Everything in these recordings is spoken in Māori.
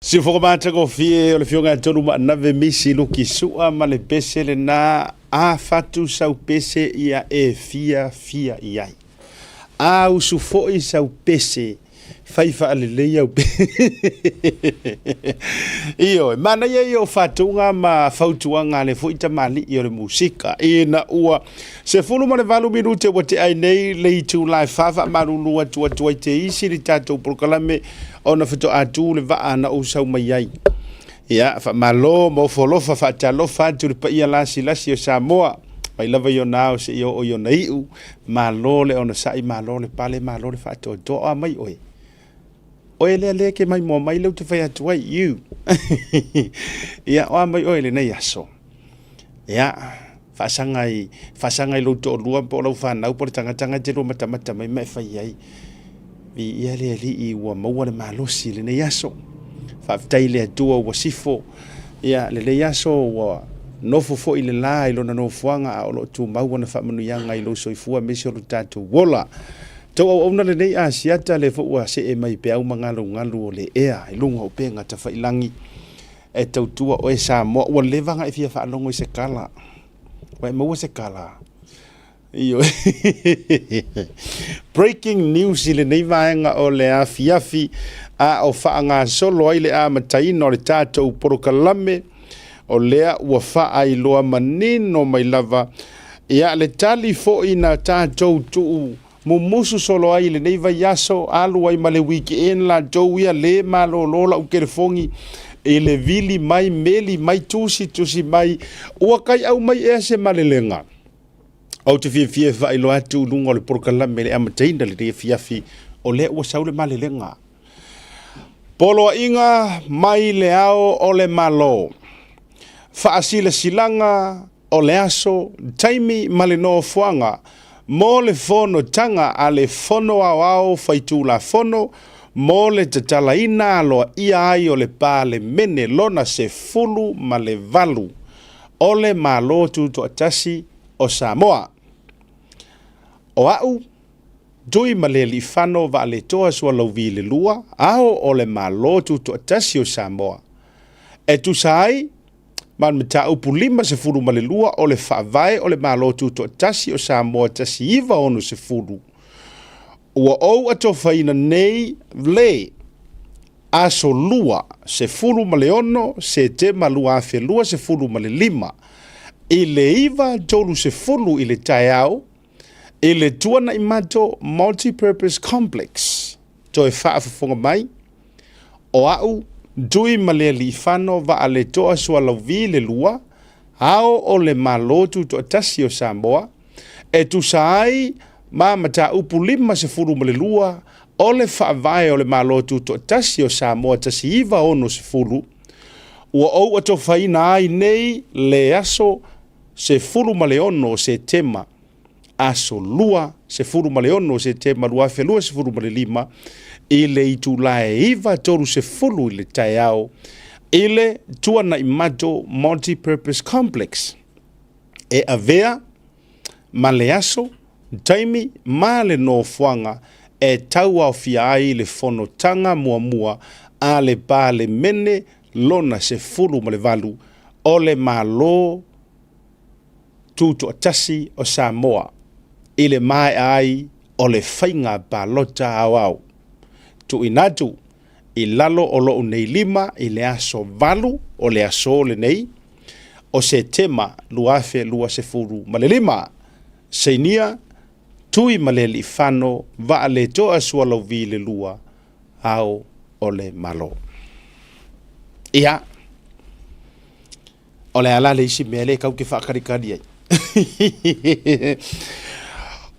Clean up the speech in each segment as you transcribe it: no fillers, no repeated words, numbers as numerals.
Si fokamata ko fie o le fionga tonu ma nave misi luki sua ma le pese le na a fatu sau pese ia e fia iai. A usu foi sau pese faifa aleleia o pe. Iyo, mana ia o fatunga ma fautuanga le fuita mali i o le musika. Ina ua, se fulu ma le valu minute wa te ai nei le itu lai fafa marulu atu ai te isi li tatou prokalame ona fito atu le vaa na usau mai ai. Ia, fa malo mo folofa fa talofa atu le pa ia lasi o Samoa. Mai lava yo nao se yo o yo na iu, malo le ona sai malo le pale malo le fa to a mai oi. Oe le ke mai mo mai lau te whai atu ai, you. Ia, oa mai oe le nei aso. Ia, whasangai lau to lua po lau whanau po le tangatanga te lo matamata mai mai whai ai. Vi ia le ali i ua maua le malosi le nei aso. Whaftai le atua ua sifo. Ia, le nei aso ua nofo fo i le la i lona nofuanga a olo tu maua na whamanu ianga i lo soifua mesi o lu tātou wola. Tau au auna le nei a siata le fo se e mai pe au ngalu o le ea i lunga o pe ngata whailangi e tau tua o e Samoa ua levanga e fia whaalongo i se kala wa e maua se kala iyo breaking news i le nei vaenga o le a fiafi a o whaanga solo ai le a mataino le tātou porokalame o lea ua wha i loa manino mai lava ia le tali fo i na tātou tuu Mumusu solo ai le nei vai aso alu ai male weekend la joia le malo lola u kerefongi e le vili mai meli mai tusi mai ua kai au mai e se malelenga. Au te fie vai lo atu lunga le porkala mele amateina le fiafi o le ua saule malelenga. Polo inga mai le ao o le malo. Faasile silanga o le aso taimi male no fuanga. Mo le fono tanga a le fono au faitu la fono, mo le tatala ina aloa ia ai o le pā le mene lona se fulu ma le valu, o le malo tuto atasi o Samoa. O au, dui ma le li fano va le toa sua lauvi le lua, ao o le malo tuto atasi o Samoa. E tu sai, man mata upu lima se fulu malelua o le whaavae o le malotu to tasi o Samoa tasi iwa ono se fulu. Ua ou ato whaina nei le aso lua se fulu maleono se te malua afe lua se fulu male lima. I le iwa tolu se fulu i le taiao i le tuana imato multi-purpose complex. To e whaafafonga mai o au dui male li fano va ale toa sua lauvi le lua, ao o le malotu to atasi o Samoa, e tu saai ma mata upu lima se furu male lua, o le whaavae o le malotu to atasi o Samoa tasi iwa ono se furu, ua ou ato whaina ai nei le aso se furu male ono se tema, aso lua se furu male ono se tema luafe lua se furu male lima, ile itu lae iwa toru se fulu ile taiao, ile tuana imato multi-purpose complex. E avea, maleaso, taimi, male no fuanga, e tau au fia ai le fono tanga mua a le pa le mene lona se fulu male valu, o le malo tuto atasi o Samoa, ile mai ai o le whainga pa lota au. Tu inatu i lalo o lo nei lima i le aso valu o le aso le nei o se tema luafe lua se furu ma le lima se nia tui ma le li fano va le toa sua lauvi le lua au o le malo. Ia o le ala le isi mele kau ke whakarikari ai.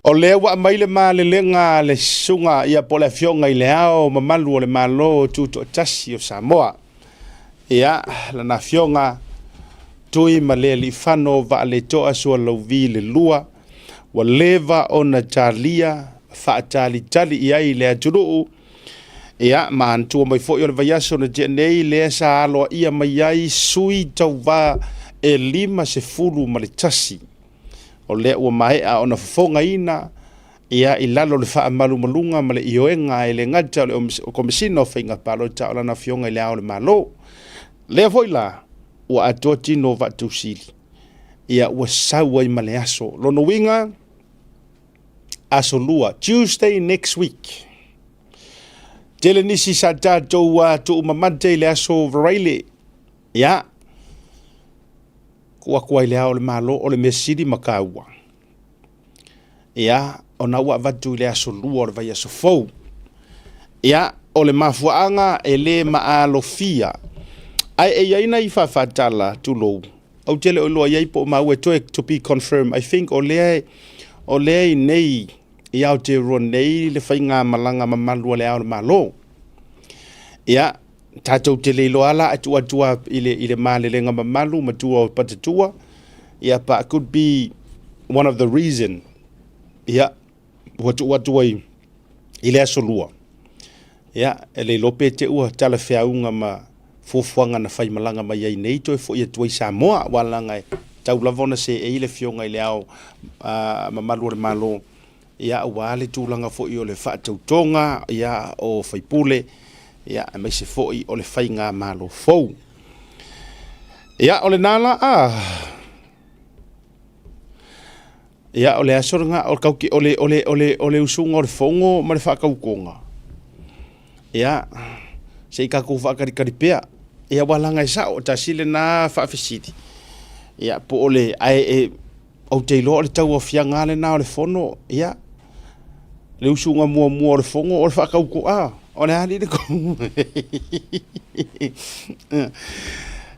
O le wa mai le ma le lenga le sunga ia po le fionga i le ao mamalu o le malo tuto tasi o Samoa. Ia la na fionga tui ma le li fano va le toa sua lauvi le lua wa leva o na talia fa tali ia i le aturu. Ia ma antua mai fo i o le vaiaso na jenei le sa alo ia mai ai sui tau va e lima se fulu ma le tasi. O le ua mai a ona fonga ina ia i lalo le fa'amalumalunga ma le ioenga e le ngata o komisina o whainga palo ta o lana fionga i le ao le malo. Lea foi la, ua atoa tino vatu sili. Ia ua saua i male aso. Lono winga, aso lua. Tuesday next week. Tele nisi sa tātou tu umamante i le aso varaile. Ia. Kua i le ao le malo o le mesiri makaua. Ia, o na ua vatu i le aso lua o le vai aso fau. Ia, o le mafuanga e le maalofia. Ai e aina i whawhatala tulou. Au tele o loa iai po mau e toe to be confirmed. I think o lea i nei i au te rua nei le whainga malanga mamalua le ao le malo. Ia, tātou te leilo ala atua i le mālelenga mamalu matua o patatua. Ia, but it could be one of the reason. Ia, watua i le aso lua. Ia, e le lope te ua tala whiaunga ma fuafuanga na whai malanga mai ai nei toi fo ia tuai Samoa walanga e tau lavona se e ile fionga i le ao mamalu o le malo. Ia wale tūlanga fo i o le whaatautonga, ia o whaipule, ia mai se fo i o le whai ngā malo fau. Ia o le nala ia o le asoringa o kauki o le usunga o le fongo ma le whaakaukonga. Ia se i kako whaakaripea. Ia walanga i sao ta sile na whaafisiti. Ia po ole ai au te ilo o le tau o fiangale na o le fono. Ia le usunga mua o le fongo o le whaakauko o le hali le kongu.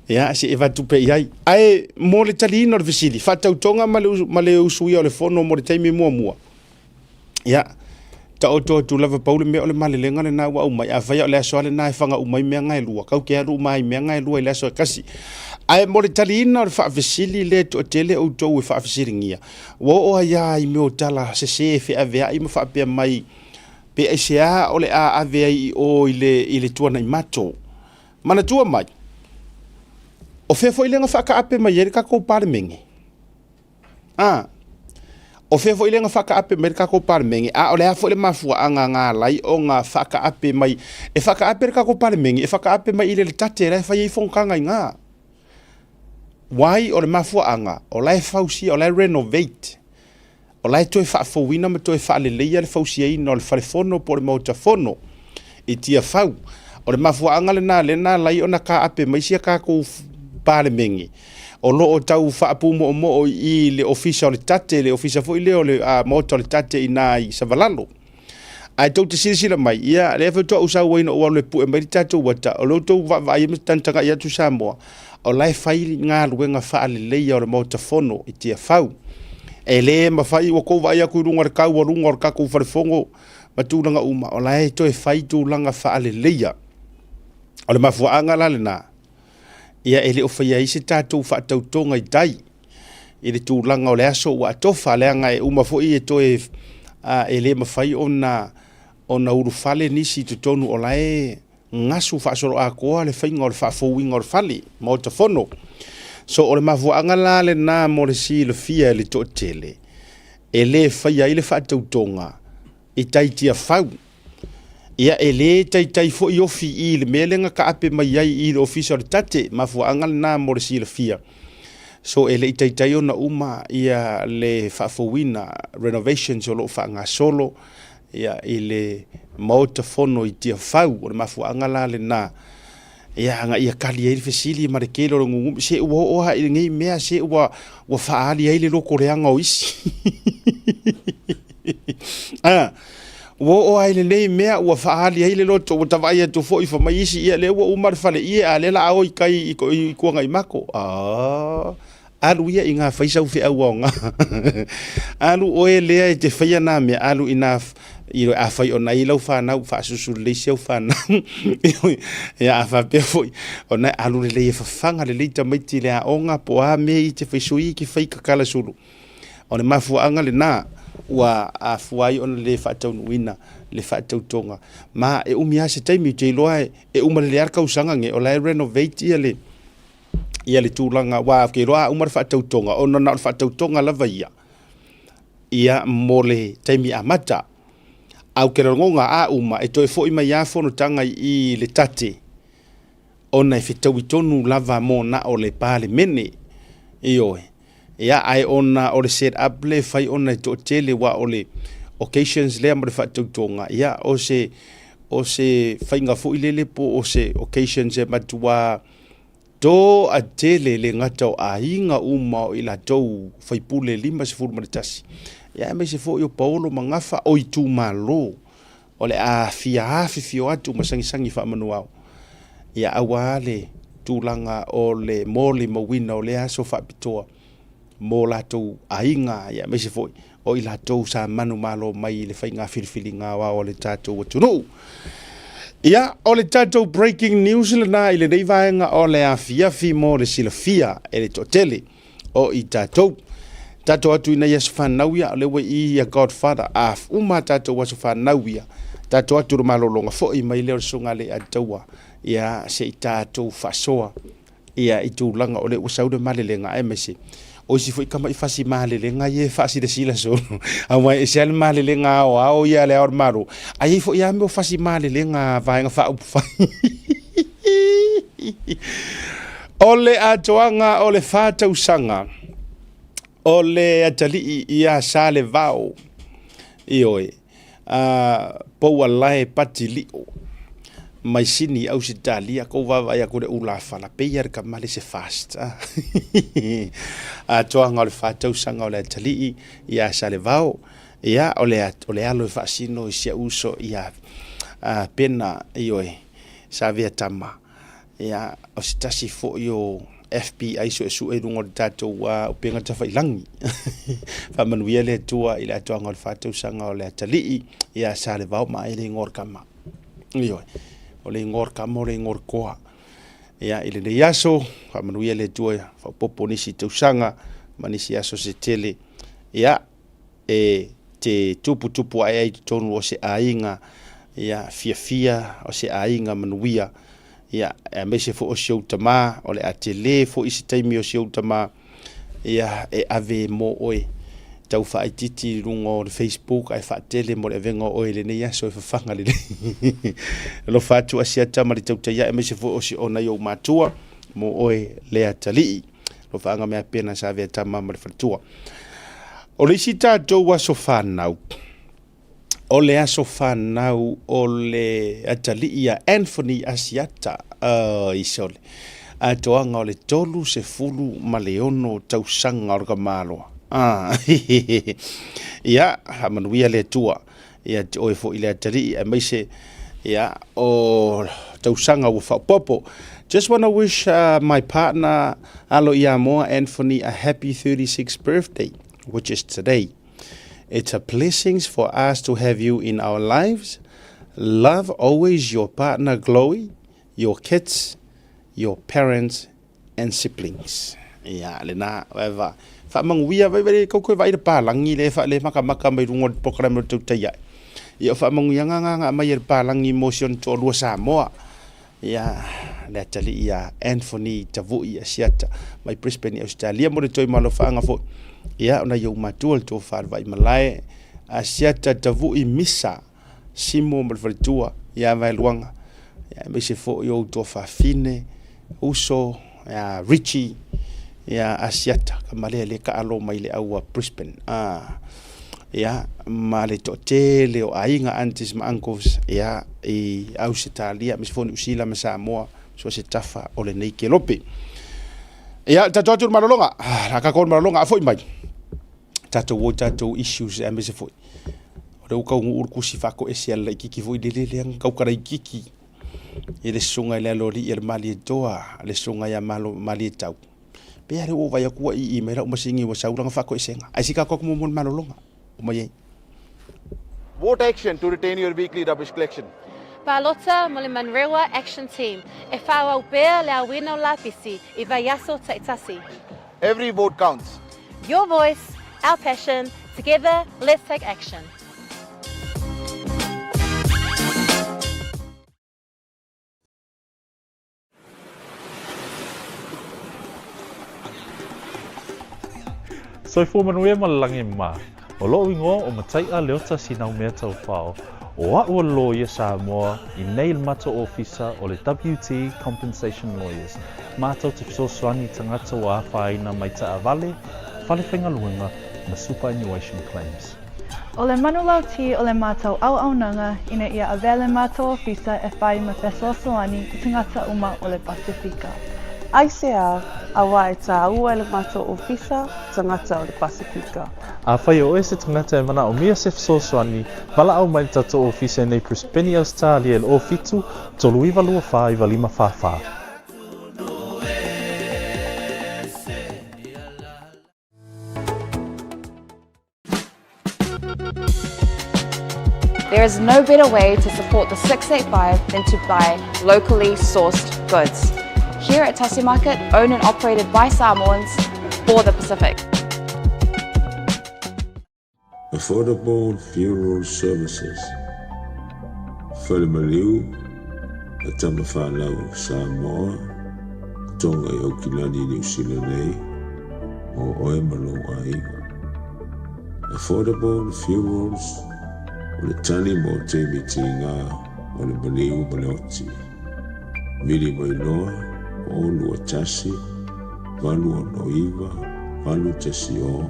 Ia se e vatu pe iai. Ai mo le talino o le visili. Whatautonga ma le usui o le fono mo le taimi mua. Ia ta o tu lava paule me o le malelenga le na wa umai a vai o le aso le na e fanga umai me ngai lua kau ke alu mai me ngai lua le aso kasi ai mo le talina o fa vesili le to tele o to e fa vesiringia wo o ia i me o tala se fe ave ai mo fa pe mai pe sia o le a ave i o ile tua na mato mana tua mai o fe foi lenga fa ka ape mai e ka ko par mengi o fe foi lenga whaka ape mai kako parmengi o le afo le mafua anga ngā lai o ngā whaka ape mai e whaka ape kako parmengi e whaka ape mai ile le tate rai whai whonkanga i ngā wai o le mafua anga o lai fausi o lai renovate o lai toi whaafowina ma toi whaaleleia le fausi eina o le whalefono po le mauta fono i tia whau o le mafua anga le nā lai o na ka ape mai sia kako parmengi o lo o tau whaapu mo i le ofisa o le tate, le ofisa fo i leo le mota o le tate i nā i Savalalo. Ai tau te sirisira mai, ia le efe toa usau waina o le pu e mai tatou wata, o lo tau wa i mistantanga i atu Samoa, o lai whai ngā luenga wha le leia o le mota fono i tia whau. E le ma whai o kou vai aku runga re kau o runga o re kakou wharefongo, ma tūlanga uma, o lai toi whai tūlanga wha le leia. O le mafuanga la le nā. Ia ele o whaia isi tātou whaatautonga i tai. I le tūlanga o le aso wa atofa leanga e umafo i e toe ele mawhai o na uru whale nisi tutonu o lae ngasu whaasoro a koa le whainga o le whaafowinga o le whale ma o ta whono. So o le mafuanga la le nā mo le si le fia le to tele. Ele whaia i le whaatautonga i tai tia whau. Ia ele tai fo i ofi i le melenga ka ape mai ai i le ofisa o le tate mafuanga na mo le sila fia. So ele tai o na uma ia le whaafowina renovations o lo whaanga solo ia i le mauta fono i tia whau o le mafuanga la le na ia anga ia kali e le fesili ma le kelo ngungum se ua oha i ngei mea se ua whaali ai le loko reanga o isi. Wo ai le nei mea ua whaali ai le loto o tawai atu fo i whamaisi ia le ua umar whale ia a lela ao i kai i kuanga i mako. Alu ia i ngā whaisau whi au onga. Alu oe lea e te whaia nā mea alu i ngā i roi a whai o nai lau whanau whaasusu leisi au whanau. Ia a whapea fo o nai alu le lei e whawhanga le leita maiti le a onga po a mea i te whaisui ki whai kakala sulu. O ne mafuanga le nā. Ua a fuai ona le whaataunuina, le whaatautonga. Ma e umia se taimi te iloa e umare le arka usanga nge o lai renovate ia le tūlanga. Wa ke roa umare whaatautonga, o na whaatautonga lava ia. ia mole taimi amata au ke rongonga a uma e toi fo ima ia fono tanga I le tate ona e fitau tonu lava mo na o le pale mene ioe ia ai ona o le set up le fai ona to tele wa o le occasions le amre fa tonga ia o se fainga fo ilele po o se occasions e matua do a tele le ngata a inga uma o ila tou fai pule 5 maritasi ia me se fo yo paulo mangafa o itu malo o le a fia fio atu masangi fa manuao ia awale tulanga o le moli mawina o le aso fa pitoa mo la tou ainga ia me se fo o ila tou sa manu malo mai le fainga filfili nga wa o le tatou tunu ia o le tatou breaking news le na ile nei vaenga o le afia fi mo le silafia e le totele o I tatou atu ina yesu fanauia le we I Godfather af uma tatou wasu fanauia tatou atu malolonga fo I mai le sunga le ataua ia se tatou fasoa ia I tūlanga o le usaude malelenga e mese o si foi kama I fasi malelenga ye fasi de sila so awa e sel malelenga o ao ia le or maru ai fo ia me fasi malelenga vaenga fa upa ole atoanga ole fata usanga ole atali ia sale vao ioe po wallahi patili mai sini au sitalia ko va ya ko ula fala peyer ka male se fast atoanga le fata usanga ole atali ia sale vao ia ole alo fasino sia uso ia pena ioe savia tama ia o sitasi fo yo FBI so e rungo tatou wa penga ta failangi fa manuia le tua ile atoanga le fatu sanga o le atali ia sale vao mai le ngor kama io o le ngor kama o le ngor koa ia ile le yaso fa manuia le tua fa popo nisi tu sanga manisi yaso se tele ia e te tupu ai tonu o se ainga ia fia o se ainga manuia ia me se fo o show tama o le atele fo isi taimi o show tama ia e ave mo oi tau fa ititi rungo o Facebook ai fa tele mo le vengo oi le nei so fa fanga le lo fatu asia tama le tau ya me se fo o si ona yo matua mo oi le atali lo fanga me pena sa ve tama mo le fatua o le sita to wa so fanau o le aso whanau o le atali ia Anthony Asiata isole atoanga o le tolu se fulu maleono tausanga o kamaloa ia hamanuia le tua ia oe fo ile atali e maise ia o tausanga ua whapopo. Just want to wish my partner Alo Iamoa Anthony a happy 36th birthday, which is today. It's a blessing for us to have you in our lives. Love always your partner Chloe, your kids, your parents and siblings. Ya lena eva fa manguia vai ko vai de palangi le fa le maka mai rungo program tu taya. Ya fa manguia nga mai palangi motion to lu Samoa. Ya le tali ya Anthony tavu ya siata mai Brisbane Australia mo toi malo fa nga fo. Ya ona yo matul to far vai malai asiata tavu I misa simo malfatua ya vai luanga ya me se fo yo to fa fine uso ya Richie ya asiata kamale le ka alo mai le au Brisbane ya male to tele o ainga aunties ma uncles ya I Australia me se fo usila ma Samoa so se tafa o le nei ke lope ya tatu malolonga la ka kon malolonga foi mai tatu issues e me se foi o le ka ngur ku si fa ko esia la kiki foi de le ka ka kiki ele sunga le lori el mali toa le sunga ya malo mali tau pe are o vai ku I me ra o masingi o sauranga fa ko esenga ai sika ko mo malolonga o mai Vote action to retain your weekly rubbish collection. Palota mo le Manrewa Action Team. E whaau pēr le awino lapisi I vai aso taitasi. Every vote counts. Your voice, our passion. Together, let's take action. Soy fu manuia malangi ma. O lo ingoa o matai a leota sinau mea tau whao. O ua lawyer Samoa I nei le mata ofisa o le WT Compensation Lawyers. Mātou te fisoswani tangata o awhaina mai ta avale, whale whengaluenga ma superannuation claims. O le manulauti o le mātou au-aunanga ina ia avea le mātou ofisa e whai ma fesoasoani I tangata uma o le Pasifika. Aisea a wae tā ua le mātou ofisa tangata o le Pasifika. A whai o se tangata e mana o mea se fisoswani, wala au mai tato ofisa nei Brisbane Australia le o fitu, tolu iwa lua wha iwa lima wha. There is no better way to support the 685 than to buy locally sourced goods. Here at Tassie Market, owned and operated by Samoans for the Pacific. Affordable funeral services. Whalemaliu, a tamawhanau Samoa, tonga I Okilani New Zealand nei, o oe malo aiga. Affordable funerals, o le tani mo te mitinga, o le maliu maleoti. Mili mai noa, o lua tasi, valu o noiva, valu tasi o,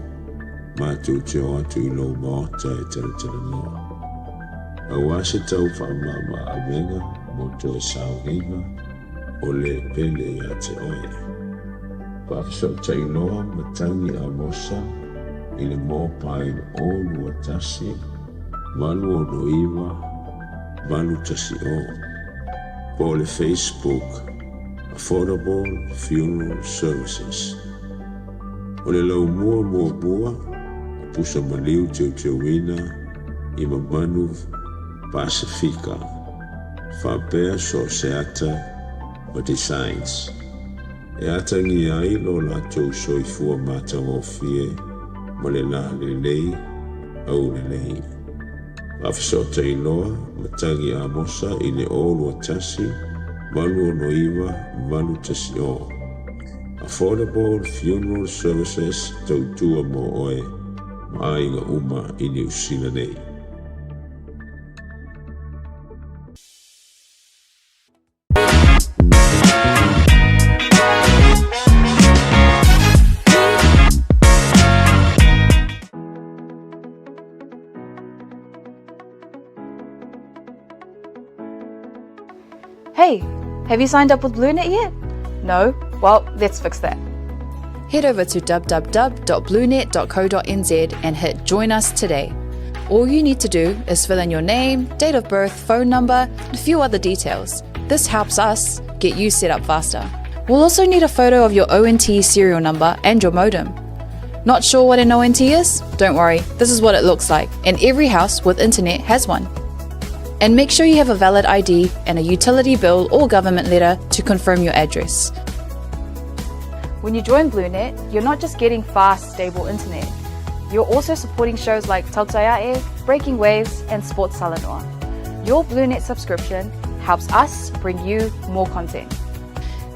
mātou te o atu I lau maota e tala noa. A wase tau whaamama a venga, mo te o saunginga, o le pele a te oe. Whakasau tai noa, matangi a mosa, I le mōpain o lua tasi, valu o noiva, valu tasi o. Po le Facebook, Affordable Funeral Services. O le lau mua bua, pusa maliu teu wina, I mamanu Pasifika. Whapea so se ata o designs. E ata ngi ai lo la tau soifua mata o fie, ma le la le lei, au le lei. Afisota I loa, matangi a mosa I le olu a tasi, valu o noiva, valu tasi o. Affordable Funeral Services tautua mo oe, ma ainga uma I New Zealand nei. Hey, have you signed up with BlueNet yet? No? Well, let's fix that. Head over to www.bluenet.co.nz and hit Join Us today. All you need to do is fill in your name, date of birth, phone number, and a few other details. This helps us get you set up faster. We'll also need a photo of your ONT serial number and your modem. Not sure what an ONT is? Don't worry, this is what it looks like, and every house with internet has one. And make sure you have a valid ID and a utility bill or government letter to confirm your address. When you join BlueNet, you're not just getting fast, stable internet. You're also supporting shows like Tautaiae, Breaking Waves, and Sports Salanoa. Your BlueNet subscription helps us bring you more content.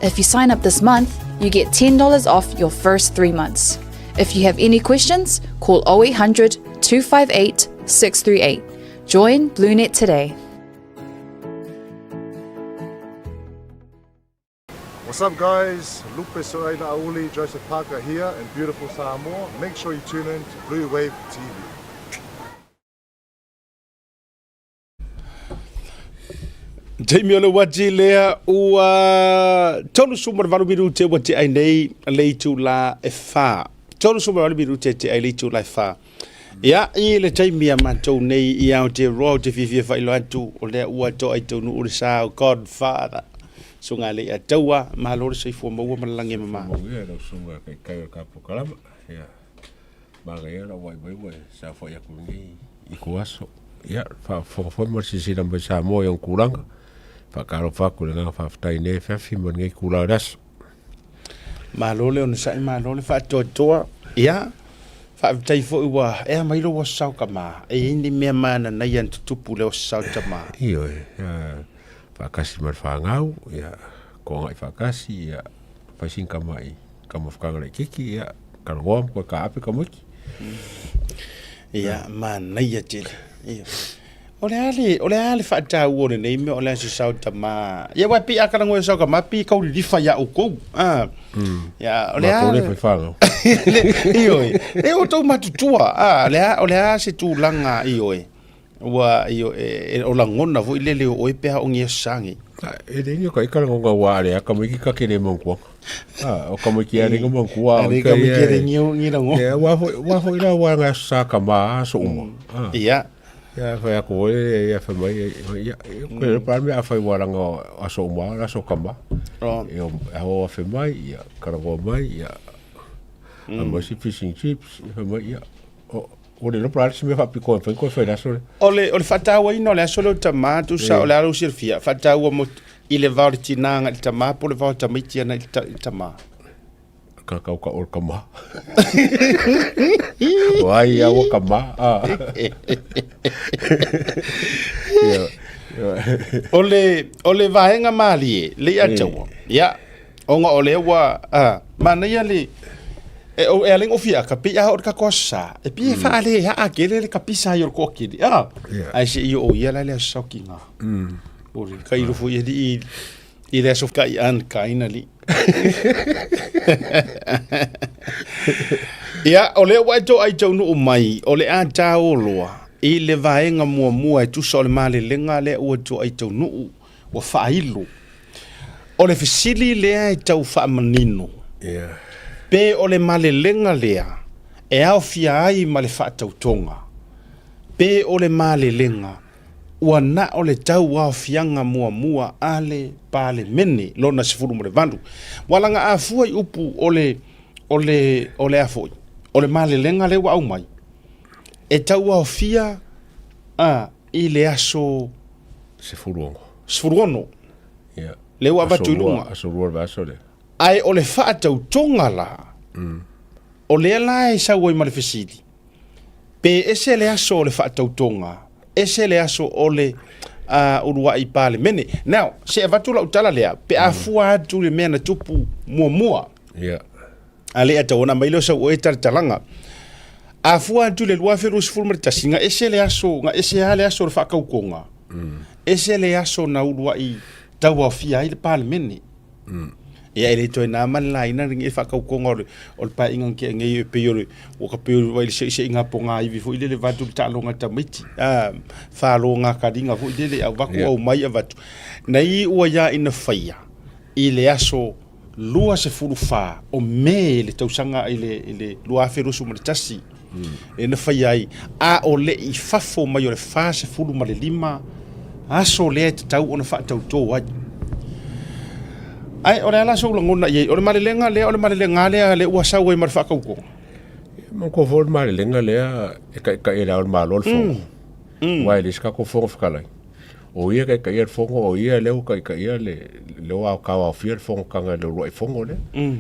If you sign up this month, you get $10 off your first 3 months. If you have any questions, call 0800 258 638. Join BlueNet today. What's up guys, Lupe Soraina Auli, Joseph Parker here in beautiful Samoa. Make sure you tune in to Blue Wave TV. Jamie ole wati lea ua tonu sumar varu biru te wati ai nei leitu la e wha. Tonu sumar varu biru te ai leitu la e wha. Ia I le taimia mātou nei I au te roa te whiwhia whailo atu o lea ua to ai taunu ure sa o Godfather. So ngā le a taua mahalore sei fua maua malalange mama. Maua lau sunga kai kai o kapo kalama. Ia. Maga ia la wai wai sa fo ia kulingi I kuaso. Ia, fa marisi namba sa mo yang kuranga. Fa karo fa kulinga fa ftai ne fa fi mon ngai kula das. Mahalore ona sai mahalore fa toa. Ia. Fa tai fo ua e mai lo wa sau kama. E indi mea mana na yan tutupu le o sau tama. Iyo Fakasi mar whangau, ia, ko ngai whakasi, ia, whaising kamai, kama whakanga le kiki, ia, karangoam, ko ka ape ka muki. ia mana ia tele ia ole ale fa ta wona nei me ole se sa ta ma ia wa pi akala ngo so ka ma pi ka uli fa ya uko ya ole ale e o to matutua ole se tu langa wa o la ngona vo ile o e pe o ngi sangi e de nyo ka ikala ngo wa le ka mo ki ka kele mo ko o ka mo ki ale ngo mo ko wa ka mo ki re ngi ngo wa ho ila wa nga sa ka ma so mo ia ya fa ya ko ya fa mai ya ko pa me a fa wa nga aso mo la so ka ma yo a fa mai ya ka ro mai ya a mo si fishing chips fa mai ya o le pra se me fa piko fa da so ole fatawa ino le solo tomato sa ole alo sirfia fatawa mo ile varti nanga tama po le varta miti na tama ka or kama wai ya wo kama ole vaenga mali le ajawa ya onga ole wa mana ya le o e aling ofia ka pe ya or ka kosa e pi fa ale ya akele le kapisa yo ko kidi ai se yo o ya le sokinga ori ka iru fo ye di i le so ka an kaina li ya ole wa to ai to no mai ole a ta o loa i le vaenga mua tu so le male lenga le o to ai to no o fa ilu ole fisili le ai to fa manino pe ole male lenga lea e au fia ai male whaatautonga pe ole male lenga ua na ole tau au fianga mua ale pale mene lona sifuru mo le vandu walanga a fua i upu ole a foi ole male lenga le wa au mai e tau au fia i le aso sifuruono le wa batulunga aso ruor vaso le ai ole whaatautonga la o le la e sa woi malefesidi pe ese le aso ole whaatautonga ese le aso ole urua i pale mene now se evatula utala lea pe a fua atu le mea na tupu mua ale ata ona mailo sa o e talanga a fua atu le lua feru sifulma tasinga ese le aso nga ese ale aso le whaakaukonga ese le aso na urua i taua fia i le pale mene e ele to na mala ina ringi fa ka ko ngor ol pa ingan ke ngai pe yo o ka pe wa ile se inga ponga i fo ile le vatu ta longa ta miti fa longa ka dinga fo ile a va ko mai vatu nei o ya ina faia ile aso lua se furu fa o me le tausanga ile lua feru su mtasi ina faia a o le i fafo mai o le fa se furu ma le lima aso le tau ona fa tau to wa ai ora la so ngona ye ora male lenga le ua sa we mar fa ka ko mo ko vol male lenga le ka era or malo fo wai le ska ko fo fa lai o ia ka ia fo o ia le ka ia le wa ka wa fier fo ka nga le roi fo le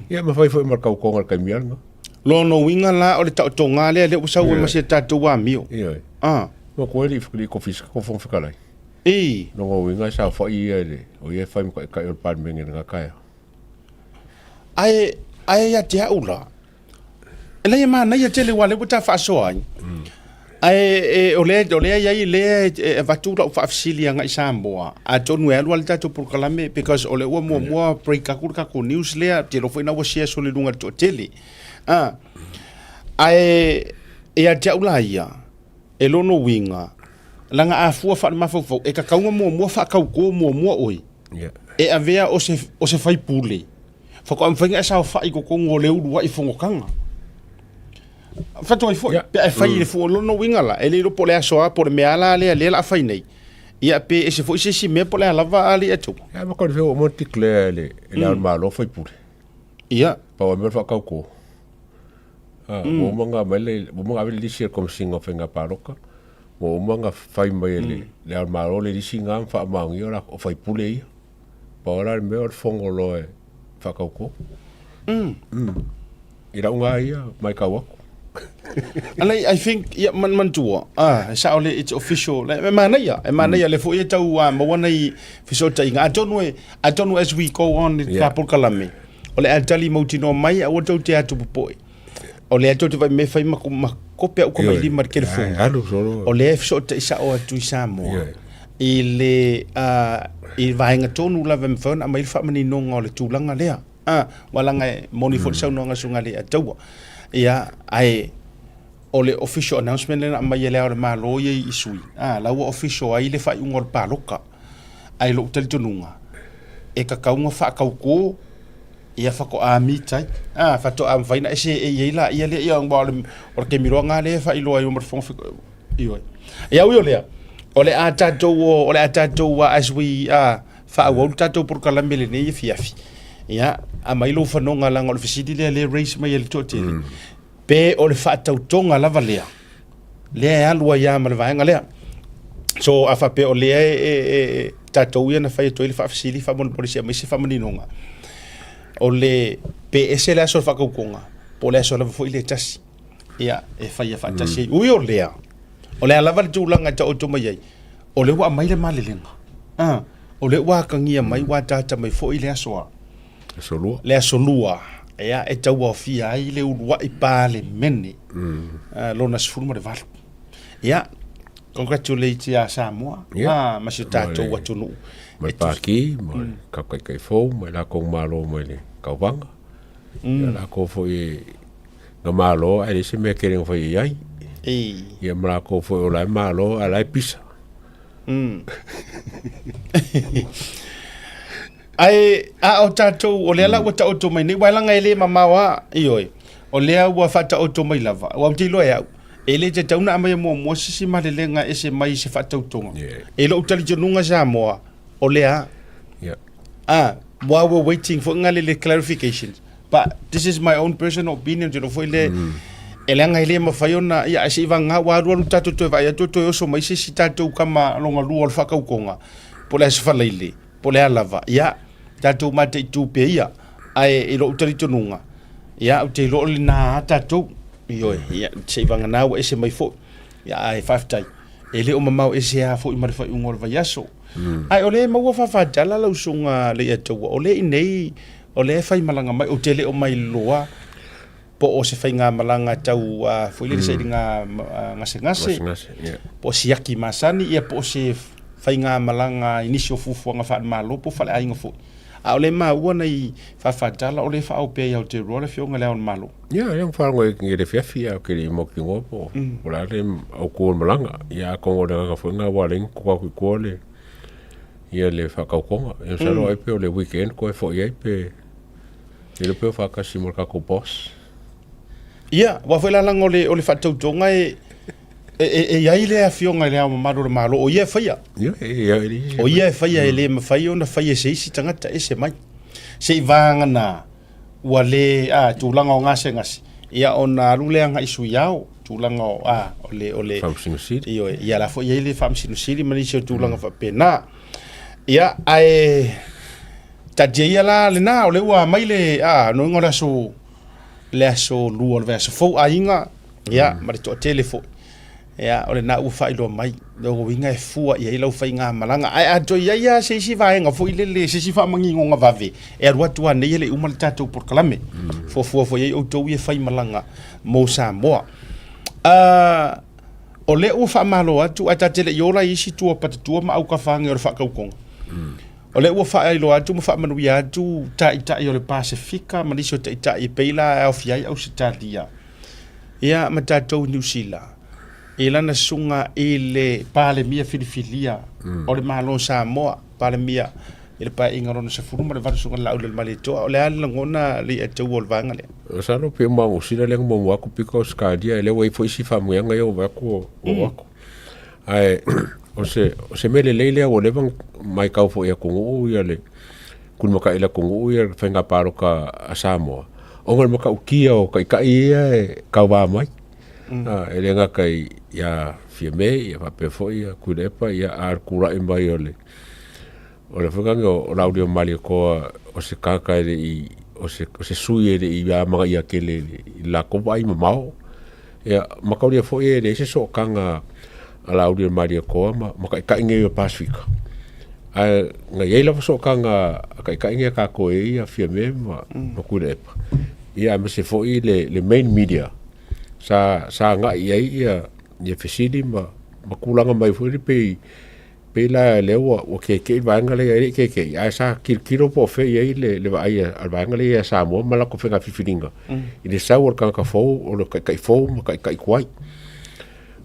ia ma fai fo mar ka ko ka mi alma lo no winga la o le ta to nga le usa we ma se ta to wa mio mo ko le ko fiska ko fo fa lai no winga sa fo ia le o ia fai ka ia par mengen nga ka ai ya tia ula ele ma na ya tele wale buta fa so ai ole ya ile vatura fa fsilia nga isamboa a tonu e wal ta to por kalame because ole wo mo break ka ko news le te lo foi na wo sia so le lunga to tele ya tia ula ia elo no winga langa a fua fa ma fo e ka kaunga mo fa ka ko mo oi e avea o se fai pule fa ko am fanga sa fa i ko ngole u wa i fongo kanga fa to i fo pe ai fai le fo lo no winga la ele lo pole aso a por me ala le la fai nei ia pe e se fo se si me pole ala va ali etu ya ma ko ve o monti clear le ma lo fai pule ia pa o me fa ka ko mo manga mele mo manga le share comme singa fenga paroka mo manga fai mai le ma lo le singa fa ma ngi ora o fai pule ia pa ora me or fongo lo e whakauko. Ira unga ia, mai ka wako. And I think, yeah, man tua. Sa ole, it's official. E mana ia, le fo ia tau mawana i fisota inga. I don't know as we go on, ka por kalame. Ole a tali mauti no mai, a watau te atu popoi. o le atu te vai me fai kope au kama lima ke le fu o le so te isa o atu isa mo i le i vainga tonu la vem fon a mai fa mani no ngole tulanga lea wala ngai moni fo sa no nga sunga le atu ia ai o le official announcement na mai le ora malo ye isui la official ai le fa ungor paloka ai lo tel tununga e ka kaunga fa kauko ia fa ko amita fa to am faina ese e la ia le ia ngol o ke mironga le fa ilo ai umar fon io ia io le o le atato wa as we fa o tato por kala mele ne fiafi ia a mai lo fa no ngala ngol fisidi le race mai le tote pe o le fa tau tonga la valea le alua ia ma le vaenga le so a fa pe o le tato ia na fa to le fa fisidi fa mon polisia mai se fa maninonga o le PS la so fa kukunga po le so la fo ile tasi ia e fa ia fa tasi ui o le ala va tu langa ta o to mai o le wa mai le malelenga o le wa ka ngia mai wa tata mai fo ile aso le solua ia e tau wa fia ile u wa i pale meni lona sfulma de valu ia congratulate ya Samoa ma se tato wa tunu mai paki mai kai fo mai la kong malo mai le kauwanga la ko fo e nga malo ai se me keren fo ai ia mala ko fo la malo ala pisa ai o tato o le ala wa tato mai ni wala ngai le mama wa ioi o le wa fa tato mai lava wa tilo ya ele te tauna mai mo sisi malelenga ese mai se fa tautonga ele o tali jonunga Samoa o lea while we're waiting for ngalele clarifications but this is my own personal opinion you know foi le ele ngai ma faiona ia se vanga wa ru tato to vai to so mai se tato kama longa lu fa ka ukonga pola se fa leile pola lava ia tato mate tu pe ia ai ilo tali jonunga ia o te lo na tato yo ia se vanga na o ese mai fo ia ai 5 tai ele o mamau ese a fo i mar fa ungor vai aso ai ole mau fa jala la usunga le atu ole nei ole fai malanga mai o tele o mai loa po o se fai nga malanga tau fo ile se nga ngase po siaki masani ia po se fai nga malanga inisio fufu nga fa malo po fa ai nga fo a ole ma wona i fa jala ole fa o pe ya o te rola fio nga le on malo ia yang fa ngo ngi de fia ke le mo ki ngo po ola le o ko malanga ia ko ngo nga fo nga waleng ko le ia le whakaukonga. E saro ai pe o le weekend ko e fo iai pe le pe o whakasi mo kako boss. Ia, wa whela lang o le whatautonga e iai le a fionga le a mamaro le malo o ia whaia. O ia whaia e le mawhai o na whaia se isi tangata e se mai. Se i vāngana ua le tūlanga o ngase. Ia o na ruleanga isu iau. Tūlanga o le Whamsinusiri. Ia la fo iai le Whamsinusiri manisi o tūlanga whapena. Ia ai tadia la le na o le ua mai le no ngora so le so lu o le so fo ainga ia ma to telefo ia o le na u fai lo mai lo winga e fua ia lo fai nga malanga ai a to ia se si vai nga fo ile le se si fa mangi nga vave e ru atu ane ile u mal tato por kalame fo ia o to ia fai malanga mo Samoa o le u fa malo atu ata tele yola isi tu pa tu ma au ka fa nga fa ka ukong o le ua whaai loa atu, ma wha manu i atu, tai o le Pasifika, ma nisi o tai peila au fiai au se talia. Ia ma tātou New Zealand. E lana sunga e le pāle mia filifilia, o le mahalo Samoa, pāle mia, e le pāe ingarona sa furuma, le vatu sunga lau le male toa, o le ala ngona le atau o le vanga le. O saro pe ma usira le mo wako pika o skadia, e le wai fo isi famuanga yo wako o wako. Ai o se mele leile o levang mai kau fo ia kungu ia le kun maka ila kungu ia fenga paro ka a Samoa o ngal maka ukia o kai ia e kau wa mai ele nga kai ia fieme ia fa pe fo ia kulepa ia ar kura imbai ole o le fenga o laudio mali ko o se kaka i o se sui i ia maga ia kele la ko vai mamao ia makauria fo ia le se so kanga ala audio maria ko ma ka inge Pasifika a nga yela so ka nga ka inge ka ko e a fiame ma no kurepa ia me se foi le main media sa nga ia fesili ma kulanga mai fu pe la le o ke vanga le ke ai sa kilo po fe ye le vai al vanga le sa mo mala ko fenga fifilinga ile sa o ka fo o lo kai fo kai kwai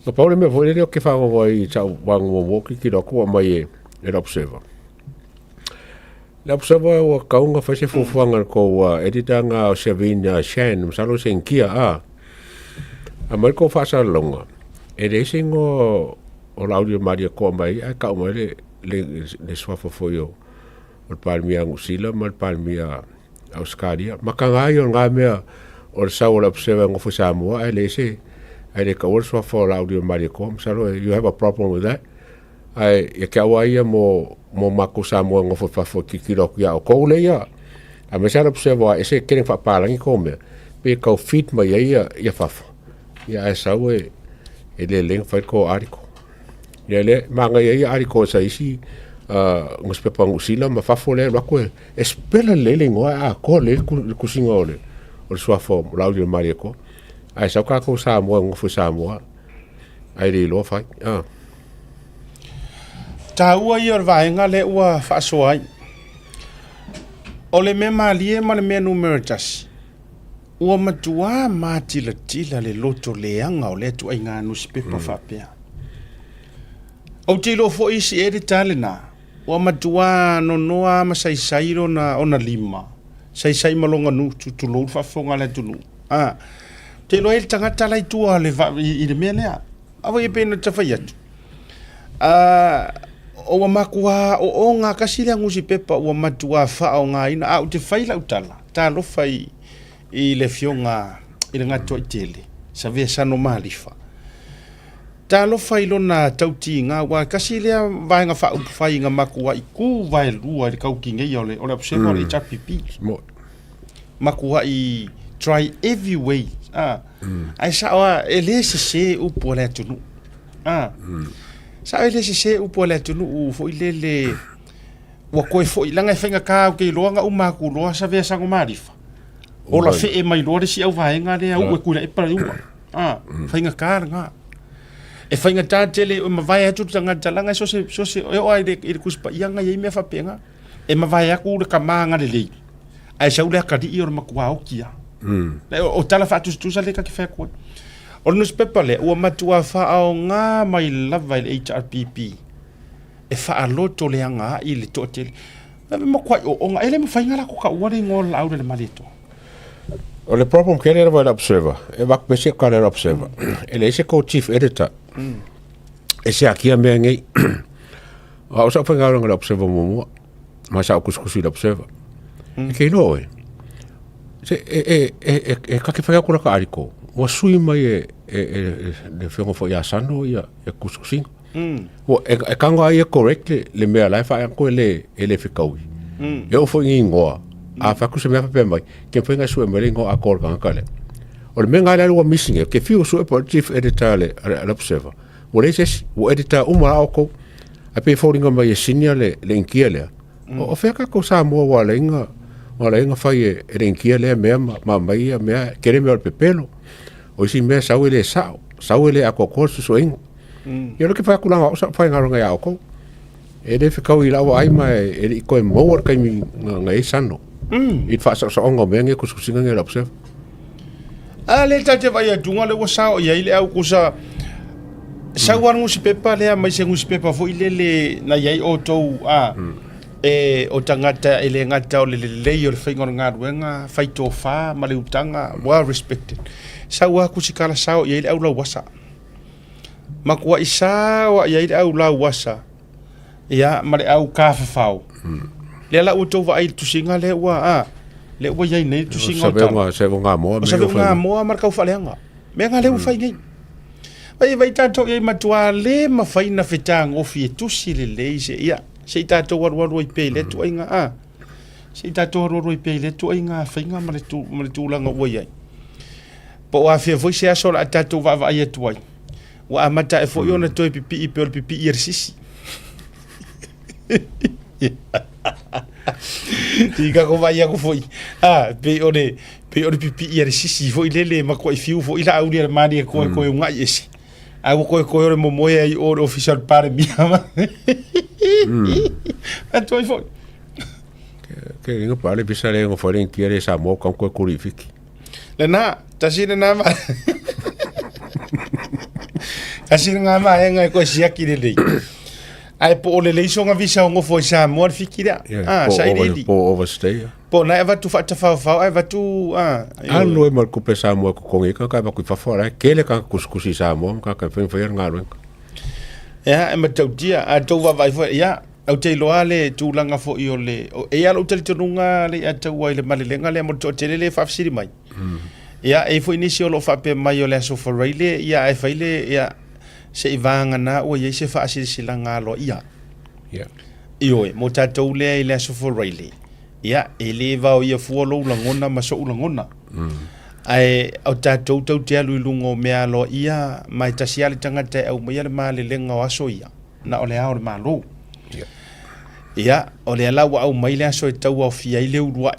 no pa me vo le ke fa o i cha wang mo ki lo ko mai e observer o kaunga fa se fuanga ko editanga o Savina Shan salo sen kia a mai ko fa sa longa e le singo o l'audio maria ko mai a ka mai le swafa fo yo o palmia ngusila mal palmia Australia makanga yo nga mea o sa o observer ngo fo sa mo ai le ka o swafa o l'audio maria ko salo you have a problem with that ai e ka wa ia mo mako sa mo ngo fo fo kilo ya o ko le ya a me sa observer ese keren fa palangi ko me pe ka fit mai ia fa ya sa we ele leng fa ko ariko le manga ia ariko sa isi ngos pe pangu sila ma fa fole la ko espela le ngo a ko le ku singole o sua fo l'audio maria ko ai sa ka ko sa mo ngo fo sa mo ai le lo fa ta ua i or vaenga le ua fa soai o le me malie ma le me numero tas ua matua matila tila le loto leanga o le tu ai ngā newspaper whapea o tilo fo isi ere tale na ua matua no noa ma sai na ona lima sai malonga nu tu lo whafonga le tunu tilo ele tangata lai tua le i le mea lea awa i pēna tawhai atu o wa makua o nga kasile ngusi pepa o matua fa o nga ina au te faila utala ta lo fai i le fionga i nga to tele sa ve sa no malifa ta lo fai lo na tauti nga wa kasile va nga fa fai nga makua i ku vai lua i kau kinga i ole o le observer i chapipi makua i try every way ai sa wa ele se upo le tunu sa ele se upo le tunu u fo ile wa ko fo ilanga fenga ka ke loanga u ma ku lo sa ve sa ngo marifa o la fe e mai lo de si au vai nga le u ku le para u fenga ka nga e fenga ta tele o ma vai atu tanga talanga so se o ai de ku spa yanga ye me fa penga e ma vai aku le kamanga le ai sa u le ka di o ma ku au kia o tala fa tu sa le ka ke fa ko o newspaper le ua matua whaao ngā mai lava i HRPP e whaaloto le anga i le tōtele ma kwai o ngā ele ma whainga lako ka uare ngō lau le maleto o le problem ke le vai observer e wak bese ka le observer ele se ko chief editor e se akia mea ngei o sa whainga le observer mumua ma sa o kuskusi le observer ke no e se e kake whainga kura ka ariko wa sui mai le fengo fo ya sano ya kuskusin o e kanga ia correctly le mea lai fa ko ele fikaui eu fo ingoa a fa ku se me fa mai ke fenga su me ngo a kol kan kale o le menga le wa missing ke fiu su e chief editor le observer o le ses o editor uma ko a pe fo ringa mai senior le inkiele o fe ka ko sa mo wa lenga fa e inkiele me ma mai me kere me pe pelo o si me sauele sauele a ko so en yo ke fa kula o sa fa ngaronga ya ko e de fa i lawa ai mai e ko mo wor kai mi ngai sano it fa so ongo me nge ku singa nge observe ale ta te vai dunga le wo sa o ya ile au ku sa war ngu si pepa le mai se ngu si pepa fo ile le na yai o to e o tangata ele ngata o le yo le fingor ngadwenga fai to fa ma le utanga well respected sawa ku sikala sao ia au la wasa makua isa wa ia au la wasa ia mare au ka fafau le la uto va ai tu singa le wa le wa ia nei tu singa ta se nga mo mar ka falenga me nga le u fai ngai vai tanto ia matua le ma fai na fetang o fi tu sile le se ia se tato war i pe le tu inga se tato war i pe le tu inga fai nga mare tu langa wa ia po wa fe foi se aso la tatu va ia tu ai wa mata e foi ona toi pipi i pe pipi i sisi Ika ko vai ako foi. Pe ore pipi ia sisi foi lele ma ko fiu foi la uri le mari ko nga isi. Ako ko ore mo moya I ore official para biama. Atoi foi. Ke inga pale bisa le ngo foi kiere sa mo kan ko kurifiki. Le na tasina na ma. Tasina nga ma nga ko siaki lele. Ai po ole le songa visa ngo foi sa mo fikira. Sa ile po overstay. Po na eva tu fata fa eva tu Allo e mal ko pesa mo ko kongi ka ba ku fa fora kele ka kuskusi sa mo ka fen fer ngalo. Ya e matau dia a tau vai foi ya au te loale tu langa fo I ole e ya lo te tunga le a tau ai le malelenga le mo to te le fa fsiri mai. Ya e foi ni lo fa pe mai ole so for raile ya e faile ya se ivanga na o ye se fa asiri silanga lo ya. Ya. Io mo tau le le so for raile. Ya ele va o ia fu lo langona ma so langona. Ai au tau te alu lungo me alo ia mai tasiali tangata au mai le male lenga o aso ia. Na ole au ma lo. Ia ole ala wa au mai le aso tau o fia ile urua.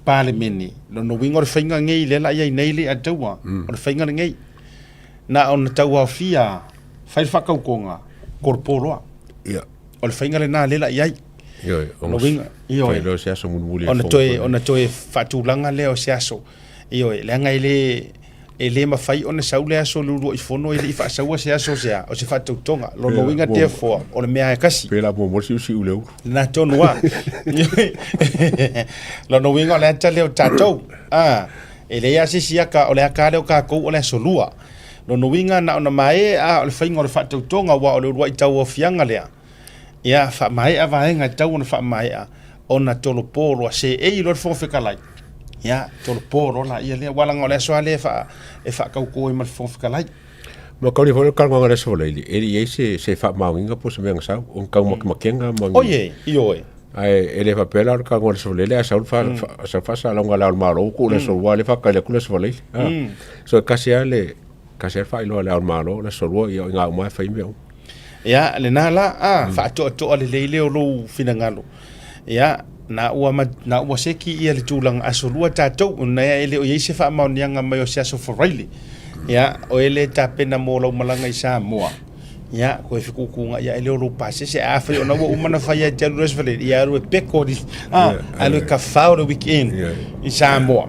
Pale meni. No wingo le fainga ngei le la ia nei le ataua. O le fainga ngei. Na on tau o fia fai fakaukonga korporoa. Ia. O le fainga le na le la ia. Yo, no winga. Io. Lo se aso mun muli. Ona toe fatulanga le o se aso. Io le nga ele ma fai ona saule aso lulu I fono ele fa saua se aso se o se fatu tonga lo no winga te fo o le mea kasi pela mo si ule na tonua lo no winga le tale o tatou ele ya si ka o le akale o ka ko o le solua lo no winga na ona mai o le fainga o le fatu tonga wa o le rua I tau o fianga lea ya fa mai a vaenga tau ona fa mai ona tolo polo se e lo fo fe kalai ya tolo poro la ia le wala ngole so ale fa e fa ka ko I mal fo kalai mo ka li fo ka ngore so le ele se fa mawinga po se menga sa on ka mo makenga mo oye io ai ele fa pela ka ngore so le sa fa sa longa la maro ko le so wale fa ka le ku le so le so ka se ale ka se fa ilo le maro le so ro ia nga mo fa ime ya le na la fa to ale le o lo finangalo ya na ua seki ia le tulang asolua tatou na ele o yese fa maunianga mai o siaso foraili ya o ele tapena mo lo malanga I Samoa ya ko fikukunga ya ele o lo pase se afa ona o mana fa ya jalu resvele ya ro peko di alo ka fa o weekend I Samoa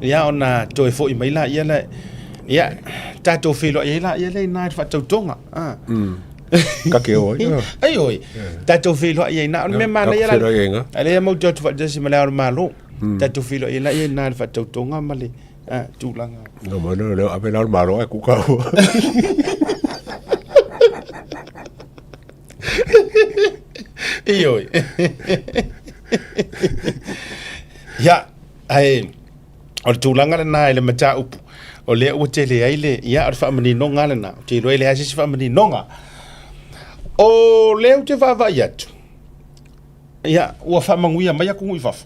ya ona to fo I mai la ya tatou filo ya le na fa tautonga ka ke oi ai oi tatou filo ia na me mana ia ale mo jot fa desi mala malo tatou filo ia na fa tautonga male tulanga no mo no a pena malo e ku ka ai oi ya ai o tulanga na ele mata upu o le o tele ai le ia fa mani no ngala na te lo ele hasi fa mani nonga o leu te vava yatu ya ua fa manguia mai ku ngui fafu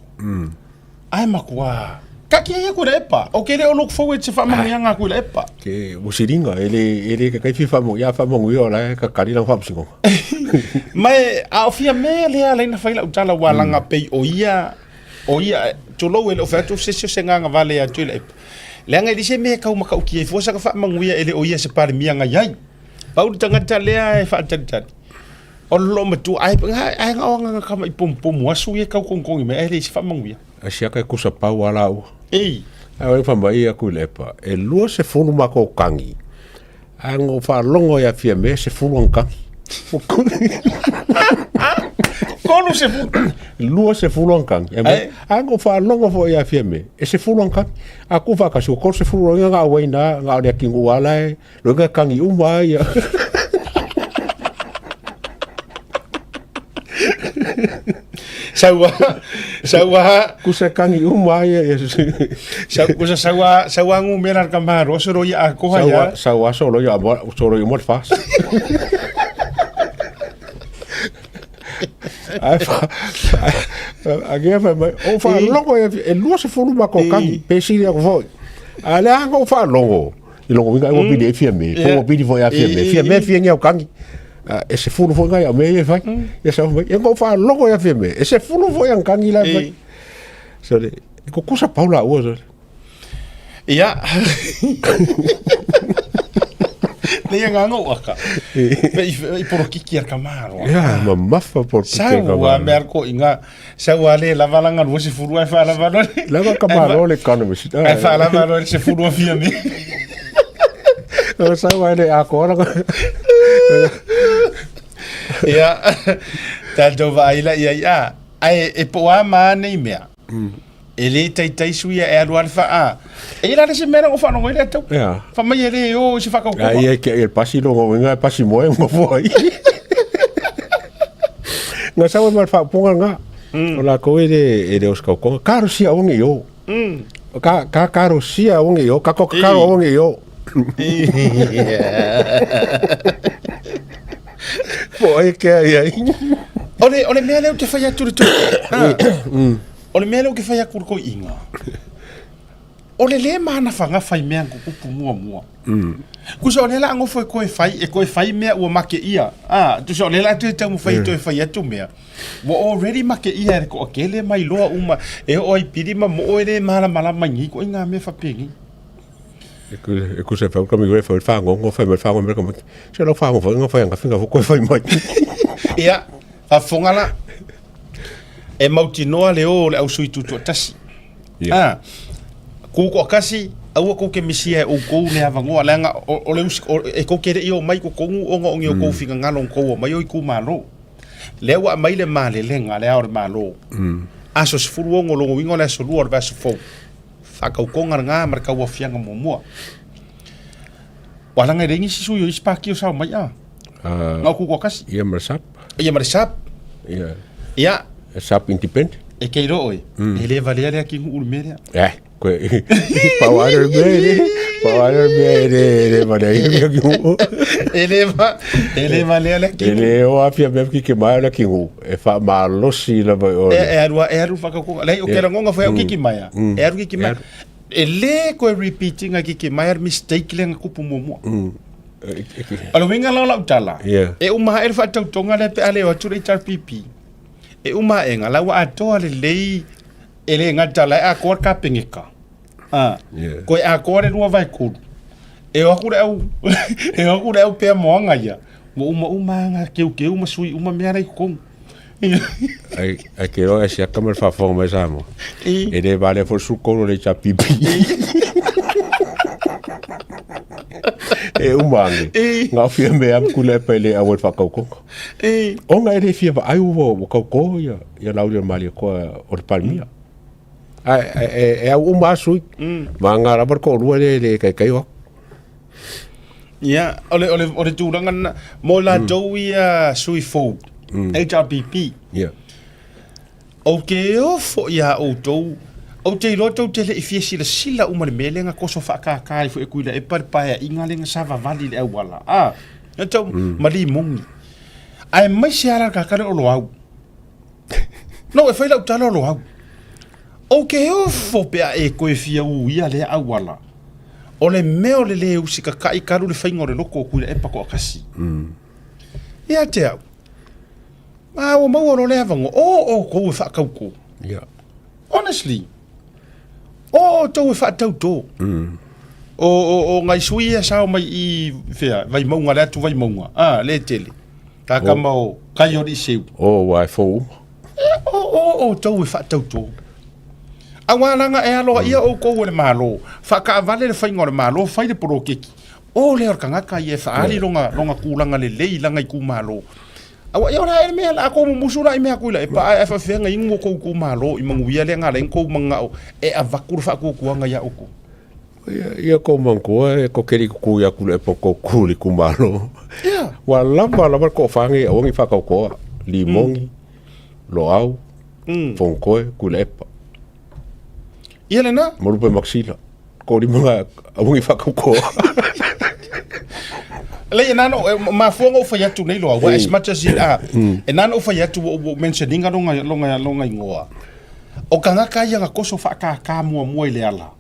ai makua kaki ia ku lepa o ke le o look forward te fa manguia nga ku lepa ke musiringa ele ka kai fa mo ya fa manguia la ka karila fa psingo mai a ofia me le ala ina faila utala walanga pe o ia to lo ele oferto se nga vale ya tu lepa le nga dise me ka uma ka ki fo sa ka fa manguia ele o ia se par mi nga yai pau tangata le ai fa tata o lo matu ai nga ka mai pum wasu ye ka kong me ele se fa manguia a sia ka ku sa pau ala o ei ai fa mai a ku lepa e lu se fulu ma ko kangi ango fa longo ya fia me se fulu ka kono se fu lu se fulu ka ango fa longo fo ya fia me e se fulu ka a ku fa ka su ko se fulu nga wa ina nga ya kingu ala lo nga kangi uma ya sawa kusa kangi uma ya sawa ngu melar kamaro soro ya ko ya sawa solo ya solo ya mot fast agora vai o fa longo e lu se fulu ma ko kangi pesi ya ko ala ngo fa longo e longo vinga o bide fia me ko bide foi a fia me fia ngia o kangi e se fulu fo ngai a me e fai e sa mai e ko fa logo ya fe me e se fulu fo yang kangi la mai so le ko kusa paula o so ia le nga ngo aka i por kiki ar kamaro ya ma mafa por kiki ar kamaro sa wa merko inga sa wa le la valanga no se fulu fa la valor la kamaro le economy fa la valor se fulu fia me sa wa le akora ia ta do vai la ia ai e po ama nei mea ele tai suia e alu alfa a e la se mera o fa no ile tau fa mai ele o se fa ka ko ai e que el pasi lo nga pasi mo mo foi nga sa wa fa ponga nga o la ko ele os ka ko caro sia o ngi yo caro sia o ngi yo ka ko caro o ngi yo foi que ai ole mea le te fa ya tu ole mea le ke fa ya kurko inga ole le mana fanga fai mea ku mua ku so le la ngo foi ko fai mea o make ia tu so le la tu te mo fai to fai tu mea wo already make ia ko akele mai loa uma e o i pidi ma mo ele mala mai ko inga me fa pengi e ku se fa ko mi fa ngo fa me fa ngo me ko se lo fa ngo fa nga finga ko fai mai ia fa fongala e mauti noa le o le au sui tutu atasi ku ko kasi au ko ke misia o ko le avangoa langa o le e ko ke i o mai ko kongu o ngo o ko finga ngalo ko mai o ku malo le wa mai le male lenga le au malo aso se furu ngo lo wingo le so luor va so fo fa ka ko nga mar ka wa fianga mo mo wala nga ringi si su yo ispaki o sa mai no ku ko kasi ia marsap ia sap independent e que iro oi ele vale ali aqui no meia power bere ele vale aqui ele vale ali aqui ele o afia mesmo que mais aqui e fa malo si la vai era fa ko le o que era ngonga foi o que mai era o que mai ele ko repeating aqui que mai mistake le ngakupu momo alo winga la utala e uma era fa tonga le pe ale o tu pipi e uma enga la wa atoa le lei ele ngata la a kor ka pengeka ko a kor no vai ku e o ku au pe moanga ya uma nga ke uma sui uma me ara ku ai que ro ese kamar fa fo me samo ele vale for su kolo le cha pipi e umangi nga fia me am kule pele a wolfa koko o nga ere fia va ai wo koko ya laulia mali ko o palmia e uma sui manga ra ko ru le kai wa ya ole tu rangan mo la doia sui fo HRPP okay o fo ya o to o te loto te le ifia sila uma le melenga ko so fa ka fo e kuila e parpaia inga lenga sava vali le wala então mali mongi ai mai siara ka o lo au no e foi la utalo lo au o ke o fo pe e ko e fia u ia le awala o le meo le usika kai karu le faingo le loko kuila e pako akasi ia te au o mau o le avango o ko fa ka ko honestly tau e whaatau tō. O ngai sui e sao mai I whea, vai maunga le atu vai maunga. Le tele. Ka kamau, kai ori seu. Wai fōu. Tau e whaatau tō. A wālanga e aloha ia o kou le mālo. Whaka avale le whainga le mālo, whai le poro keki. Le orkangaka I e whaari longa kūlanga le lei langa I kū mālo. Awa ia ora e mea la ko musura I mea kuila e pa e fa fenga ingo ko malo I manguia le ngala ko manga e avakuru fa ko kuanga ya uku ia ko mango e ko keri ku ya ku le poko ku ku malo wala ko fangi o ngi fa ko limongi lo au fonko ku le pa ia le na mo pe maxila ko limonga o ngi fa ko le nano ma fongo fa yatu nei lo as much as it e nano fa yatu mentioning longa ingoa o kanga kaya nga koso fa ka mo ile ala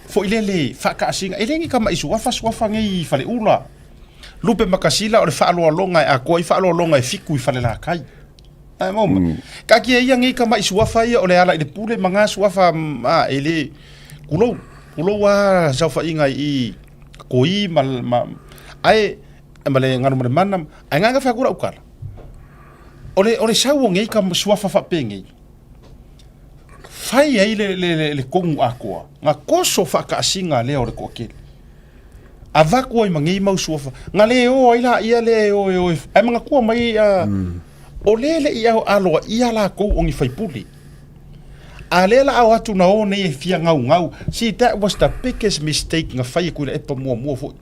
fo ile le fa ka singa ile ngi kama isu wa fa ngi fa le ula lupe makasila o le whaaloalonga e a koa I whaaloalonga e fiku I whalela kai. Ai moma. Ka kia ia ngi ka mai suafa ia o le ala I le pule manga suafa e le kulou a saufa inga I koi ai ma le ngano ma le mana ai nganga whakura ukala. O le sau ngi ka suafa whapenge. Fai ai le kongu a koa. Nga koso whakaasinga lea o le koakele. A vaku ai mangi mau suafa. Nga le o ai la ia le o ai mga kua mai o lele ia o aloa ia la kou ongi whaipuli. A lela au atu na o nei e fia ngau. See, that was the biggest mistake nga whai e kuila epa mua fo.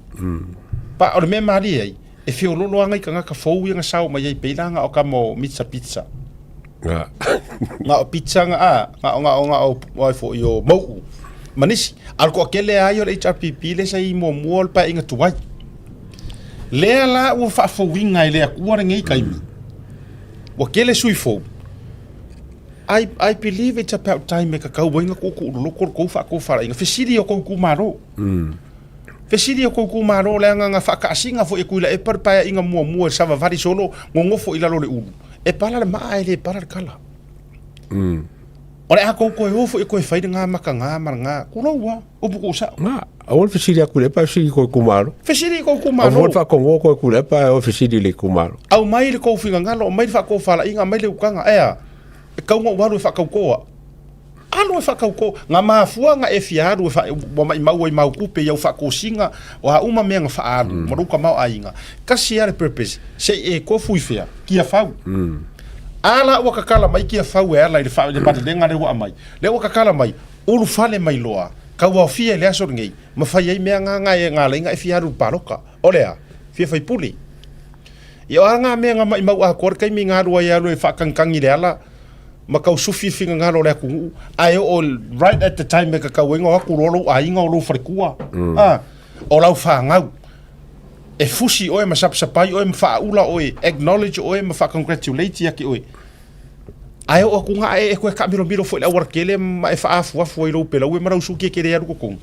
Pa o le mea maari ai, e fio lolo anga I ka ngaka fau ia nga sao mai ai peilanga o ka mo pizza. Nga o pizza nga o ai fo I o mau. Manisi, alko akele ai o le HRPP le sa I mua pa inga tuwai. Lea la ua whaafawinga I lea kuare ngei kaimi. Wakele sui fo. I believe it's about time me ka kau wainga ko loko ko fara inga fesiri o ko maro. Fesiri o ko maro le nga whakaasinga fo e kuila e parpa inga mua sava vari solo ngofo I lalo le ulu. E pala le maa le pala le kala. Ora ako ko e ofo e ko e whaida ngā maka ngā mara ngā kuroua upuko sa. Ngā, awon fesiri aku le pa fesiri ko kumaro. Fesiri ko kumaro. Awon fa kongo ko ku le pa o fesiri le kumaro. Au mai le ko finga ngalo, mai fa ko fala inga mai le ukanga ea. E kaunga waru e fa kaukoa. Alo e fa kauko nga mafua nga e fiaru e fa wa mai mau e mau kupe ia fa ko singa wa uma me nga fa alu, maruka mau ainga. Kasi are purpose. Se e ko fuifia kia fau. Ala wa kakala mai kia fau e ala I le fa le pata denga le wa mai. Le wa kakala mai ulu fale mai loa. Ka wa fia le aso ngei. Ma fa ye me nga e nga lenga e fiaru paroka. Olea. Fia fai puli. Ia nga me nga mai mau a kor kai mi nga rua ia lo e fa kankangi le ala. Ma kau sufi finga nga lo le ku. Ai o right at the time me ka wenga aku rolo a inga lo frekua. O lau fa ngau. E fusi oe ma sapai oe ma faa ula oe acknowledge oe ma faa congratulate yaki oe ai o ku nga e ko ka miro foi la warkele ma e faa fu i lo pela oe ma rausu ke kere aru ko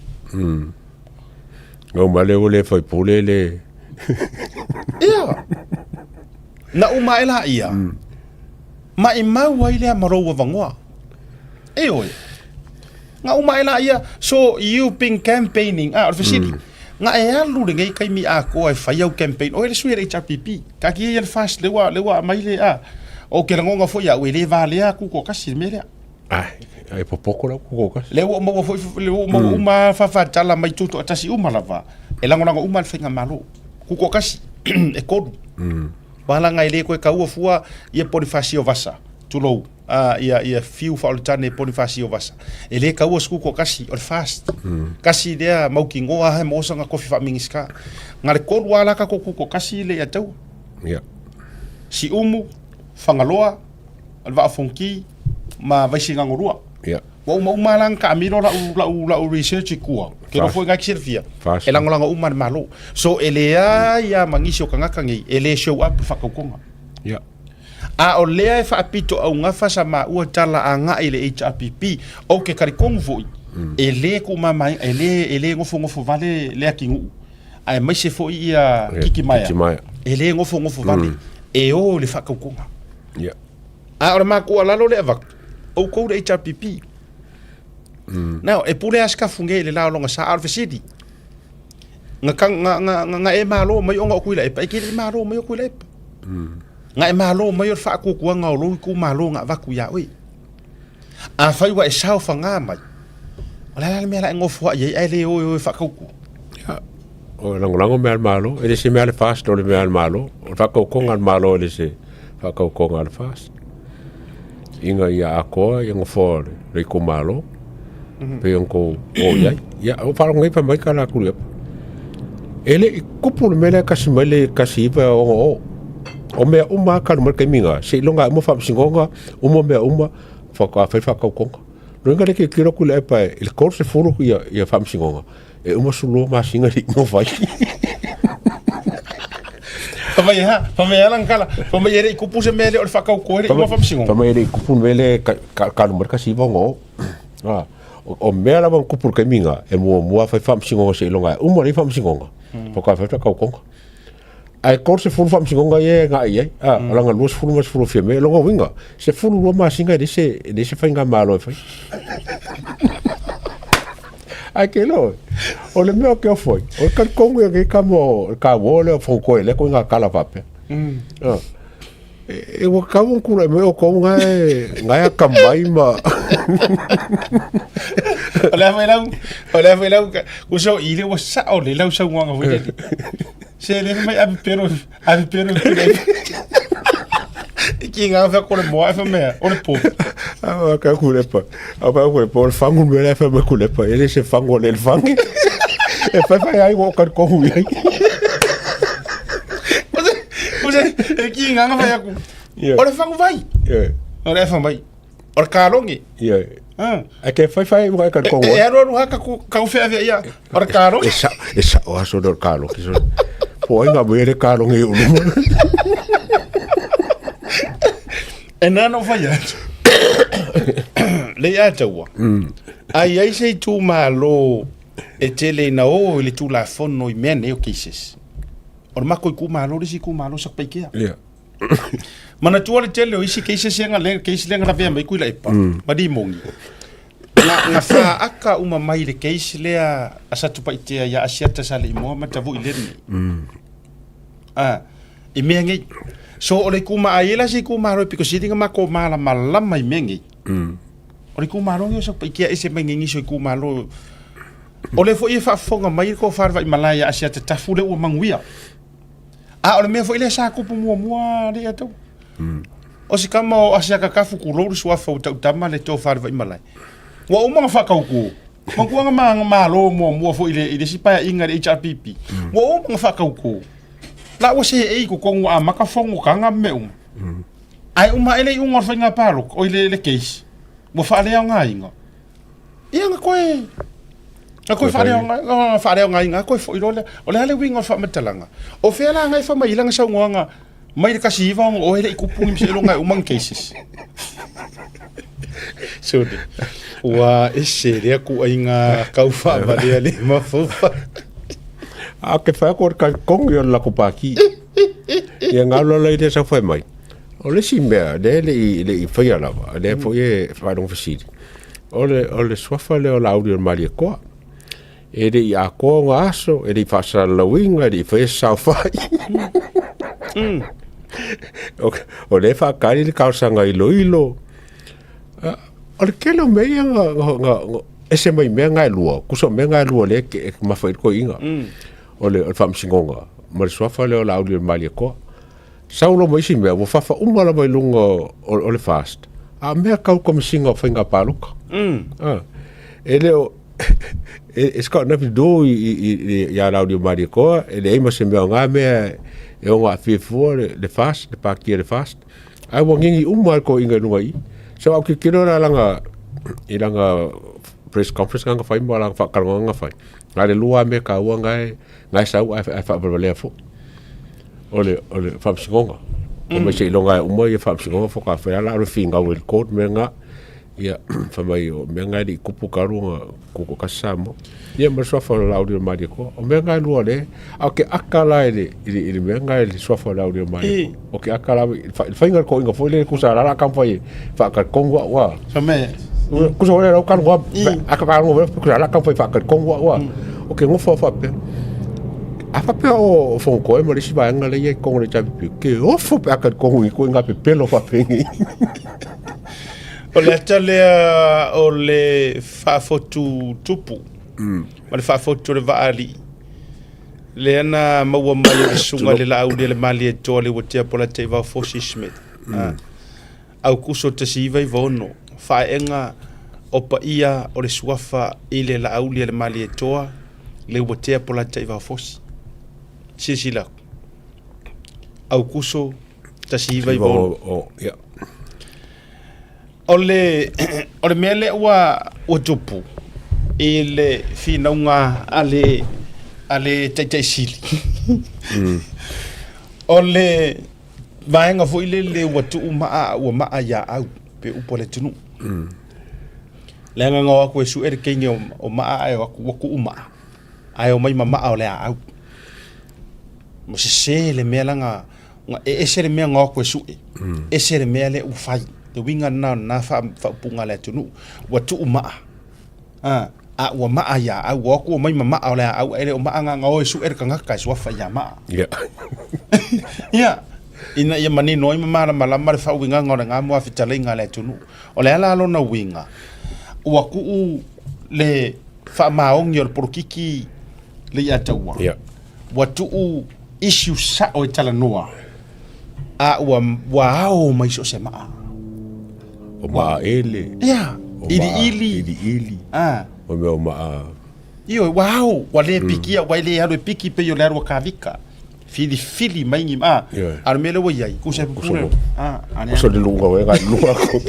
no male o le foi pole le ia na uma ela ia ma I mau ai le maro wa vangoa e oe nga uma ela ia so you been campaigning officially nga e alu le ngai kai mi a ko ai fai au campaign o le sui le HRPP ka ki ia fast le wa mai le o ke rangonga fo ya we le vale a ku ko kasi me le ai popoko la ku ko kasi le wo mo fo le wo mo uma fa tala mai tuto atasi uma lava e lango uma le finga malo ku ko kasi e ko bala ngai le ko ka u fua ia Bonifacio Vasa tulo ia fiu fa altane Bonifacio Vasa e le ka u sku ko kasi o fast kasi dia mau ki ngoa he mo sanga kofi fa mingiska ngare ko wala ka ko kasi le ya tau si umu fangaloa alva fonki ma vai singa ngorua wa uma lang ka miro la research ku ke no foi ngaki servia e lango uma malo so elea ya mangisio kanga kangi ele show up fa ko konga a o lea e whaapito au ngafa sa ma ua tala a nga i le HRPP o ke karikongu foi e le ku mamai e le ngofo vale lea kingu ai mai se foi ia kiki maya e le ngofo vale e o le whakaukonga a ora ma kua lalo le avak o kou le HRPP now e pule aska funge le lao longa sa Alpha City nga e malo mai onga okuila e pa e kiri malo mai okuila e pa nga e malo mai o fa ku nga o lo ku malo nga va ku ya oi a fa wa e sao fa nga mai ala me la ngofo ye ai le o fa ku o lango me al malo e se me al fast o le me al malo o fa ku nga malo le se fa ku nga al fast inga ia ako yang ngofo le ku malo pe ko o ya o fa ngai pa mai kala ku le ele kupu me la kasi pa o mea uma ka no kai minga se longa mo fa singonga o mo mea uma fa ka fa ka konga no ngale ke kiro ku le pa il corse furu ia fa singonga e uma sulo ma singa ri mo vai fa me lan kala fa me ere kupu se mele o fa ka ko ere mo fa singonga fa me ere kupu mele ka no ka si bongo o mea la kupu kai minga e mo fa singonga se longa uma ri fa singonga fa ka fa ka konga ai ko se fulu fam singonga ye nga ye ala nga los fulu mas fulu feme lo winga se fulu lo ma singa de se fainga malo fa ai ke lo o le meo ke foi o ka kongo ke ka wole fo ko le ko nga kala pape e wa ka un kula me o ko nga ya kambai ma Olha vai lá o seu ile o sa o le la o sa nga vo ye se le mai abi pero ki nga fa ko le mo fa me o le po ka kule pa apa ko le po fangu me le fa me kule pa ele se fangu le fangi e fa ai wo ka ko hu ai e ki nga fa ya ku o le fangu vai o le fa vai o le kalongi a ke fai mo ka ko e ro ro ka ka fe avia ya o le kalongi esa o aso do kalo ki so po nga mo ele kalongi o mo e nano fa ya le ya tawa ai sei tu malo e tele na o le tu la fono i mene o cases o ma ko ku malo ri ku malo sa pekea mana tu le tele o isi cases nga le case le nga vea mai ku la ipa ma di mongi na fa aka uma mai le case le a sa tu paitea ya asiata sa le mo ma tavu ile ni i me ngi so o le ku ma ai la si ku malo piko sitinga ma ko mala mala mai mengi o le ku malo ngi so pekea ese mengi ngi so ku malo o le fo i fa fonga mai ko fa vai malaya asia te tafule o manguia o le me fo ile sa ku mo le ato o si kama o asia ka kafu ku lo so fa uta tama le to fa vai malaya wa o ma fa ka ku ma ku nga ma lo mo fo ile si pa inga de HRPP wa o ma fa ka ku la o se e ku ko nga ma ka fongo ka nga me ai uma ele un orfa nga palo o ile le case mo fa le nga inga nga ko Ako fa nga inga ko fo ile o le winga fa metalanga o fe la nga fa mai langa sa nga mai ka si va o ele ku pung se lo nga umang cases so de wa ese le ku inga ka fa ba le ale ma fo a ke fa ko ka kong yo la ko pa ki ye nga lo le de sa fa mai o le si me de le fa ya la de fo ye fa don fa si o le swafa le o la audio mali ko e de ia ko nga aso e de fa sa la winga de fa sa fa o le fa ka le ka sa nga ilo o le kelo me nga ese mai me nga luo ku so me nga luo le ke ma fa ko inga o le fa msingonga ma le swafa le o la audio mali ko sa ulo mo isi me wo fa uma la mai lungo o le fast a me ka ko msingo fa nga paluka ele it's got nothing to do ya audio mari ko ele ima se me nga me e o nga fifo le fast le pakir le fast ai wongi umar ko inga lungai so au ki kilo la nga ilanga press conference nga fai mo la fa kalonga nga fai ale lua me ka wanga nga sa ai fa le fo ole fa psingonga o me se longa umar ye fa psingonga fo ka fa la ro finga will code me nga ia fa mai o me nga di kupu karunga ko ka samo ia ma so fa la audio mari ko o me nga lu ole o ke akala ile me nga ile so fa la audio mari o ke akala fa inga ko inga fo le ku sa la kan fa fa ka kongwa wa so me ku so le kan wa akala ngo ku sa la kan fa ka kongwa wa o ke ngo fa pe apa pe o fo ko e mo le si ba nga le ye ko le chapi ke o fo pe ka kongwi ko nga pe pelo fa pe o le tale o le fafotu tupu o le fafotu le vaali le ana maua mai o le sunga le laudi le mali e toa le watea pola te va fosi smith au kuso te siva i vono faenga o pa ia o le suafa i le laudi le mali e toa le watea pola te va fosi sisila au kuso te siva i vono o le mele o tupu i le finaunga ale taitai sili o le vaenga fo ile le watu ua maa ya au pe upo le tunu le nga ngawa ko su er kengi o maa ai waku uma ai o mai mama o le au mo se le mea langa e se le mea ngā koe sui e se le mea le ufai te winga na fa punga le tunu wa tu maa a wa maa ya a wa ko mai mama o le au ele o maa nga o su er kanga kai so fa ya maa ya ina ia mani noi mama mala mala fa winga ngora nga mo fa tale nga le tunu o le ala lo na winga wa ku le fa maong yor porkiki le ya tawa wa tu issue sa o tala noa a wa mai so se maa o maa ele ya ili o me o maa io wow wale pikia wale haro piki pe yo lero kavika fili mai ngi armele wo yai ku se pure ane so de lunga we ga lunga ko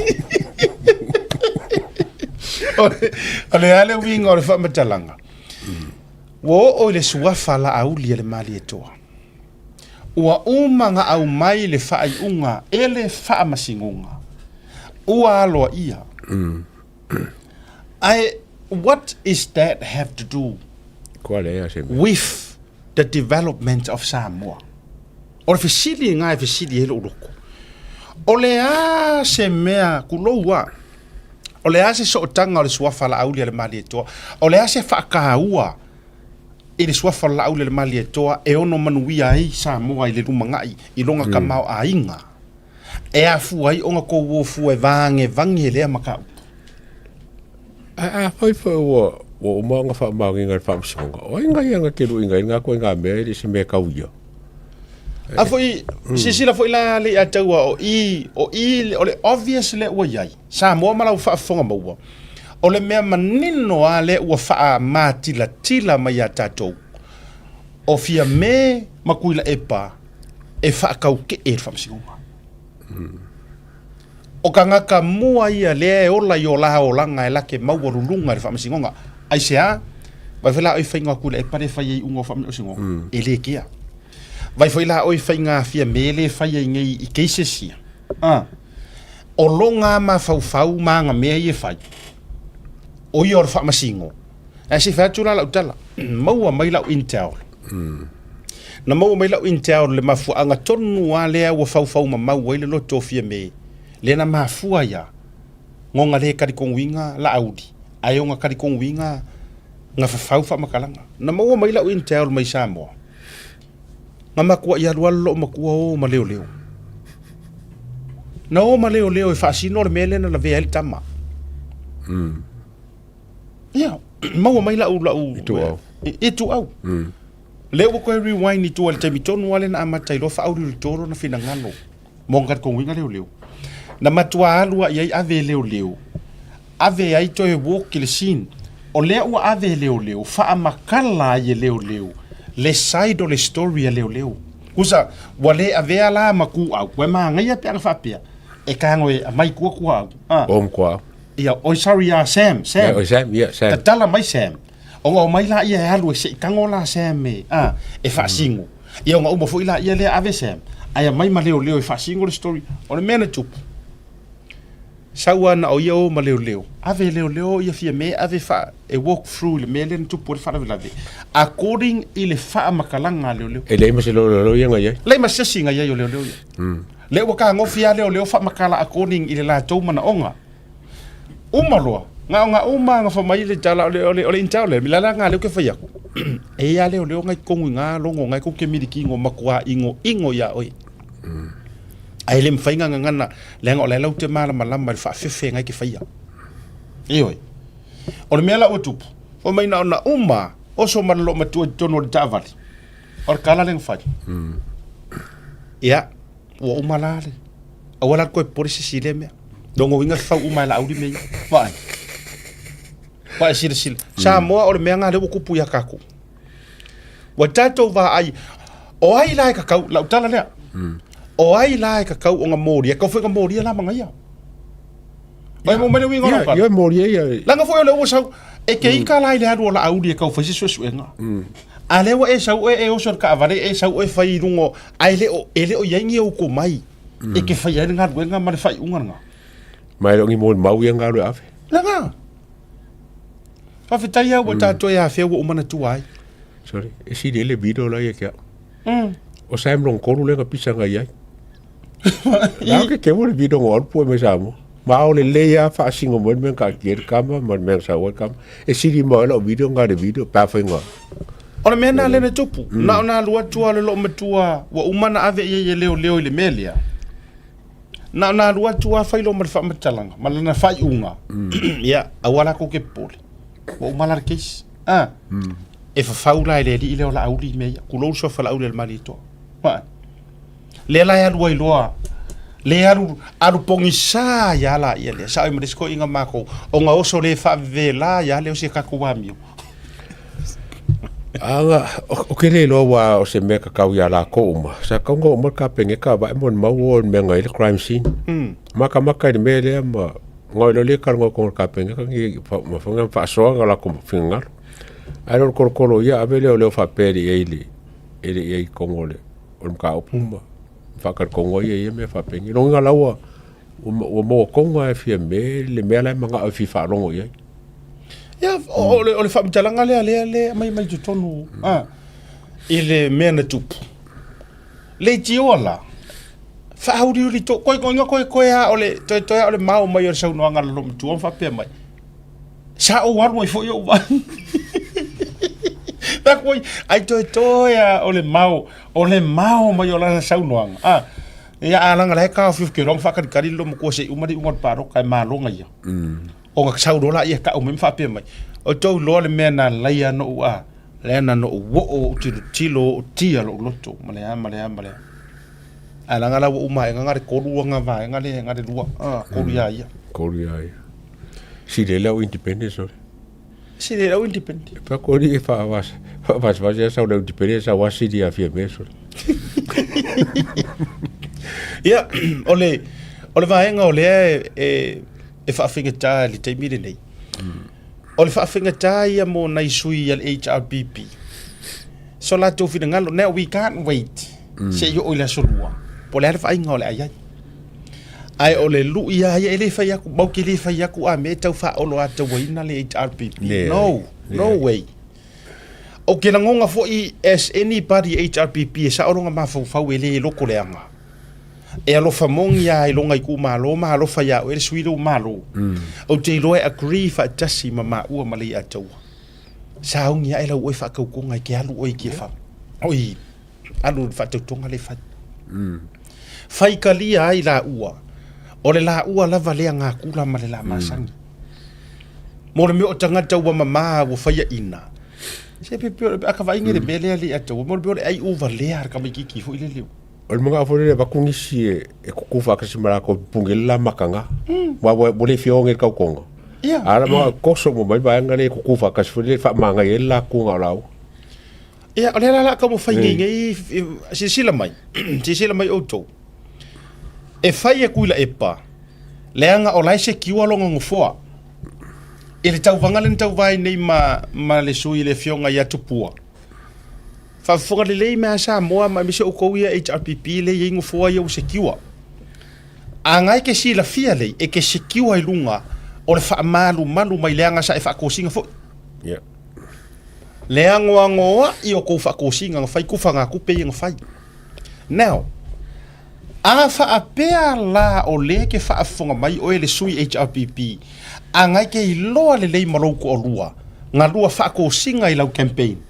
ale winga o fa matalanga wo o le suwa fala au le mali etoa ua umanga au mai le fai unga ele fa masingunga ua alo ia what is that have to do with the development of Samoa? O le fisili ngai fisili ele uroko. O le a se mea kuloua. O le a se sootanga o le suafala auli le mali etoa. O le a se whaakaua i le suafala auli le mali etoa e ono manuia ai Samoa i le rumangai i longa kamau a inga. E a fuai onga ko wofu e vange lea makau. Foi o manga fa manga fa msonga. O inga yanga kelu inga ko inga me se me kauia. A foi sisila foi la le ataua o le obvious le o yai. Samoa mala fa fonga maua. O le mea manino a le ua faa matila tila mai a tatou. O fia me makuila epa e faa kauke e fa msinga. O ka ngaka mua ia lea ola i o laha o langa e lake mauarulunga re whamasingonga. Ai sea, vai whaila oi whainga kule e pare whai ei unga whamasingonga. E le kia. Vai whaila oi whainga fia mele whai ei ngei i keisesia. O longa ma whau maanga mea i e whai. O i or whamasingo. E se whaatula lau tala. Maua mai lau Intel. Na maua mai lau Intel le mafuanga tonu a lea ua whau ma maua i le loto fia mea. Lena mafua ya ngonga le karikonguinga la audi ayonga karikonguinga nga fa makalanga na maua mai la Intel mai Samoa nga makua ia lualo makua o maleo na o maleo e fa sino le mele na la VL tama ya maua mai la itu au le ko rewind ni to al tamitonu wale na amatai lo fa audio toro na fina ngalo monga konguinga leo na matua alua iai ave leo ave ai toe walk le sin o le ua ave leo fa makala ye leo le side o le story leo kusa wale ave ala maku au we manga ia pe fa pe e kango e mai ku om kwa ia o sorry Sam o Sam Sam tala mai Sam o mai la ia alu se kango la Sam e fa singo ia nga fo ila ia le ave Sam ai mai ma leo e fa singo le story o le mena tupu sawana o yo ma leo ave leo ia fia me ave fa e walk through le melen tu por fa la ve according ile fa makalanga leo e le ma se lo yanga ye le ma se singa ye leo le wa ka ngofia leo fa makala according ile la to mana onga umalo nga uma nga fa mai le tala ole intale milala nga le ke fa yako e ya leo ngai kongu nga longo ngai ko ke midiki ngo makwa ingo ya oi ai le mfainga ngana lengo le lau te mala malama fa fefe ngai ke faia ioi o le mela o tupu o mai na uma o so malo matu tono de tavali o kala leng fa ya o uma lale a wala ko por si sile me dongo winga fa uma la audi me vai sil Samoa o le mea nga le kupu ya kako wa tato va ai o ai lai ka kau lau tala le o ai lai ka kau onga mori ka foi ka mori la manga ia vai mo mele winga no ia mori ia la nga foi le o sau e ke ika lai le adu la audi ka foi so suenga ale wa e sau e o so ka vale e sau e fai rungo ai le o ele o yangi o ko mai e ke fai nga nga ma le fai unga nga mai lo ngi mo mau ia nga lo ave la nga fa fitai o ta to ya fe o mana tu ai sorry e si le video la ia ke o sa mlong ko le pisa nga ia ya ke mo video ngor po me samo ma o le ya fa singo mo men ka kier kama mo men sa wa kam e siri mo lo video nga de video pa fa nga ona mena le na tupu na lua tua le lo matua wa umana ave ye leo le melia na lua tua fa lo mar fa matalanga malana fa unga ya awala ko ke pole wa umala kes e fa faula le di le la auli me ku lo so fa la auli le malito wa le la ya lua loa le aru pongi sa ya la ya le sa me disko inga mako o nga oso le fa vela ya le o se ka kuamio anga o kele lo wa o se me ka kau ya la ko uma sa ka ngo mo ka penge ka ba mon ma wo me ngai le crime scene maka de me le ma ngoi lo le ka ngo ko ka penge ka ngi ma fa ngam fa so nga la ko fingar ai ro ko ya abele o le fa peri ele ko ngole o ka o puma fa ka ko ngoi ye me fa penge lo nga la wa o mo ko nga fi me le me la manga o fi fa rongo ye ya ole fa mtalanga le mai jutonu ile mena tupu le jiola fa hauri ri to ko ya ole to ya ole mau mai sa no anga lo mtu fa pe mai sa o war mo fo yo ba ta ko ai to ya ole mau mai ola sa no anga ya alanga le ka fu ke rong fa ka kari lo mo ko se umari ungot paro kai ma lo ngai o nga sau dola ia ka o me fa pe mai o to lo le mena laia no a le na no wo o tilo tia lo loto male ala ngala wo mai ngare ko lu nga va ngale lu ko lu ya si le la independence si le la independence pa ko ri fa vas ya sa la independence wa si dia fi meso ya ole va nga ole e fa finga ta li te mire nei o le fa finga ta ia mo nai sui al HRPP so la to fi ngalo now we can't wait se yo oila solua po le fa inga ole ai ole lu ia ele fa ya ku bau ki le fa ya ku a me tau fa olo ata waina le HRPP no way o ke la ngonga fo I as anybody HRPP sa oronga ma fa ele loko le anga e alo famong ya ilonga I ku malo fa ya o suido malo o te loe agree fa tasi mama ua mali atau sa ung ya ela o fa ka ku ngai ke alu o ki fa oi alu fa te tonga le fa fai kalia ai la ua o le la ua la vale nga ku la male la masangi mo le me o tanga tau mama o fa ya ina se pe aka va ingere bele ali atau mo le ai over le ar ka ki fo ile le o mga afore ba kungisi e kukufa ka simara ko pungela makanga wa bole fionge ka kongo ara mo koso mo ba ngale kukufa ka sifole fa manga yela kunga lawo ia ole la ka mo fa ngi sisila mai auto e fai e kuila epa leanga o laise kiwa longa ngofoa ele tau vangale tau vai nei ma le sui le fionga ya tupua fa fonga le me sa moa ma mise o ko ia HRPP le yengo foa ia o se kiwa anga ke si la fia le e ke se kiwa I lunga o le fa malu mai leanga sa e fa ko singa fo leanga ngoa I o ko fa ko singa fai ku fa nga ku pe nga fai now a fa apea la o le ke fa fonga mai o le sui HRPP anga ke I loa le malo ko lua nga lua fa ko singa I lau campaign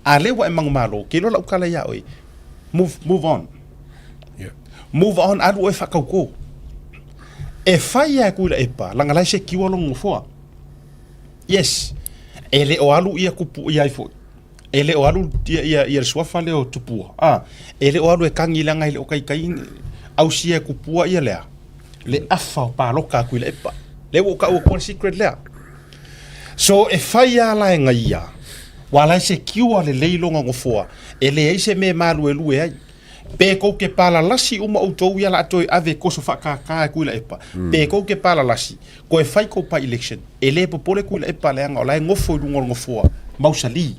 ale wa emang malo ke lo la ukala ya oi move on move on adu e fa ko e fa ya ku la epa la ngala se ki wolong fo yes ele o alu ia kupu ia fo ele o alu ia swafa le o tupu ele o alu e kangi la ngai le o kai au sia kupu ia le afa pa lo ka ku la epa le wo ka o secret le so e fa ya la ngai ya wala se kiwa le leilonga ngofoa ele ai se me malu elue ai pe ko ke pala lasi uma auto ya la toi ave ko so fa ka ku la epa pe ko ke pala lasi ko e fai ko pa election ele po pole ku la epa le nga la ngofo du ngofoa mausali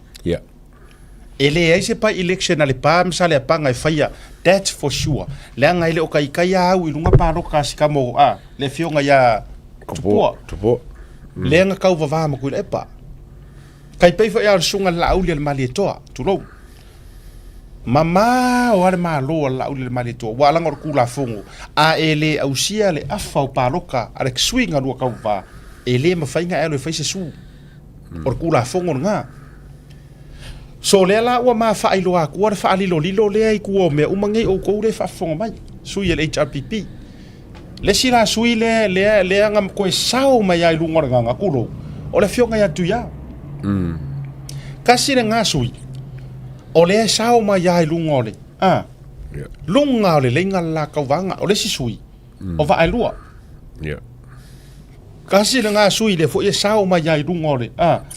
ele ai se pa election ale pa msale pa nga fai that's for sure le nga ile o kai au ilunga pa ro ka sikamo le fionga ya tupo le nga ka va ma ku la epa kai pe fa ya sunga la aulia le mali toa tu lo Mama o ale malo la ule mali to wa langa kula fongo a ele au sia le afa o paroka ale swinga ru ka va ele ma fainga ele fa se su or kula fongo nga so le la wa ma fa ilo a ku fa ali lo lilo le ai ku o me o mangi o ko le fa fongo mai su ye le HRPP le sila sui le ngam ko sao mai ai lu ngor nga kulo o le fionga ya tu ya kasi nga sui o le sao ma ya lunga ole lunga ole lenga la ka wanga o le si sui o va ai lua kasi nga sui le fo e sao ma ya lunga ole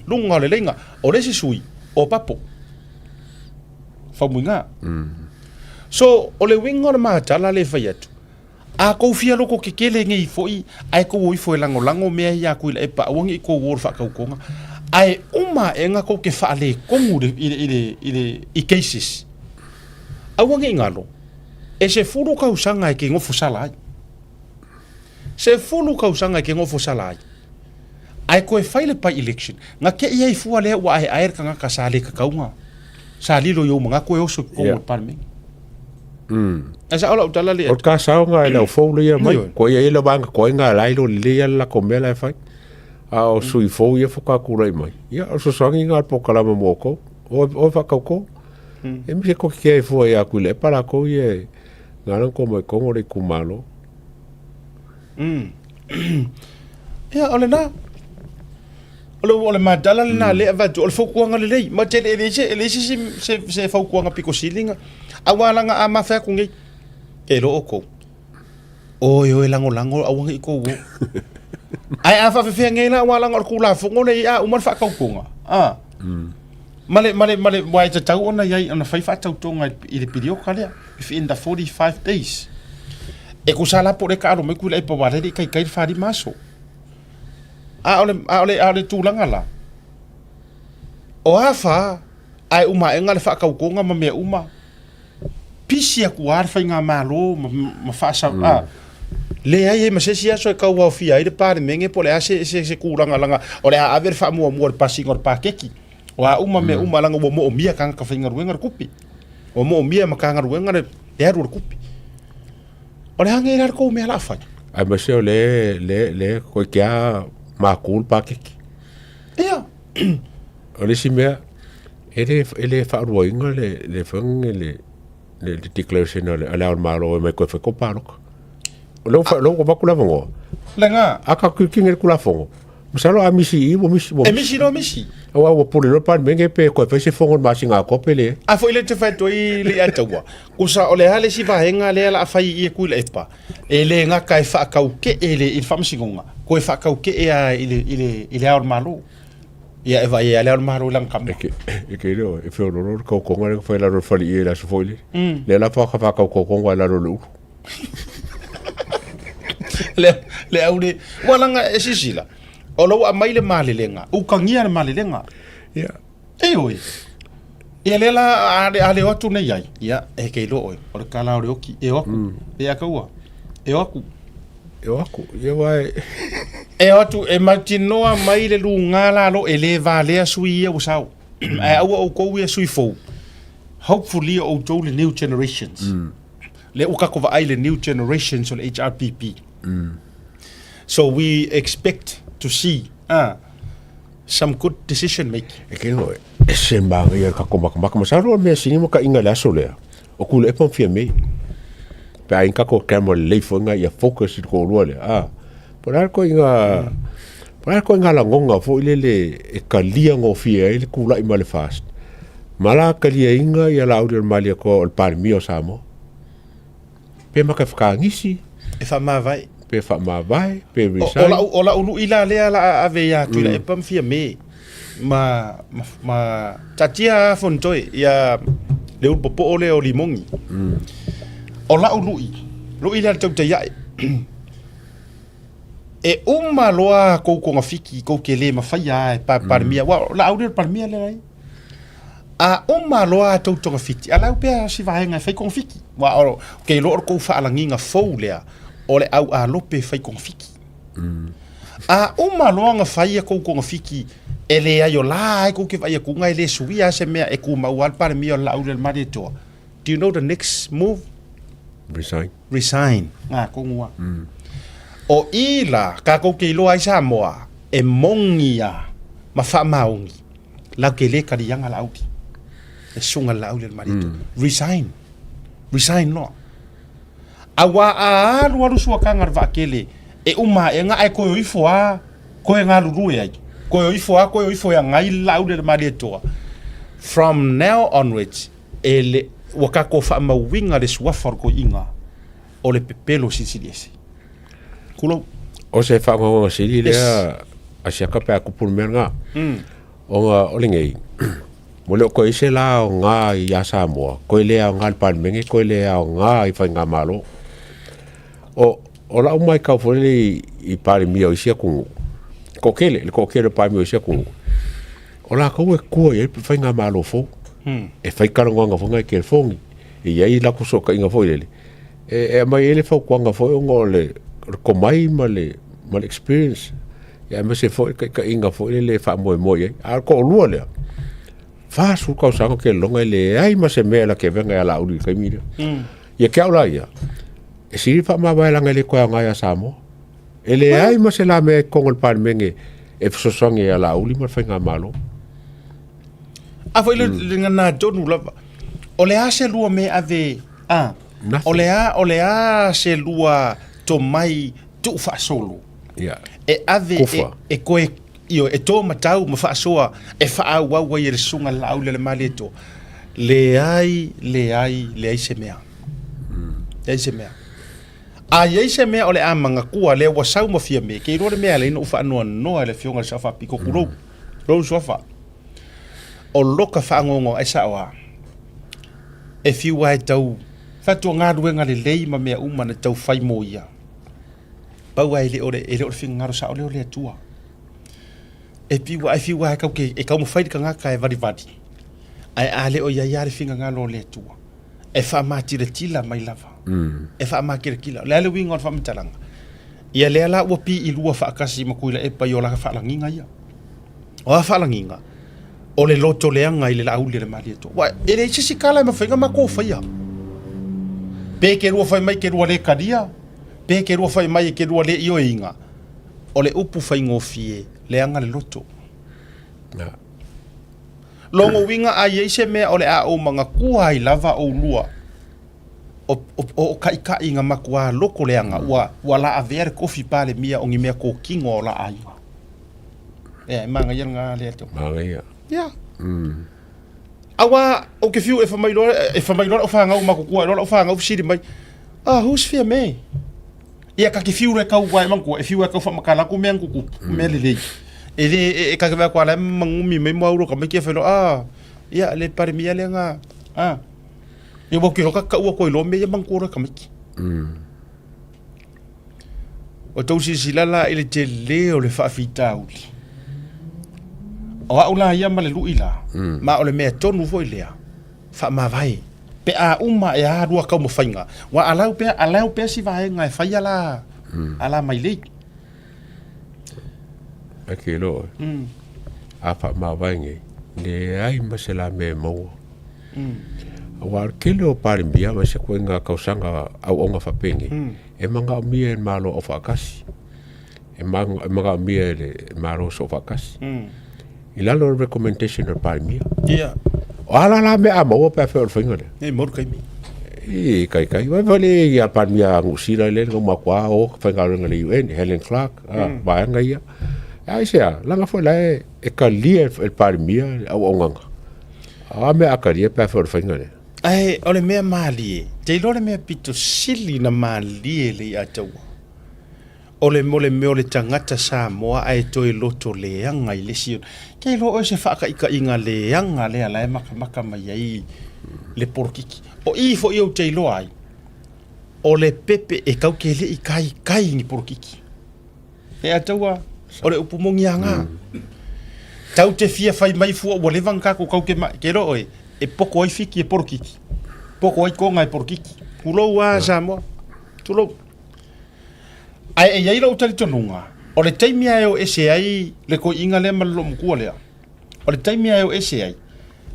lunga ole lenga o le si sui o papo fa munga so o le winga ma tala le fayatu a ko fia loko ke kele ngi foi ai ko wi foi lango me ya ku le pa wongi ko wor fa ka ko ai uma enga ko ke fale ko mu ile i cases awangi ngalo e se fulu ka usanga ke ngofu sala se fulu ka usanga ke ngofu sala ai ko e file pa election nga ke ia fu ale wa ai air ka ka sale ka kaunga sali lo yo nga ko yo so ko parme asa ola utala le o ka sao nga le fo le mai ko ia le banga ko nga lai lo le la ko me la fa o sui fo ia fo ka kura mai ia o so sangi nga po kala mo ko o fa ka ko e mi ko ke fo ia ku le para ko ia nga ko mo ko mo le kumalo ia ole na ole ma dala na le va o fo ku nga le ma te le se fo ku nga piko silinga awala nga ama fa ku ngi e lo ko o yo lango awangi ko wo ai afa fe ngena wala ngor kula fongo le ya umar fa kaukunga male wai ta tau ona yai ona fai fa tau tonga i le pidio kale if in the 45 days e ku sala por e karo me ku le po wale di kai fa di maso ole tu langa la o afa ai uma enga le fa kaukunga ma me uma pisia ku ar fa nga malo ma fa sa le ai ma se sia so ka wa fi ai de par menge pole ase se kuranga langa ore a ver fa mo passing or pakeki wa uma me uma langa mo mia kan ka fingar wengar kupi o mo mia ma kan wengar der ur kupi ore hange rar ko me la fa ai ma se le ko kia ma kul pakeki ia ore si me ele fa roinga le fang le declaration ala maro me ko fa ko parok lo ko bakula vongo lenga aka kinga kula fongo musalo amisi bo misi o por lo par menge pe ko fe se fongo ma singa ko pele a foi le te fa to i le atawa kusa ole hale si va henga le la fa i ku le pa ele nga kai fa ka ke ele il fam singonga ko fa ka ke ile ar malo ia eva ia le ar malo lang kam ke ro e fe ro ko ngare foi la ro fa i la so foi le la fa ka ko ngwa la ro lu le aure walanga esisila olo a maile malilenga u kangia malilenga ya oi ia lela ale otu nei ai ia e ke lo oi o kala ore oki e oku e akaua e oku ia vai e otu e matinoa maile lunga la lo ele vale sui o sau e au ko we sui fo hopefully o tole new generations le ukakova ai le new generations on HRPP so we expect to see some good decision making ke no se mbanga ia ka koma masaro me sinimo ka inga la sole o kule e pon fiame pe ai ka ko kamo le fonga ia focus ko role por algo inga la ngonga fo ile e kalia ngo fie ile kula i male fast mala kalia inga ia la audio malia ko el parmio samo pe maka fka ngisi e fa ma vai pe resign ola ulu ila le ala ave ya tu le pam fia me ma tatia fontoi ya le popo ole o limongi ola ulu ila tau te ya e uma loa ko ngafiki ko kele ma faya pa parmia wa la audio parmia le ai a uma loa tau tonga fiti ala pe si va nga fai konfiki wa o ke lo ko fa ala nginga fo le ole au a lope fai konfiki a uma loa nga fai ko konfiki ele ayo la ko ke vai ku ngai le suia se me e ku ma wal par mi la ul mari to do you know the next move? Resign. Ngā kongua. O ila, ka kou ke iloa i Samoa, e mongi a, ma wha maungi. Lau ke le karianga lauti. E sunga lauli al marito. Resign. Resign no. Awa a aru aru sua kangar vakele. E uma e nga e koe ifo a, koe ngā luru e ai. Koe ifo a, koe ifo a ngai lauli al marito. From now onwards, e le waka ko wha mawinga le suafar ko inga, o le pepelo sisiliesi. Kulo. O se wha ngonga sili lea, a siaka pe a kupuru mea ngā. O ngā olingei. Mo leo koe ise la o ngā i a Samoa. Koe lea o ngā Palmenge, koe lea o ngā i whai ngā malo. O la umai kau whorele i pare mia o isia kungu. Kokele, le kokele pare mia o isia kungu. O la kau e kua i whai ngā malo fo. E whai karangoanga whonga i kere whongi. E iai lako soka inga fo lele. E mai ele whau kuanga fo o ngā le komai ma le experience. Ya me se foi ka inga foi le fa moi moi a ko lua le fa su ka sa ko longa le ai ma se mela ke venga ala uri ka mira ya ke ala ya e si fa ma ba la ngale ko nga ya samo ele ai ma se la me con el pan menge e so songe ala uri ma fa nga malo a foi le ngana tonu la o le a se lua me ave o le a se lua to mai tu fa solo e ave e koe io e tō matau ma whaasoa e whaau wai e sunga lau le maleto le ai se mea le ai se mea a i se mea o le amanga kua le wasau ma fia me ke rore mea le ino ufa anua noa le fionga sa wha piko kurou rou sofa o loka whaangongo e saoa e fiwa e tau whatua ngā ruenga le lei ma mea umana tau whai mo ia pau ai le ore finga ngaro sa ole le tua e fiwa kau ke e kau mo fai ka ngaka e vari ai ale o ia le finga ngalo le tua e fa ma tila mai lava e fa ma kila le winga fa mtalanga ia le ala o pi i lua fa kasi makuila e pa yola fa langinga ia o fa langinga o le loto le anga ile la uli le mali to wa ele se kala ma finga ma ko fa ia pe ke ro fa mai ke ro le kadia pe ke rua fai mai ke rua le io inga o le upu fai ngofie le anga le loto longo winga a yeise me o le a o manga kua i lava o lua o kai inga makua loko le anga wa la avere kofi pale mia ongi mea ko kingo o la ainga manga yanga le to manga ya awa o ke fiu e fa mai lo o fa nga o makua lo fa nga o siri mai who's fear me ia ka ke fiu re kau wai manko e fiu e kau fa makala ku mengu ku melele e ka ka kwa la mangumi me mo ro ka me ke felo ia le pare mia le nga e bo ki ka u ko lo me ia manko ro ka me o tau si silala ele te leo le fa fita uli o aula ia ma le luila ma o le me tonu foi lea fa ma vai pe a uma e a rua kau mo fainga wa alau pe si vai nga e fai ala mai le ake lo a fa ma vai nge le ai ma se la me mo wa kilo pare mbia ma se ko nga kausanga au onga fa penge e manga mia en malo of akasi e manga mia le malo so akasi ilalo recommendation or pare mia ala la me ama o pe fer finga e mor kai mi kai wa vale ya par mia ngusira le ngoma kwa o finga le UN Helen Clark ba nga ia ai sia la nga foi la e kalia el par mia au onga me akaria pe fer finga le ai ole me mali te lore me pito sili na mali le atau ole me ole tangata Samoa ai toi loto le anga ile si ke lo o se fa ka inga le anga le ala maka mai ai le porkiki o i fo eu te lo ai ole pepe e kau ke le i kai ni porkiki e ataua ole upu mongi anga tau te fia fai mai fu o le vanka ko kau ke lo oi e poko ai fiki e porkiki poko ai ko ngai porkiki pulo wa Samoa tulo ai ai lo tali tonunga o le taimi ai o ese ai le ko inga le malo mkua lea o le taimi ai o ese ai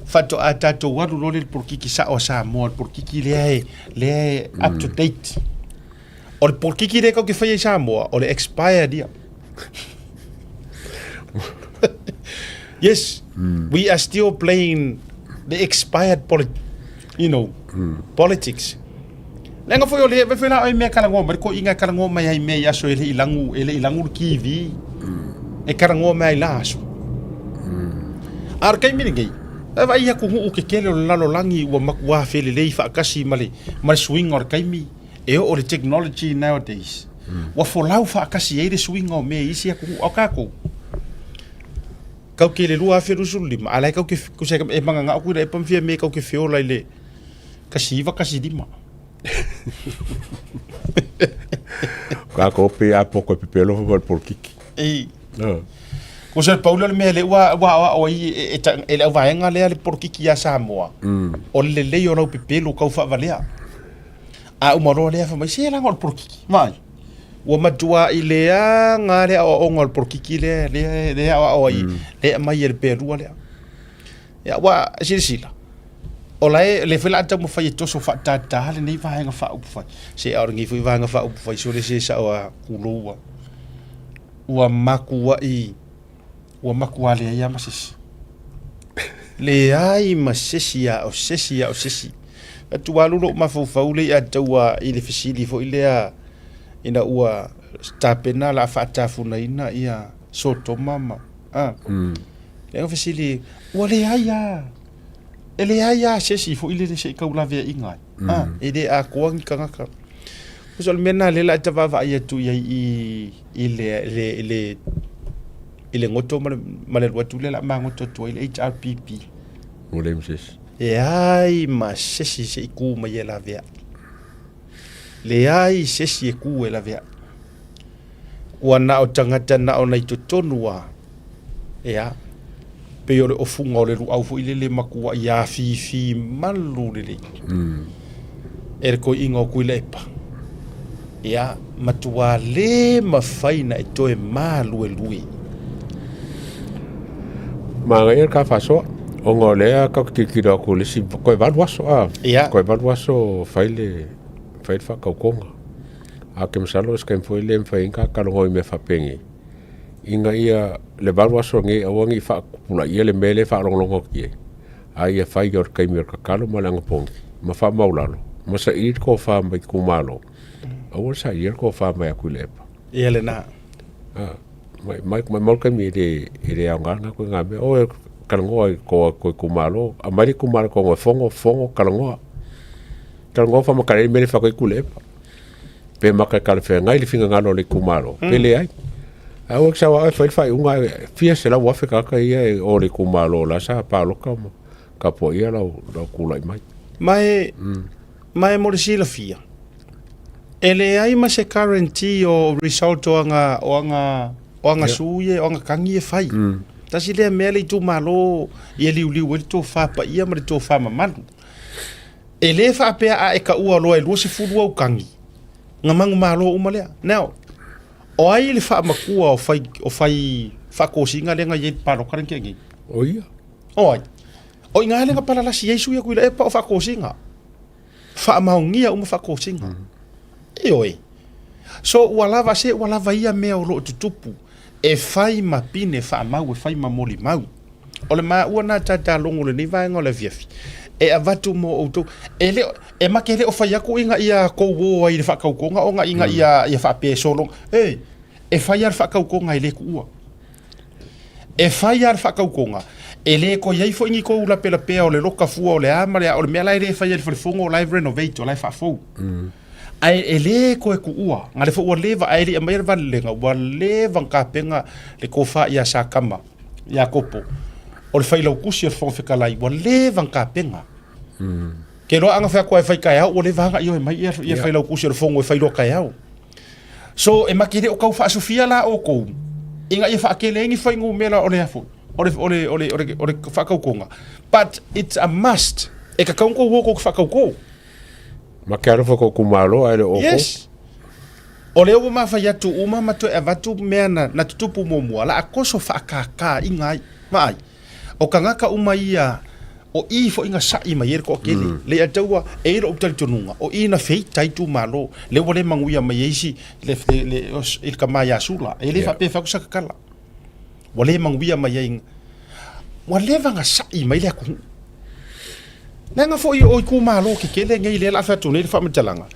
fato atato walu lo le porkiki sa o sa mo porkiki le up to date o le porkiki le ko ke fai sa mo o le expire dia yes we are still playing the expired politics lenga foi o le foi la me kala ngo ko inga kala ngo mai ai me ya so ele ilangu kivi e kala ngo mai la so ar kai mingi ava ia ku u ke kele lalo langi wa makwa fele le fa kasi male swing or kai mi e o le technology nowadays wa for lau fa kasi e le swing o me isi ku o ka ko kau ke le lua fe rusuli ma ala kau ke ku se e manga nga ku le pam fie me kau ke fio lai le kasi va kasi di ma ka ko pe a poco pe pelo por kiki ko se Paulo me le wa o i e le va nga le por kiki ya Samoa o le yo no pe pelo ka fa valea a umaro le fa mai se la ngol por kiki mai wa matua i le nga le o ngol por kiki le o i le mai el peru le ya wa silsila olai le fela ta mo fai to so fa ta le nei va nga fa upu fai se or ngi fu va nga fa upu fai so le se sa wa kulua wa makua i wa makua le ya masisi le ai masisi ya o sesi atu walu lo ma fu fa le ya tawa i le fisili fo ile a ina ua stapena la fa ta fu na ina ia soto mama le fisili wale ya ele ya sesi fo ile se ka ula ve inga ele a kuang kanga usol mena le la tava va ya tu ya ile ngoto male watu le la mangoto to ile HRPP ole mses ai ma sesi se ku ma ye la ve le ai sesi ku la ve wana o tangata na ona i totonua ya pe o le ofunga o le ru au fu ile makua ya fi malu le ko ingo ku le pa ya matua le mafaina e toe malu e lui ma ngai ka faso o ngole ka kikira ku le si ko valuaso ko valuaso faile fa ka konga a ke msalo ska foi le mfai ka lo me fa pengi inga ia le valuaso ngi awangi fa pula ia le mele fa longo ki ai fa yor kai mer ka kalo malang pong ma fa maulalo ma sa ir ko fa mai ku malo o sa ir ko fa mai ku lepa ele na mai mal kai mi de anga ko ngabe o kalongo ko ku malo amari ku malo ko fongo kalongo fa ma kare mele fa ku lepa pe ma ka kal fe ngai le finga ngalo le ku malo pele ai a o sa wa fa unga fia se la wa fe ka ia o le ku malo la sa pa lo ka po ia la ku lai mai mo si la fia ele ai ma se guarantee o result o anga suye o anga kangi e fai ta si le mele tu malo ye liu wel to fa pa ia ma to fa ma ele fa pe a e ka ua lo e lo se fu o kangi ngamangu malo umalea now o ai le fa makua o fai fa ko singa le nga ye pa lo karan kengi o ia o inga le nga pala la si yesu ya kuila e pa o fa ko singa fa maungia fa ko singa oi so wala ia me o lo tutupu e fai mapine fa mau e fai mamoli mau o le ma ua tata longo le ni vai ngole viafi e avatu mo auto e makele o fai aku inga ia ko wo ai le fa kaukonga o nga inga ia fa pe solo e fai ar fa kaukonga ile ku e fai ar fa kaukonga ele ko yai fo ngi ko la pela pe o le loka fu o le amare o le mela ile fai ar fongo live renovate o live fa fo ai ele ko e ku ua ngale fo o leva ai le mai valenga wa leva ka penga le ko fa ia sa kama ia kopo o le fai lo kusi fo fe kala i wa leva ka penga ke lo anga fa ko fai ka o le vanga io mai ia fai lo kusi fo ngo fai lo ka ia so e makire o ka fa sofia la o ko inga ia fa kele ngi fai ngo mela o le afo o le fa ka konga but it's a must e ka ko wo ko fa ka ko ma kero fo ku malo ai o yes o le o ma fa ya tu uma ma to evatu mena na tupu mo mo ala akoso fa ka ingai mai o kanga ka uma ia o i fo inga sa i mai ko kele le ataua e ro utal tonunga o ina fei tai tu malo le wole manguia mai isi le il kamaya sula e le fa pe fa ku sakala wole manguia mai inga wale vanga sa i mai le ku nanga fo i o ku malo ki kele ngai le la fa tu ne fa mtalanga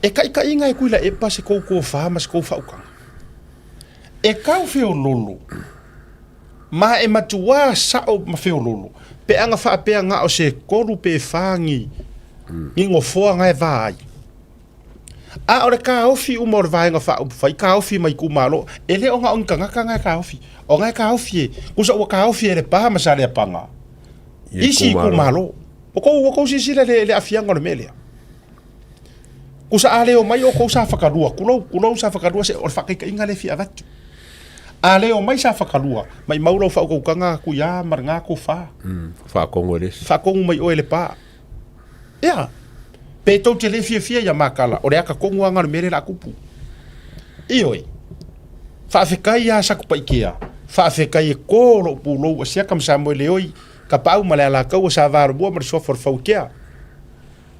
e kai inga e kuila e pase ko fa mas ko fa ka e kau feo lolo ma e matua sa o ma feo lolo pe anga fa pe anga o se koru pe fangi ingo fo anga e vai a ora ka ofi umor vai nga fa fai ka ofi mai ku malo ele o nga on kanga ka ofi o nga ka ofi ku sa o ka ofi ele pa ma sa le panga isi ku malo o ko si le afianga no mele kusa ale o mai o ko sa fakalua kulo sa fakalua se o fakika inga le fi avatu ale o mai sa fakalua mai mauro fa ko kanga ku ya marnga ko fa Whakongores. Whakongu mai o ele pā. Ia. Pe tau te le fia ya makala. O rea ka kongu anga mere la kupu. Ioi. Whaafekai ya saku pa ikea. Whaafekai e kōro pūlou. A sia kam sa moe leoi. Ka pau ma lea la kau a sa vāra bua mara soa whau kea.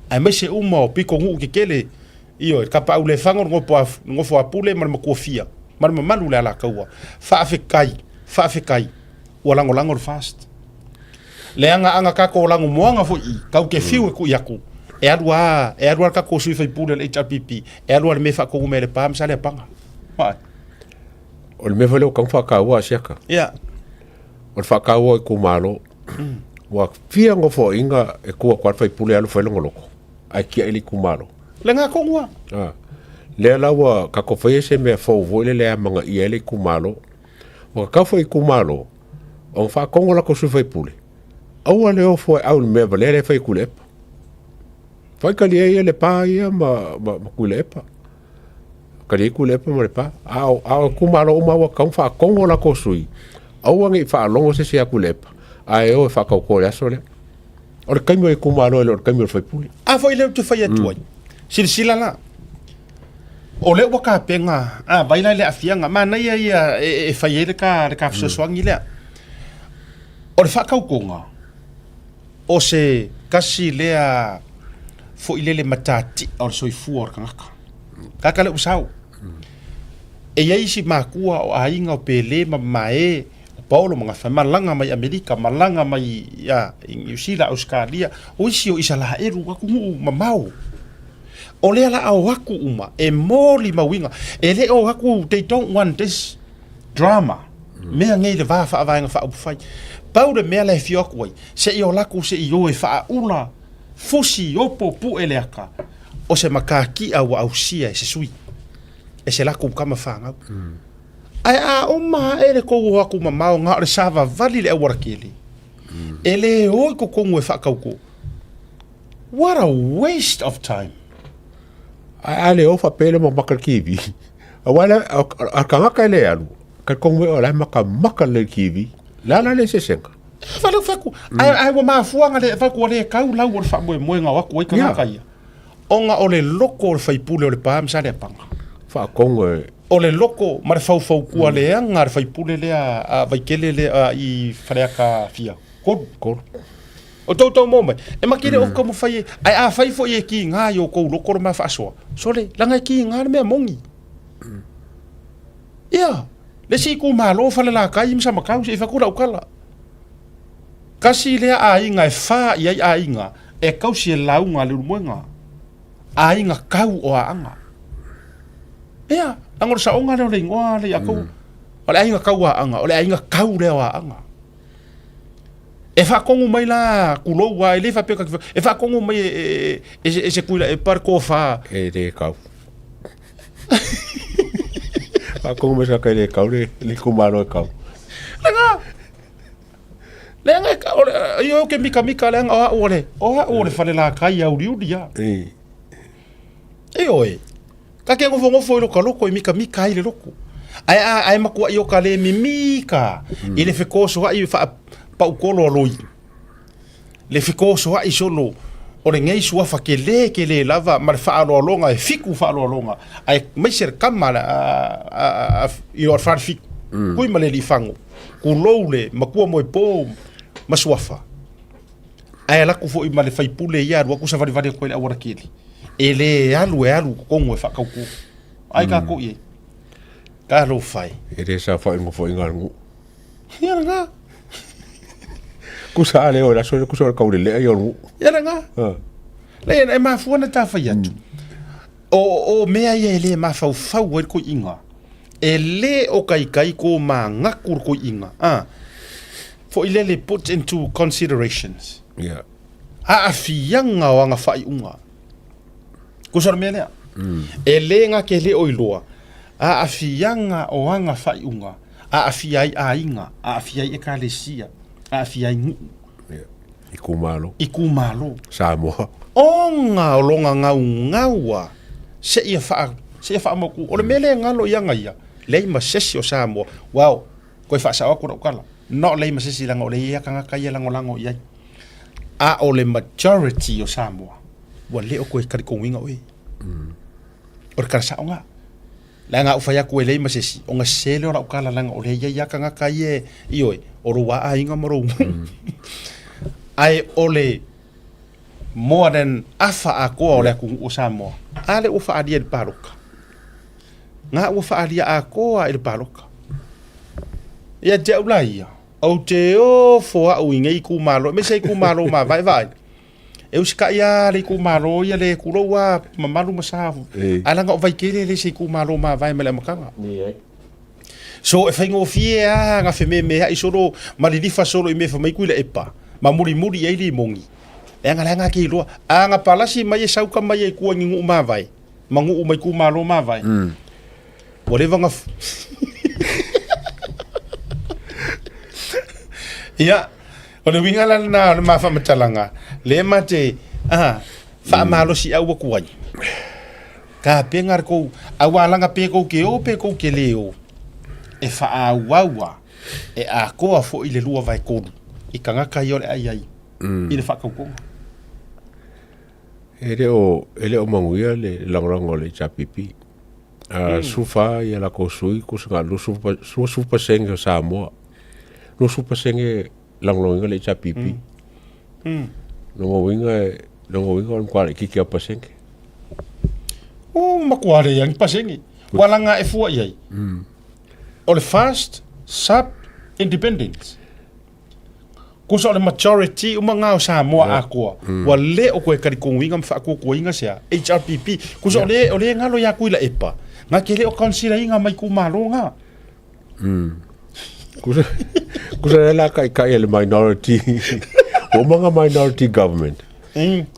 Ai mai se uma o piko ngu ke kele. Ioi. Ka pau le whangor ngofo a pule mara makua fia. Mara mamalu lea la kau a. Whaafekai. Ua lango fast. Leanga anga kako lango moanga fo I kau ke fiu ku yaku e alua ka ko sui fai pule le HRPP e alua le me fa ko me le pam sa le panga mai O le me fa le kang fa ka wa siaka ya o fa ka wa ku malo wa fia ngo fo inga e ku kwa fai pule alu fa longo loko ai ki ele ku malo le nga ko ngwa le la wa ka ko fai se me fo vo le manga I ele ku malo wa ka fai ku malo o fa ko ngola ko sui fai pule Aua leo foi au me valere fai kulepa. Fai kali e le pa ia ma kulepa. Kali kulepa ma le pa. Au kumalo uma wa kau fa kongo la kosui. Aua ngi fa longo se sia kulepa. Ai o fa kau ko ya sole. O le kaimo e kumalo le o kaimo fai puli. A foi le tu fai atuai. Silsila la. O le waka penga. Baila le afianga ma na ia e fai ele ka fsoswangi le. O le fa kau konga. O se kasi lea fo ilele matati o soifu o kangaka. Kaka le usau. E ia isi makua o ainga o pele ma mae o Paulo mga fa malanga mai Amerika, malanga mai ya New Zealand, Australia. O isi o isa la eru waku mamau. O lea la au waku uma e moli mawinga. E le o waku they don't want this drama. Mea ngei le vafa avainga fa upufai. Pau de mea le fioku wai, se I o laku se I o e faa ula, fusi opo pu ele aka, o se makaki au au sia e se sui, e se laku kama whangau. Ai o maa e le kou haku mamao ngā re sāwa vali le awarakele. E le oi ko kongu e whakauko. What a waste of time. Ai le ofa pele mo makarkivi. Awala a kangaka le alu, ka kongu e o lai maka le kivi. La le se senga. Falu faku. Ai wa mafuanga le faku le kau lau o fa mo nga wa ko ka ia. Onga o le loko o fai pule o le pam sa le panga. Fa kongo o le loko ma le fau ku le anga le fai pule le a vai kele le I farea ka fia. Ko. O tau mo mai. E makire o como fai ai a fai fo e ki nga yo ko loko ma fa so. So le langa ki nga me mongi. Ia. Le si ku malo fa la kai msa makau se fa ku la ukala. Kasi le a inga e fa ia a inga e kau si la unga le muenga. A inga kau o a anga. Ia, angor sa onga le ngoa le aku. O le inga kau a anga, o le inga kau le o a anga. E fa kongu mai la kulo wa le fa pe ka e fa kongu mai e se kuila e par ko fa e de kau. Fa kongu mai sa ka le kau le kumaro kau. Lenga yo ke mika lenga o le fa le la kai au riudia. E oi. Ka ke ngofo lo ka loko e mika ai le loko. Ai makua yo ka le mimika. Ile fe koso ai fa pa ukolo loi. Le fe koso ai solo o le ngei sua fa ke le lava ma fa alo longa e fiku fa alo longa. Ai mai ser kamala I or fa fiku. Kui male li fango. Ku loule makua mo po masuafa. ai ala ku fo i male fai pule ia ru ku sa vale ko le awara kili ele alu ko ngwe fa ka ku ai ka ko ye ka lo fai ele sa fa ngo fo inga ngu ia nga ku sa le ora so ku so ka ule le ai ngu ia nga le e ma fu na ta fa ya o mea ia ele ma fa fa ko inga ele o kai ko ma ngakur ko inga for ilele put into considerations yeah afianga o nga fai unga kusor mele ele nga kele o iloa afianga o nga fai unga afiai ainga afiai ekalesia afiai ikumalo Samoa onga olonga ngawa se ia fa mo ku o le mele ngalo yanga ia le ma sesi o Samoa wow ko fa sa ko kala no le ma sesi langa o le ia kanga kai lango ia o le majority o Samoa wa le o ko kari ko winga oi o ka sa nga langa u fa ya ko le ma sesi o nga sele o kala langa o le ia kanga kai ioi o ruwa ainga moro ai ole more than afa a ko ole ku o Samoa ale o fa adia de paroka nga o fa adia a ko il paroka ia te ulai au te o fo a winga i ku malo me sei ku malo ma vai eu ska ia le ku malo ia le ku roa mamalu masafu ala nga vai kele le sei ku malo ma vai mele makanga so e faingo fia nga fe me ai solo malilifa solo i me fa mai ku le epa ma muri ai li mongi e nga ki lo anga palasi mai sau ka mai ku ngu ma vai mangu mai ku malo ma vai whatever nga ia o le winga na ma fa matalanga le mate fa malo si au ku ai ka pengar ko awalanga pe ko ke leo e fa awawa e a ko fo ile lua vai ko i kanga ka yo ai i le fa ko ele o manguia le langorango le chapipi sufa ia la ko sui ko sa lu sufa senge Samoa no supa senge langlonga le chapipi no winga on kwale kiki apa senge o makwale yang pasenge walanga e fu ai o le fast sub independence ko so le majority o manga o Samoa ako wa le o ko kari ko winga fa ko inga sia HRPP ko so le ngalo ya kuila epa nga kele o consider inga mai ku malonga kusa la kai le minority o manga minority government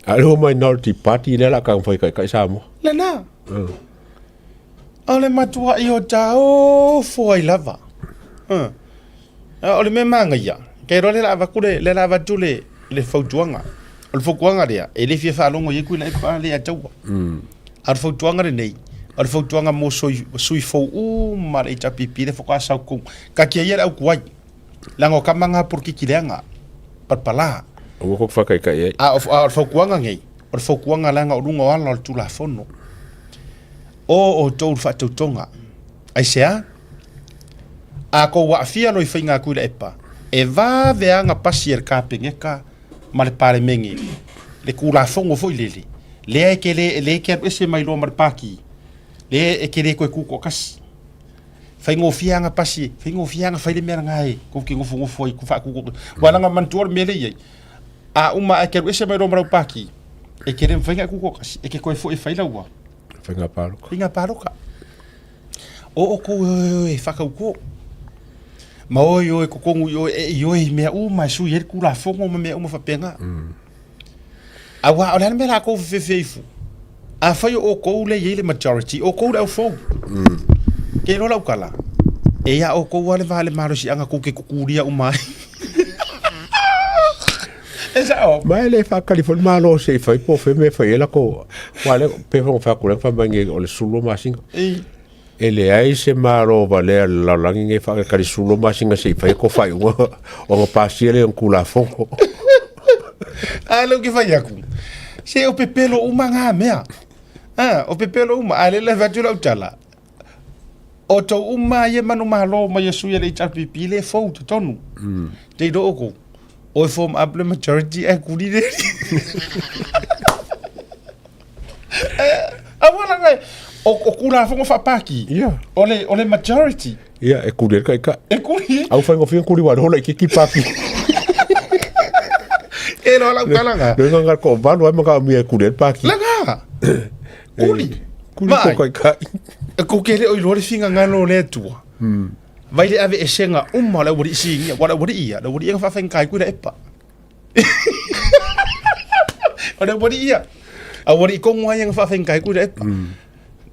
alo minority party la ka foi kai Samoa la na ole matua i o tao foi lava ole me manga ya ke ro le lava kule le lava tule le fautuanga o le fokuanga dia e le fia fa longo ye kuila e pa le atau ar fautuanga nei ar fautuanga mo sui fo ma le chapipi le foka sa ku ka kia ia au kuai lango kamanga por kikilenga parpala o ko fa kai ar faukuanga ngai ar faukuanga langa o runga ala tu la fono o tou fa tonga ai sea a ko wa fia no finga ku le epa e va veanga pasier ka pengeka ma le pare mengi le ku la fongo foi lele le ke ese mai lo mar paki le e kere ko ku ko kas faingo fianga pasi faingo fianga faile mer ngai ko ki ngofo foi ku fa ku wala nga mantor mele ye a uma e kere ese mai lo mar paki e kere fainga ku ko kas e ke ko foi faila wa fainga paruka o ko e fa ka ku ma o yo ko ko yo me uma su yer ku la fongo me uma fa penga awa ona me la ko fefeifu a fai o ko le yele majority o ko au fo ke no la kala e ya o ko wale vale maro si anga ko ke kuria uma esa o mai le fa California lo se fai po fe me fai la ko wale pe fa ko fa bangi o le sulo masinga ele ai se maro vale la langi fa ka sulo masinga se fai ko fai o pasiele en kula fo lo que fai aku se o pepelo uma nga mea o pepelo uma ale le vatula utala o to uma ye manu malo ma yesu ye le chapipi le fo tonu te do ko o form up le majority e kuli le wala ngai o kula fongo fa paki ole majority e kuli ka e kuli au fa ngofia kuli wa hola ki paki e lo la kala nga no nga ko valo e maka mi e kuli paki la nga kuli ko ka e ko kele o lo le finga ngalo le tua vai le ave esenga la wori singa wala wori ia la wori fa fa kai ku da epa Ada wori ia. A wori ko ngwa yang fa feng kai ku de.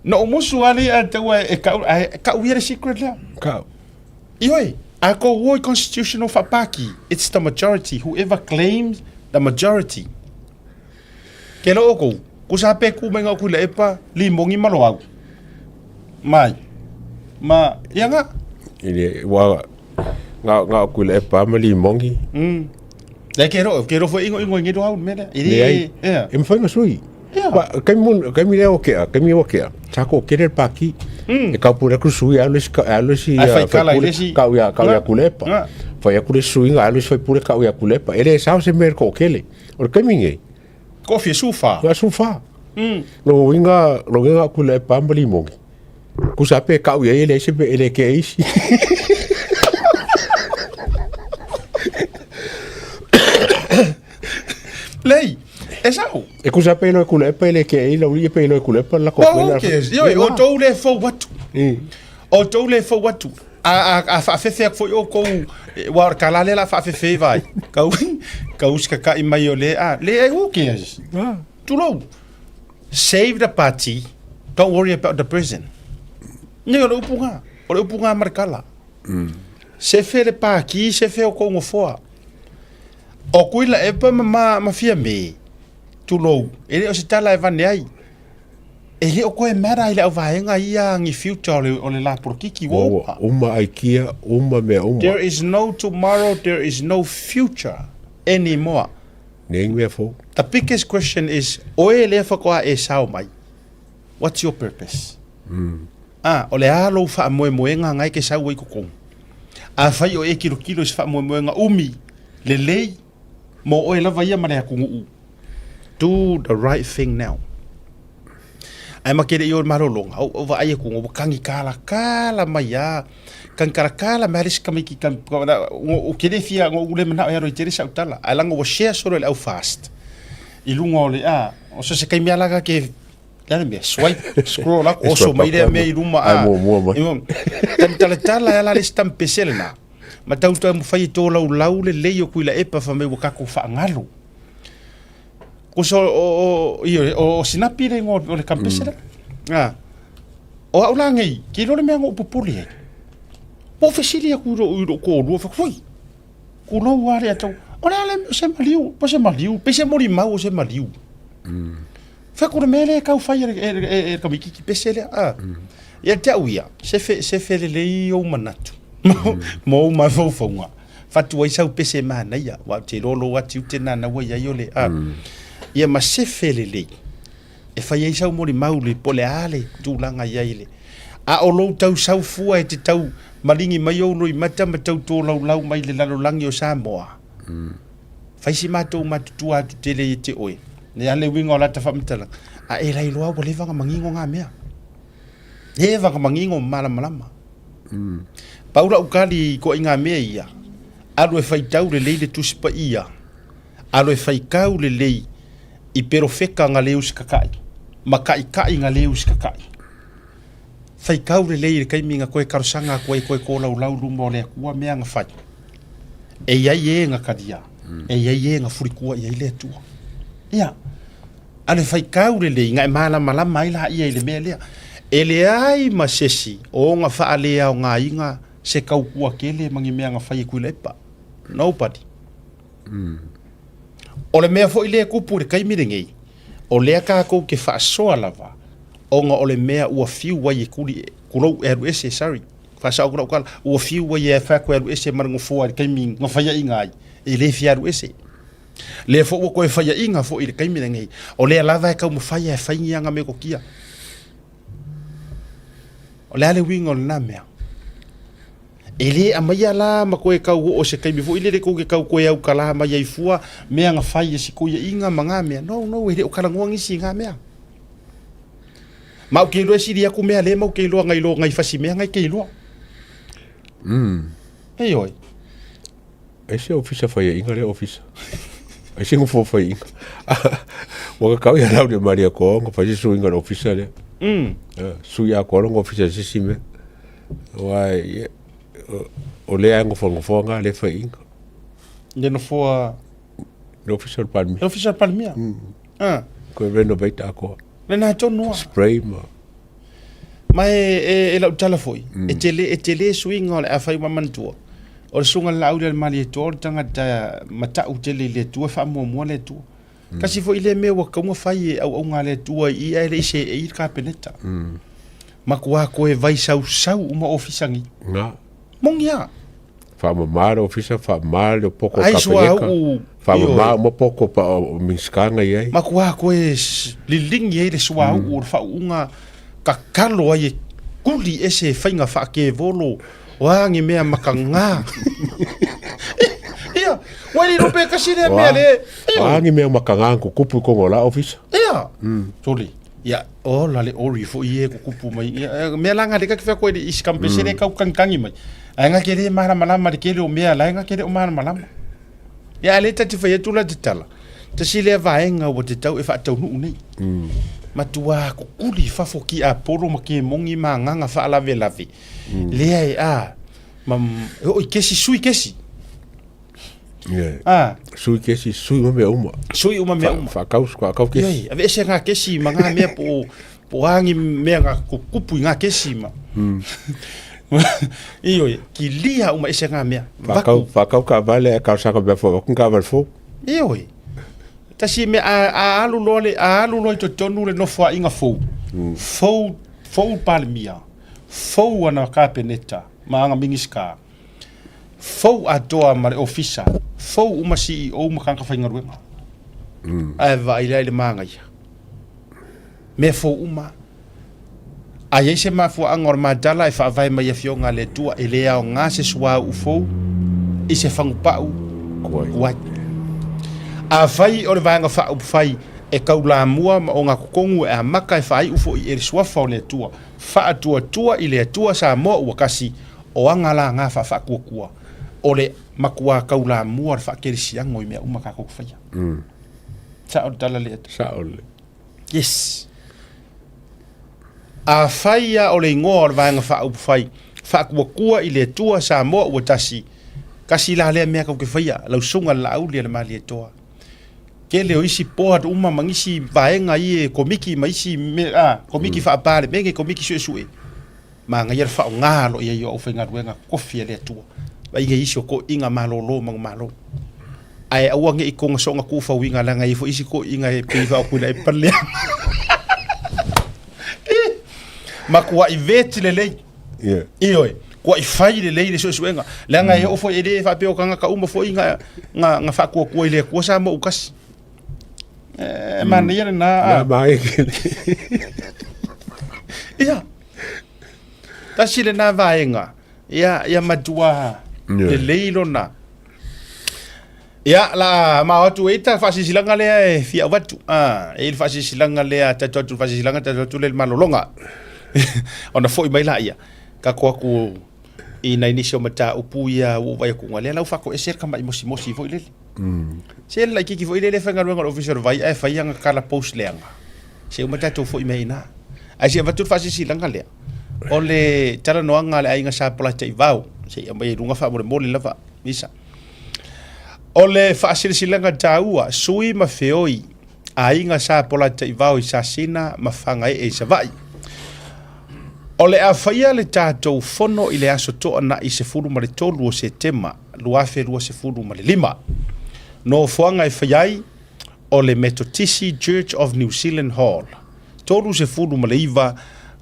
No musu ali a te wa e ka uia secret la. Ka. Ioi, a ko wo constitutional fa paki. It's the majority, whoever claims the majority. Ke lo ko ku sa pe ku menga ku le epa limongi malo au. Mai. Ma yanga ini wa nga ku le epa ma limongi. Le kero fo ingo ngi do au mele. Ini em fa nga sui. Ba kai mi leo ke kai mi o ke. Ta ko querer paki. E ka pura ku sui a si ka ya ku le epa. Fa ya ku le sui nga a fa pura ka ya ku le epa. Ele sa se mer ko kele. O kai mi ngi. Kofi sufa. Ya sufa. Lo winga ku le epa ma limongi. Ku sa pe ka ya ele se be ele ke isi. Lei, esau. E ku sa pe no ku le epa ele ke ele uri pe no ku le epa la ko na. Yo, o tou le fo watu. O tou le fo watu. A fa fe fe fo yo ko wa kala le la fa fe vai. Ka uska ka i mai o le le who cares? Tu lo. Save the party. Don't worry about the prison. Ni o upunga markala. Se fe le pa ki se fe o ko ngofoa. O kuila e pa ma fia me. Tu lo. Ele o se tala e vane ai. Ele o koe mera ile au vaenga ia ngi future o le la porkiki wo. Uma aikia, uma me uma. There is no tomorrow, there is no future anymore. Neng me fo. The biggest question is, oe le whakoa e sao mai. What's your purpose? O le alo wha moe moenga ngai ke sao i kokong. A whai o e kilo se wha moe moenga umi. Le lei. Mo oe lava ia mare hakungu u. Do the right thing now. Ai makere i o marolonga. O va ai kungu o kangi kala mai a. Kan kala maris kamiki kan o kere fia ngo ule mana o ro tere sa utala. Ai langa o share soro le au fast. I lunga o le a. O se kai mea laga ke lana me swipe scroll up o so mai me i luma a. Tam tala ya la le stamp peselna. Ma tau mo fai to lau le leo kuila epa fa me wakako fa ngalo. Ko so o sinapi le ngo le kampesera. O aula ngai ki lo le me ngo populi. Po fesilia ku ro ko ro fa foi. Ku no ware ato. Ora le se maliu, pe se mori mau se maliu. Fa ku me le ka fai e ka miki pesele Ya tauia se fe le o manatu. Mo ma fo fonga fatu ai sau pese mana ia wa te rolo wa tu te nana wa ia le ia ma se felele e fa ia sau mori mauli pole ale tu langa ia ile a o lo tau sau fua e te tau malingi mai o noi mata ma tau to lau mai le lalo langi o Samoa fa si mato matu atu te le te oi ne ale winga la ta famtala a e lai loa le vanga mangingo nga mea e vanga mangingo malama Paula ukali ko inga mea ia. Alo e fai tau le leile tusipa ia. Alo e fai kau le lei i pero feka nga leu sikakai. Makai kai nga leu sikakai. Fai kau le lei le kaimi nga koe karosanga koe ko lau lumba o le akua mea nga fai. E iai nga kadia. E iai nga furikua iai le atua. Ia. Alo e fai kau le lei nga e malama ila ia ile mea lea. Ele ai masesi o nga faalea o nga inga se kau kua kele mangi mea nga fai kuila epa. Nobody. O le mea fo ile kupu le kaimire ngei. O lea kako ke faasoa lava. O nga o le mea ua fiu wai e kuli kulou eru ese, sorry. Faasao kula ukala. Ua fiu wai e fako eru ese marango fua le kaimi nga fai inga ai. E le fi eru ese. Le fo ua koe fai inga fo ile kaimire ngei. O lea lava e kau mawhai e fai ngianga me kokia. O le ale wingo le namea. ele a mai ala ma koe kau o se kai befo ile le ko ke kau koe au kala mai ai fua me nga fai e siku ia inga manga me no ele o kala ngongi si nga me ma o ke lo si dia ku me ale ma o ke lo ngai fasi me ngai ke lo ei oi ese ofisa fai inga le ofisa ese ngo fo fai inga mo ka ya la de maria ko ngo fai su inga ofisa le su ya ko ngo ofisa si me wai o le ango fonga le fai inga le no fo le official palmia ko renovate ako le na tonu spray ma e la tala foi e tele swing ole a fai mamantua o sunga la aulia mali to tanga ta mata u tele le tu fa mo le tu kasi foi le me wa como fai au nga le tu i ele se e ka peneta makua ko e vai sau uma ofisangi nga mongia fa mamaro ofisa fa mal poko kapeleka fa mo poko pa minskanga ye makua ko e liling ye le swa u fa unga kakalo ye kuli ese fainga fa ke volo wangi mea makanga ia wali no pe kasi le me le wangi mea makanga ko kupu ko ngola ofisa ia toli ia o la le ori fo ie ko kupu mai me langa de ka fa ko de iskampesere ka kankangi mai anga kere mara malama de kere o me la anga kere o mara malama ia le tati fa yetu la ditala te sile vaenga o te tau e fa tau nu nei matua ko kuli fa fo ki a poro ma ke mongi ma nganga fa la velavi le ai mam o kesi sui kesi sui kesi sui uma me uma fa kaus ko kesi ave se nga kesi manga me po hangi me nga ko kupu nga kesi ma iyo ki lia uma ese nga me fa kau ka vale ka sa ka befo ko ka fo iyo tasi me a alu loi to tonu le no fa inga fo palmia fo ana ka peneta maanga mingiska fo atoa mare ofisa fo uma CEO ma kan ka fainga ruenga ai vai le manga ia me fo uma ai se ma fo angor ma dala e fa vai mai fionga le tua ele ao nga se swa u fo i se fangu pa u koi a fai o le vanga fa u fai e kaula mua o nga kokongu e maka e fai u fo i e swa fa le tua fa tua i le tua sa mo u kasi o anga la nga fa kua o le makua kaula mua fa kerisi angoi me uma ka ko fai sa o dala le sa o le yes a faia o le ngor vanga fa u fai fa kua i le tua sa mo u tasi kasi la le me ka ke faia lau sunga la u le mali toa ke le isi poa uma mangisi vaenga i komiki maisi me komiki fa pale menge komiki su ma nga yer fa ngalo ia yo ofenga ruenga kofi le tua ba inga isi ko inga malolo malo ai awange i konga songa ku fa winga la nga i fo isi ko inga e pe fa ku le perle makua i veti le lei iyo ko i fai le lei le so suenga la nga yo fo ide fa pe o kanga ka uma fo inga nga fa ku ile ko sa mo ukas man yere na mai ia tasile na vaenga ia matua le leilo na ia la ma watu eta fasi silanga le fia watu il fasi silanga le tatu fasi silanga tatu le malolonga ona foi mai la ia ka ko ku ina inisio mata upu ia o vai ku ngale la fa ko eser kama mosi foi le se la ki foi le fanga lo official vai e fa yang kala post lenga se mata to foi mai na ai se watu fasi silanga le ole tara no anga le ainga sa pola te vau se mai runga fa mo le lava misa ole fa silanga taua sui ma feoi ainga sa pola te vau sa sina ma fanga e sa vai ole a faia le tatou fono i le aso toa na i se furu ma le tolu o Setema luafe lua se furu ma le 5 no fuanga e faiai o le Metotisi Church of New Zealand Hall tolu se furu ma le iva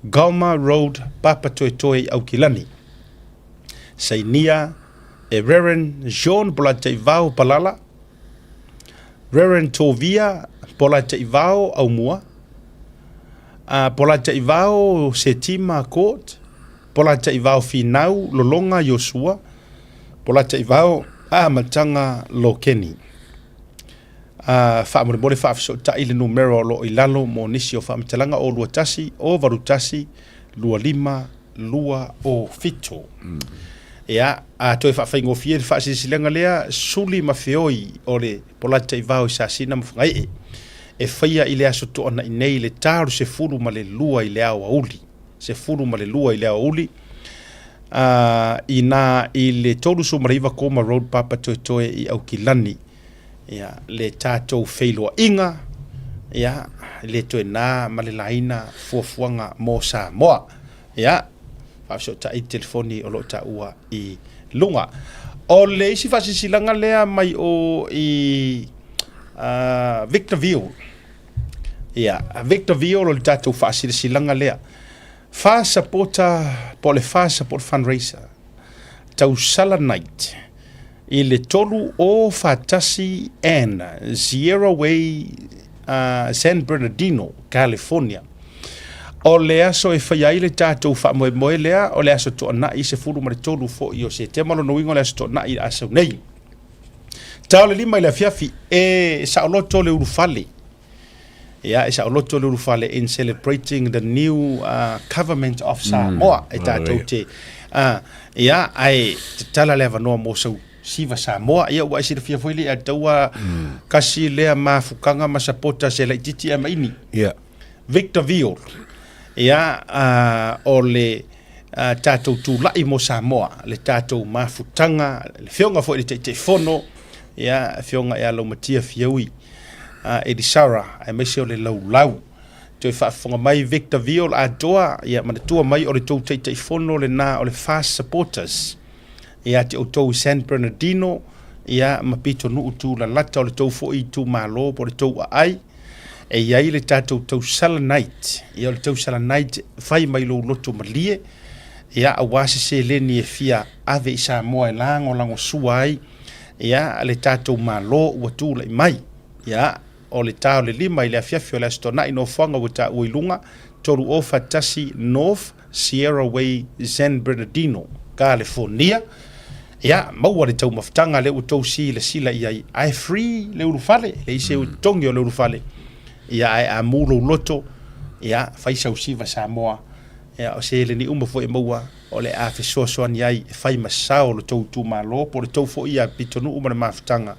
Gauma Road Papa Toetoe Aukilani Sainia e Reverend John Polateivao Palala Reverend Tovia Polateivao Aumua Polateivao Setima Court pola te ivao finau lolonga Yosua, pola te ivao matanga lo Keni. Whaamore whaafso ta ile numero lo ilalo mo nisi o whaametalanga o lua tasi, o varu tasi, lua lima, lua o fito. Ia, toi whaafai ngofie whaasisilenga lea, suli mawhioi o le pola te ivao sa sina mawhangai e whaia i le aso toa na inei le tāru se furu ma le lua i le awa uli. Se furu ma le lua i le awa uli. I le tolu so mariva koma road papa toe i au kilani. Ia, le tātou whailoa inga. Ia, le toe nā ma le laina fuafuanga mō Samoa. Ia, whaafso ta i telefoni o lo ta ua i lunga. O le isi whasisilanga lea mai o i Victorville. Ia, Victorville o le tātou whasilanga lea. Wha supporter, po le wha support fundraiser. Tau Sala Night. I le tolu o Fatasi and Sierra Way, San Bernardino, California. O le aso e whaiai le tātou whaamoe lea, o le aso toa na i se furu ma le tolu fo i o se te malo no ingo le aso toa na i asau nei. Tau le lima i le fiafi e saoloto le urufale. Ia, e saoloto le urufale in celebrating the new government of Samoa. E tātou te. Ia, ai te tala le avanoa mo sau siva Samoa. Ia, ua isi le fiafoili a taua kasi lea mafukanga ma sapota se lai titi a maini. Ia. Victorville. Ia, o le tātou tūlai mo Samoa. Le tātou mafutanga. Le whionga fo i le te fono. Ia, whionga e alo matia fiaui. E di Sara, e mese o le lau. Toi whaafonga mai Victorville a doa, ia manatua mai o le tau te fono le nā o le fast supporters. Ia te o tau San Bernardino, ia mapito nuu tū la lata o le tau fo i tū malo po le tau a ai. E iai le tātou tau Sala Night, ia o le tau Sala Night, whai mai lo loto malie, ia a wasi se leni e fia ave i Samoa e lango sua ai, ia le tātou malo ua tū la i mai, ia o le tau le lima i le afiafi o le astona i no whanga wata uilunga toru o Fatasi North Sierra Way San Bernardino, California. Ia, maua le tau maftanga le utau si le sila i ai free le urufale, le ise utongi o le urufale. Ia ai a mulu loto, ia whaisau siva Samoa. Ia o se le ni fo e maua o le a fesoasoani ai whai masao le tau tū malo, po le tau fo ia pitonu umana maftanga.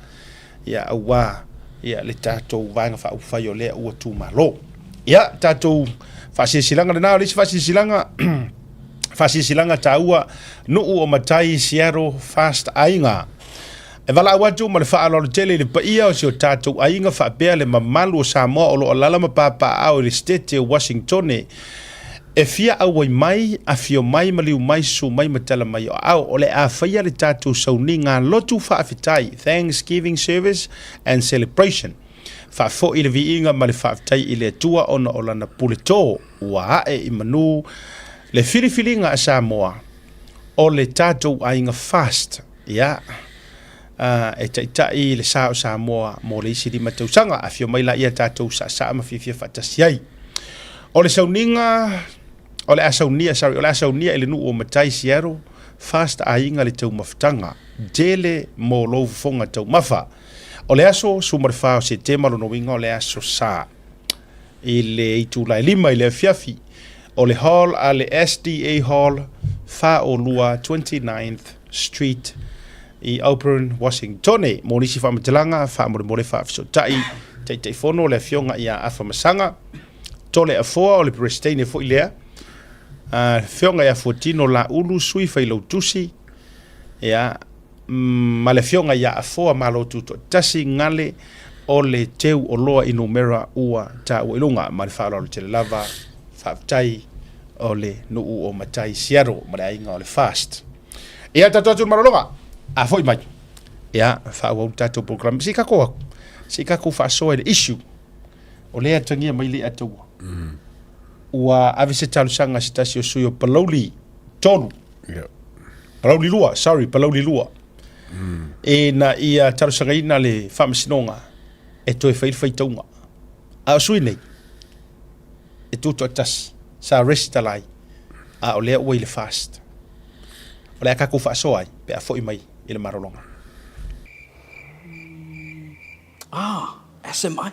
Ia awa. Ia le tātou vanga whai o lea ua tū malo. Ia tātou whasisilanga le nao, lisi whasisilanga whasisilanga tā ua nuu o matai Seattle fast ainga. E wala awatu ma le whaalolo tele le paia o si o tātou ainga whaapea le mamalu o Samoa o lo alalama pāpā au le stete o Washington e fia au ai mai, a fio mai maliu mai su mai matala mai o au o le a whaia le tātou sauni ngā lotu whaafitai, Thanksgiving service and celebration. Whaafo i le vi inga ma le whaafitai i le atua ona o lana puleto ua hae i manu le whiriwhiringa a Samoa o le tātou ainga fast. Ia, e taitai le sao Samoa mo le isi lima tausanga a fio mai la ia tātou sa mawhifia whatasiai. O le sauninga o le asaunia ele nu o matai Seattle fast ainga le tau maftanga dele mo lo fonga tau mafa o le aso sumarfa o se tema lo noinga o le aso sa ile itu la lima ile fiafi o le hall a le SDA hall fa o lua 29th Street i Auburn, Washington mo nisi fa matelanga fa mo fa so tai te fono le fionga ia afa masanga tole a foa o le prestene fo ilea fionga ia fotino la ulu sui fai lau tusi ia ma le fionga ia a foa ma lau tuto tasi ngale o le teu o loa i numera ua ta uilunga ma le whaala o le tele lava whaaftai o le nuu o matai Seattle ma le ainga o le fast ia tatoatu marolonga a foi mai ia whaua tato program si kako whaasoa le issue o lea tangia mai le atua ua avise talusanga si tasi o sui o palauli tonu. Palauli lua. E na ia talusanga ina le whamasinonga e toe whai taunga. A o sui nei. E tuto atas sa resitalai. a o lea ua i le fast o lea kakou faasoa ai pe a foʻi mai i le marolonga. SMI.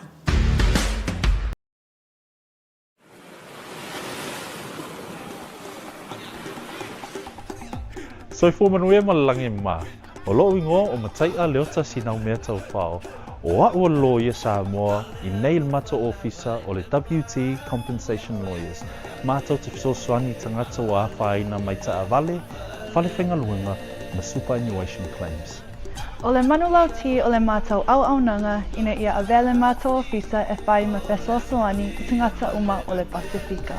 Soifua manuia malalangi ma. O loo ingoa o matai a leota sinau mea tau whao. O ua lo ia Samoa i nei le mato ofisa o le WT Compensation Lawyers. Mātou te fisosoani tangata o awhaina mai ta avale, whale whengaluenga ma superannuation claims. O le manulauti o le mātou au-aunanga ina ia avele mātou ofisa e whai ma fesoasoani i tangata uma o le Pasifika.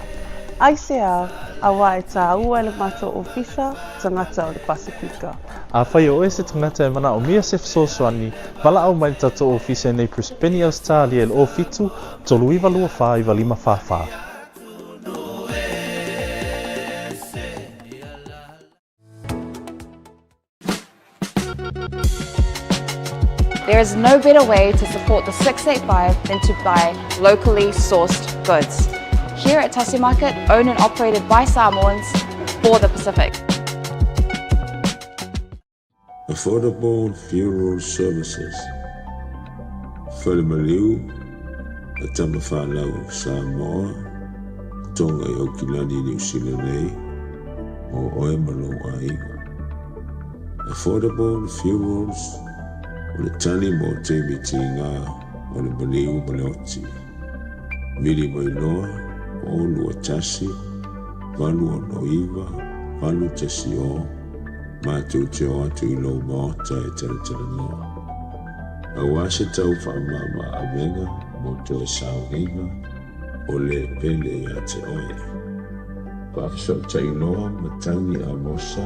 Aisea, awa e tā ua le mātou ofisa, tangata o le Pasifika. A whai o se tangata e mana o mia se fisosoani, wala au mai tato ofisa nei Prispeni Australia le o fitu, tolu iwa lua wha iwa lima wha. There is no better way to support the 685 than to buy locally sourced goods. Here at Tasi Market, owned and operated by Samoans for the Pacific. Affordable funeral services. Whalemaliu, a tamawhanau Samoa, tonga i Okilani New Zealand nei, o oe malo aiwa. Affordable funerals, o le tani mo te miti ngā, o le maliu maleoti. Miri mai loa, o lua tasi, valu o noiva, valu tasi o, mātou te o atu i lau maota e tala noa. A wase tau whaamama a venga, mo to e saunga, o le pele a te oe. Whakasau tai noa matangi a mosa,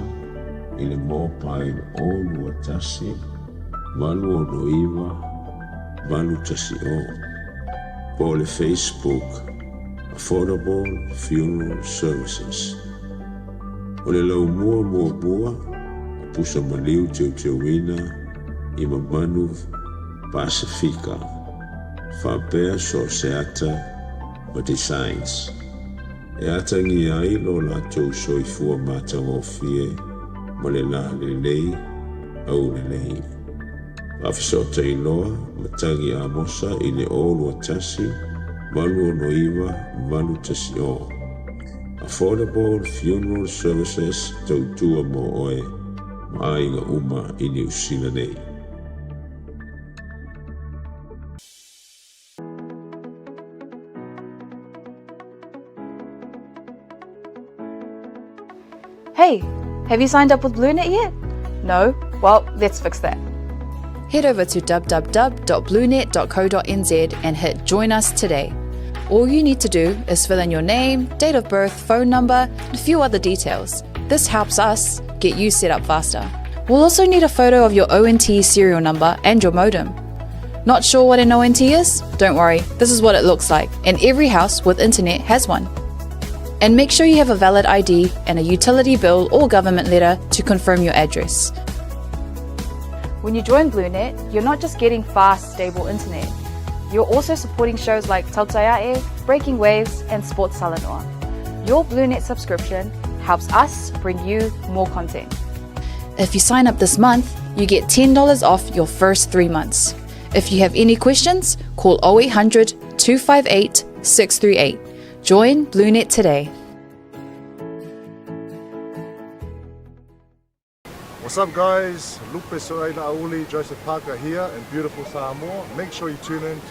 i le mō pai o lua tasi, valu o noiva, valu tasi o. Po le Facebook, Affordable Funeral Services. O le lau mua bua, pusa maliu teu wina, i mamanu Pasifika. Whapea so seata o designs. E atangi ai lo la tau soifua matang o fie, ma le la le lei, au le lei. Afisota i loa, matangi a mosa i le olu a tasi, malu o noiva, malu tasi o. Affordable Funeral Services tautua mo oe, ma ainga uma i New Zealand nei. Hey, have you signed up with BlueNet yet? No? Well, let's fix that. Head over to www.bluenet.co.nz and hit Join Us today. All you need to do is fill in your name, date of birth, phone number, and a few other details. This helps us get you set up faster. We'll also need a photo of your ONT serial number and your modem. Not sure what an ONT is? Don't worry, this is what it looks like, and every house with internet has one. And make sure you have a valid ID and a utility bill or government letter to confirm your address. When you join BlueNet, you're not just getting fast, stable internet. You're also supporting shows like Tautaiae, Breaking Waves, and Sports Salanoa. Your BlueNet subscription helps us bring you more content. If you sign up this month, you get $10 off your first 3 months. If you have any questions, call 0800 258 638. Join BlueNet today. What's up guys, Lupe Soaila Auli, Joseph Parker here in beautiful Samoa. Make sure you tune in to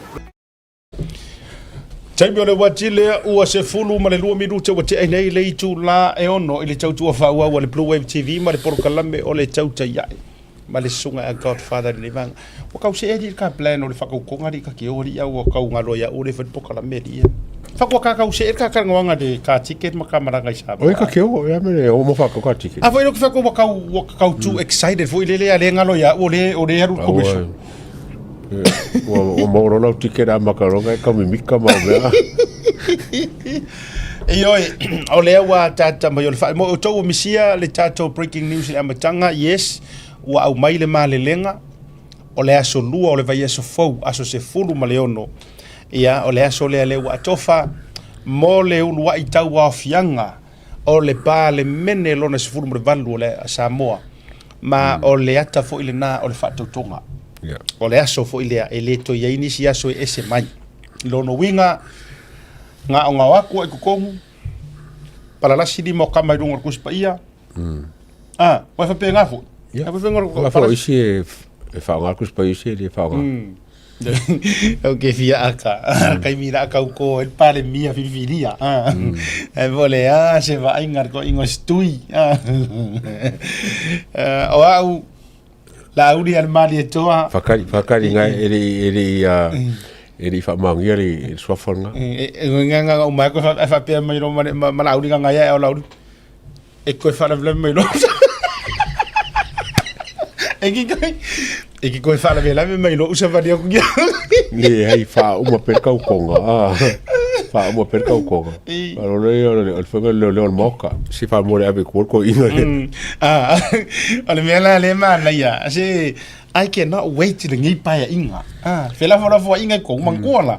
Taimi o le watile ua se fulu ma le lua minuta wa te ainei le itu la e ono i le tautua whaua wa le Blue Wave TV ma le porokalame o le tautaiai ma le sunga a Godfather ni vanga. Wakau se edi ka plan o le whakaukonga ri ka ki ori au wakau ngalo ia o le whakaukonga ri ia. Whakua kakau se edi ka karangoanga de ka ticket ma kamaranga i saba. Oi ka ki o, ia mene o mo whakau ka ticket. A whaino ki whakau wakau too excited fo i lele a le ngalo ia o le haru commission. O mauro lau ticket a makaronga e kamimika ma mea. E oi, o lea wa tata mai o le wha. Mo o tau o misia le tato breaking news le amatanga, yes, wa au mai le maa le lenga, o le aso lua o le vai aso fau, aso se fulu ma le ono. Ia, o le aso lea le wa atofa, mo le unua i tau wa fianga, o le pā le mene lona se fulu mo le valu o le Samoa ma o le ata fo ile na o le whaatautonga o le aso fo ile e le to ia inisi aso e ese mai lono winga nga o nga waku e kukongu para la sidi mo kama i runga kuspa ia wa fa pe ngafo nga fo isi e whaonga kuspa isi e whaonga okay fia aka kai mira aka ko el pare mia fifiria e vole se va ingar ko ingo stui o au la uri al mali toa fakari nga eri fa mangi eri swafonga nga o mai ko fa pe mai ro ma la uri nga ya o la uri e ko fa la mai ro e ko fa la vela mai lo usa va dia ku ya ni ai fa uma per kau konga fa uma per kau konga pero le fue le moka si fa more ave ko ina ale mela le mana ya si I cannot wait till ngi pa ya inga fela fo inga ko mangkola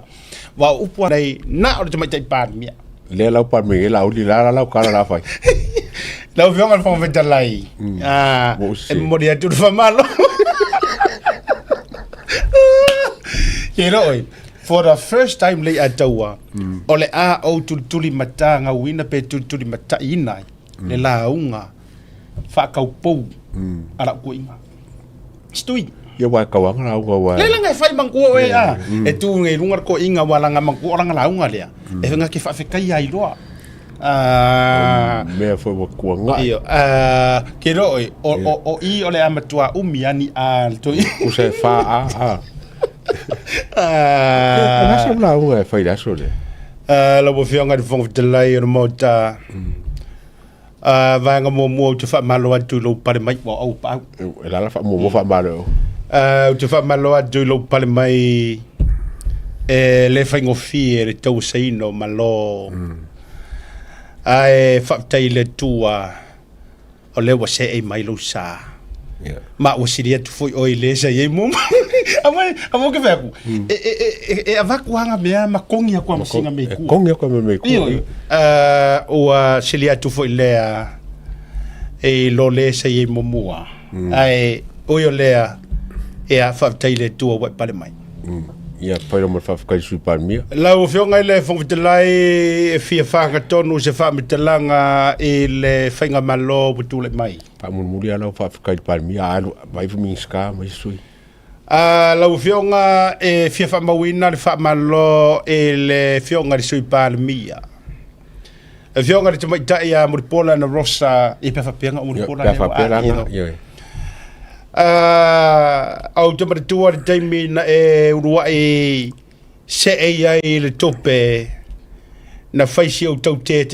wa upu nei na o te mai tai pa mia le lau pa me la uli la kala la fai la vio mal fon vetalai e moria tu fa malo Oi, for the first time le ataua ole a o tuli mata nga wina pe tuli mata ina le la unga fa ka pou ala ko inga stui ye wa ka wa nga wa le nga fai mangku e e tu ngai lungar ko inga wala nga mangku orang la unga le e nga ke fa fe kai ai loa me foi wa ko nga io ke roi o i ole amatua umiani al to u se fa nasa la unga fai da sole la bo fionga de fong de lai mo ta va nga mo te fa malo atu lo pare mai wa au pa la fa mo fa malo te fa malo atu lo pare mai le fa ngo fiere to seino malo ai fa tai le tua o le wa se e mai lo sa ma o siria tu foi o ilesa ye mum amo ke veku e avaku hanga mea makongia kwa msinga meku kongia kwa meku o siria tu foi lea e lo lesa ye mumua ai o yo lea e a fa taile tu o pale mai ia pai mo fa kai su par mia la o fionga le fo vitalai e fia fa ga tonu se fa mitalanga e le fainga malo butule mai pa mo muri ala fa kai par mia alu vai fu minska mai sui la o fionga e fia fa mawina le fa malo e le fionga di sui par mia e fionga di mai ta ia muripola na rosa e pe fa penga muripola au te maratua de taimi na e uruai se e ai le tope na faisi au tau te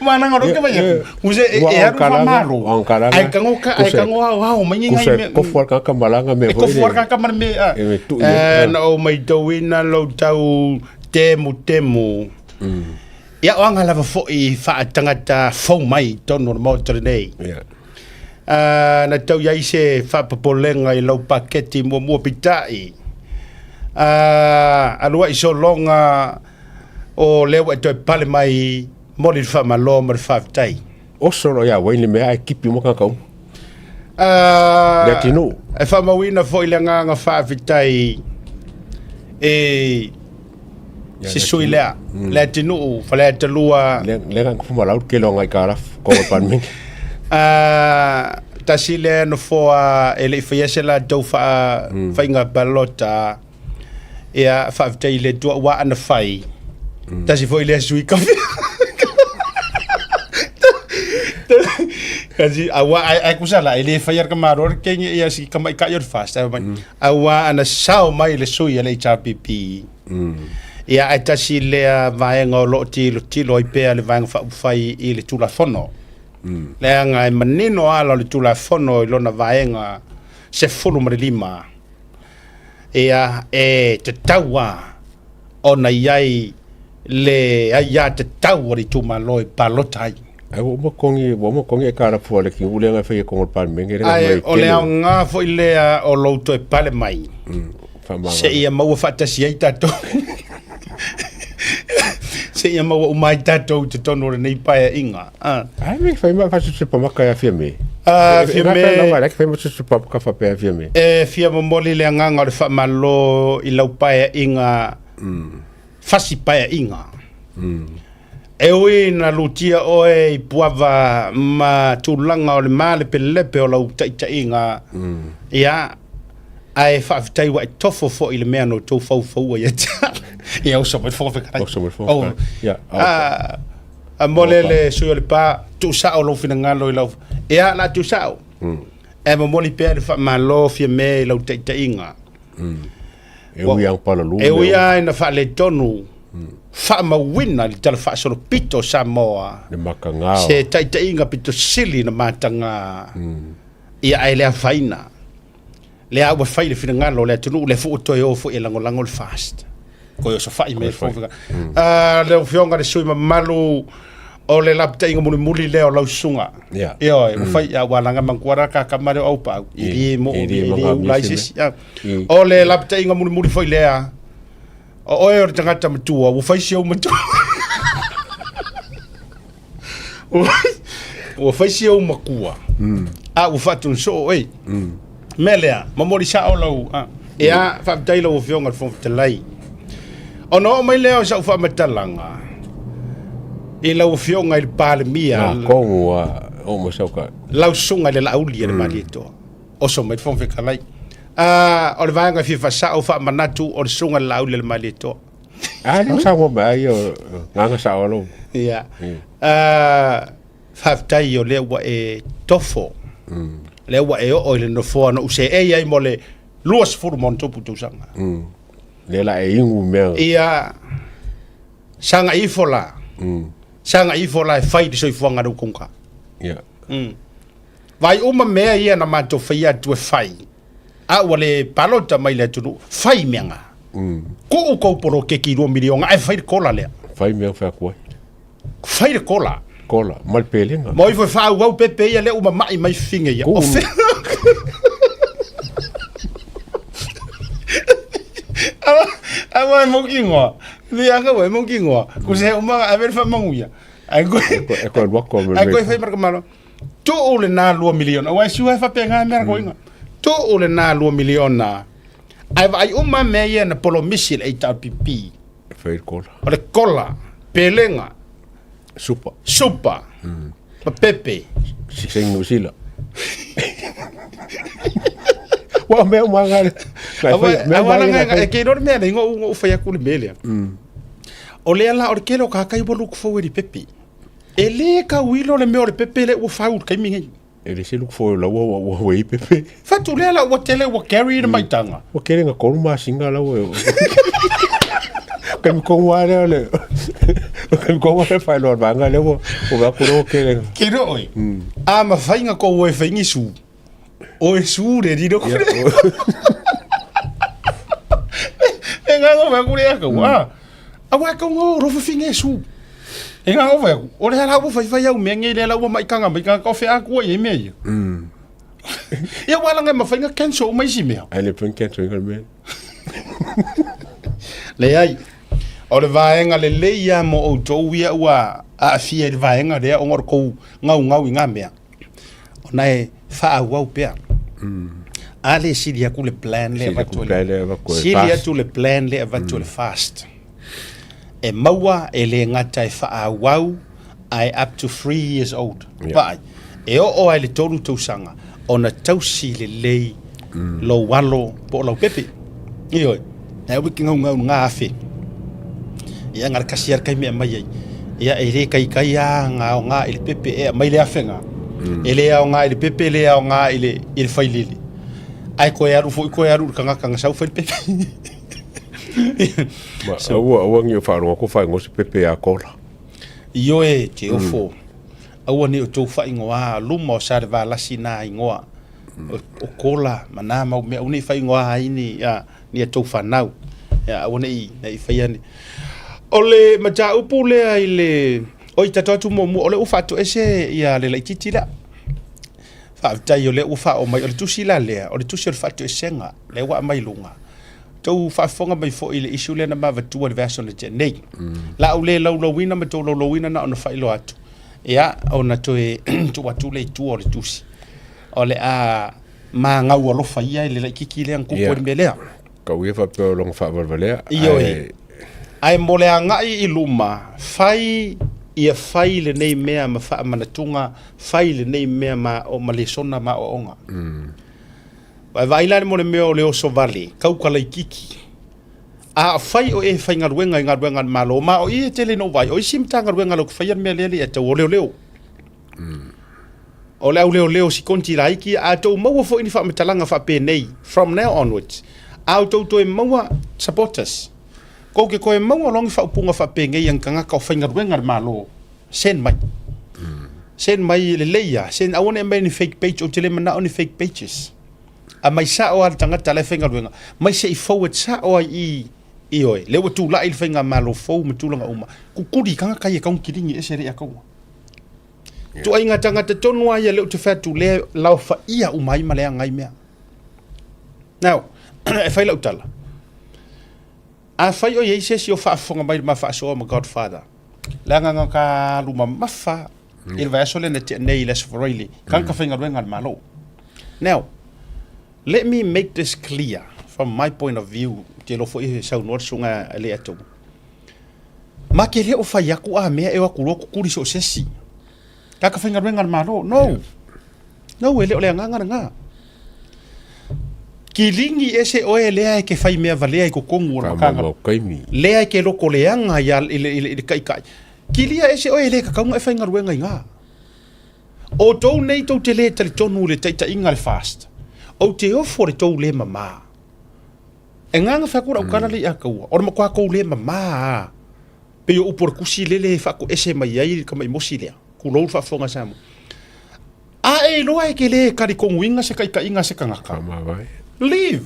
mana ngoro ke vai use e aru famaro ai kango au mangi ngai ko for ka kamalanga me ko for ka kamar me na o mai doina lo tau temu ia o anga lava fo I fa tangata fo mai tono mo nei na tau ia se fa popolenga I lo paketi mo pitai alua I so longa o lewa to pale mai mo le fa malo mo fa tai o solo ia wai me ai kipi mo ka latino e fa mawina fo ilanga fa vitai si suilea le tinu fale telua le kan fu malau ke lo ngai kara ko pan mi tasile no fo ele fiese la do fa fainga balota ia fa tai le do wa ana fai tasi foi le sui ka kasi awa ai kusala ele fayar kamaror kenya ia si kamai ka yor fast awa ana sao mai le sui ele chapipi ia ai tasi lea vaenga o lo tilo I pea le vaenga whai I le tula fono. Lea ngai manino ala le tula fono I lona vaenga se fulu marilima. Ia te taua o na iai le aia te taua I tuma loi palotai. Ai wo mo kongi e kara fo le ki ule nga fai ko par menge ai o le nga fo lea o lo to e pale mai. Se ia mau fatasi ai tato. Se ia mau mai tatou te tono re nei paia inga. Ai me fai ma fasu se pamaka ya fia me. Fia me. Não vai que fai ma se pamaka fa pe fia me. Fia momoli le nganga le fa malo I lau paia inga. Fasi paia inga. E oi na lutia oe I puava ma tulanga o le male pe lepe o lau taita inga. Ia ai fa tai wa tofo fo I le mea no tau fau fau ia ta. Ia oso mai fo fekara. Oso mai fo. Ia. A mole le sui o le pa tu sa o lo fina ngalo I lau. Ia la tu sa o. E mo moli pe le fa malo fia me lau taita inga. E ui ang pala lu. E ui ai na fa le tonu. Fa ma wina li tala fa solo pito Samoa. Le makangao. Se taita inga pito sili na matanga. Ia ai lea faina. Lea awa fai le fina ngalo lea tunu le fu toi o fu I lango le fast. Ko yo so fai me fu fika. Le fionga le sui ma malu o le lapta inga muli leo lau sunga. Ia e fai a walanga mangkuara ka kamare au pa. Iri mo laisis. O le lapta inga muli foi lea. O e o tangata matua, o fai siau matua. O fai siau makua. O fatu so oi. Melea, mamori sa o lau. E a whaptai lau o fionga fong talai. O no mai leo sa ufa matalanga. E lau o fionga il pale mia. Kongu o mo sauka. Lau sunga le lauli le mali to. O so mai fong fekalai. O le vanga fi fa fa manatu o le sunga lau le mali to. Ni sa mo ba yo nganga sa o lo. Ia. Whaptai o le wa e tofo. Le wa e o le no fo no se e ai mo le luas furu mon topu tu sanga. Le la e ingu mea. Ia sanga ifola. Sanga ifola e fai di so ifuanga no kunka. Ia. Vai uma mea ia na mato fai atu e fai. A wale palota mai le tunu fai meanga. Ko o ko poro ke ki 2 milionga ai fai kola le. Fai mea fa ko. Fai kola. Kola, mal pelinga. Moi foi fa o pepe ia le uma mai finga ia. O fe. Awa mo kingo. Ni anga we mo kingo. Ku se uma a ver fa manguia. Ai ko wako me. Ai ko fai mar kamalo. To o le na 2 miliona. Wa si wa fa penga mer ko inga. To o le na 2 miliona. Ai uma me ia na polo misil e ta pipi. Fai kola. O le kola. Pelenga. Supa. Pepe. Sing musila. Wa me manga. Awa ke no me na ngo fa ya kule melia. O le ala o ke lo ka kai bolu ku fo di pepe. Ele ka wilo le me o le pepe le u fa u kai mingi. Ele se look for la wa i pepe. Fa tu le ala wa tele wa carry na maitanga. Wa kere nga ko ma singa la wa. Kan ko wa le. Kan ko wa fa lo banga le wo o ga ko kere. Kero oi. A ma fainga ko we faingi su. O e su de di do. Enga no me kuria ka wa. A wa ko ngo ro fa finge su. Enga o ve o le ala wo fa ya o menge le ala wo mai kanga ko fe a ko ye me. Ia wala nga ma fainga cancel mai si me. Ale pen cancel ngal me. Le ai. O le vaenga le leia mo o tauia ua a fia le vaenga rea o ngor kou ngau i ngā mea. O nai wha au pea. A le siri aku le plan le avatu siri atu le plan le avatu le fast. E maua e le ngata e wha au ai up to 3 years old. Pai. E o ai le tolu tausanga o na tausi le lei lo walo po lau pepe. Ioi. Na wiki ngau ngā afe. Ia ngar kasiar kai me mai ia e re kai nga o nga il pepe e mai le afenga ele o nga il pepe le o nga il failili ai ko ya fu ko ya ru kanga sau fa pepe so wa ngi fa ro ko fa ngo se pepe a kola io e te o fo awa ni o to fa ingoa lumo sarva la sina ingoa o kola mana mau me uni fa ingoa ini ya ni to fa nau ya awa nei fa yani ole maja upu le ai le oi tatu mo ole ufa to ese ia le titi la fa tai ole ufa o mai ole tusila le ole tusi fa to esenga le wa mai lunga tau whaafonga mai fo i le isu le na mawatua le veaso na te nei. La au le laulawina ma tau laulawina na ona whailo atu. Ia, ona toe tu atu le tua o le tusi. O le a ma ngau alofa ia i le kiki le ang kupo ni melea. Kau ia whapeo long whawarwalea. Iyo e. Ai mole a ngai i luma, whai ia whai le nei mea ma wha manatunga, whai le nei mea ma o malesona ma o onga. Vai vailane mo le mea o le oso vale, kaukala i kiki. A whai o e whai ngaruenga malo, ma o i tele no vai, o i simta ngaruenga lo kwhai an mea lele e tau o leo leo. O leo leo si konti raiki, a tau maua fo ini wha metalanga wha penei, from now onwards. A tau to e maua supporters. Ko ke koe maua longi wha upunga wha pengei ang kangaka o whai ngaruenga malo, sen mai. Sen mai le leia, sen awane mai ni fake page, o tele mana o ni fake pages. A mai sa o al tangata le whainga ruenga. Mai se I forward sa o I oe. Lewa tu la il whainga malo fau me tūlanga uma. Kukuri kanga kai e kaun kiringi e sere a kaua. Tu ai ngā tangata tonu ai a leo te whatu le lau wha ia umai ma lea ngai mea. Now, e whai lau tala. A whai o yeise si o whaafonga mai ma whaasoa ma Godfather. Lea nganga ka luma mawha. Il vai aso le na te nei les wharoili. Kanga whainga ruenga malo. Now, let me make this clear from my point of view. Te lofo I sau nor sunga le ato. Ma ke le o fai aku a mea e wa kulo kukuri so sesi. Kaka whainga ruenga malo. No. No, e le o le nganga nga. Ki lingi e se oe lea e ke whai mea valea I kukongu ora kanga. Lea e ke loko leanga I kai kai. Ki lia e se oe le kakaunga e whainga ruenga I ngā. O tau nei tau te le tali tonu le taita inga le fast. O te ofo re tau le mama. E nganga whakura ukana le akaua. O ma kua kou le mama. Pe o upor kusi lele whako ese mai ai ka mai mosi lea. Ku lou whafonga samu. A e loa e ke le kari kongu inga se kai ka inga se kangaka. Leave.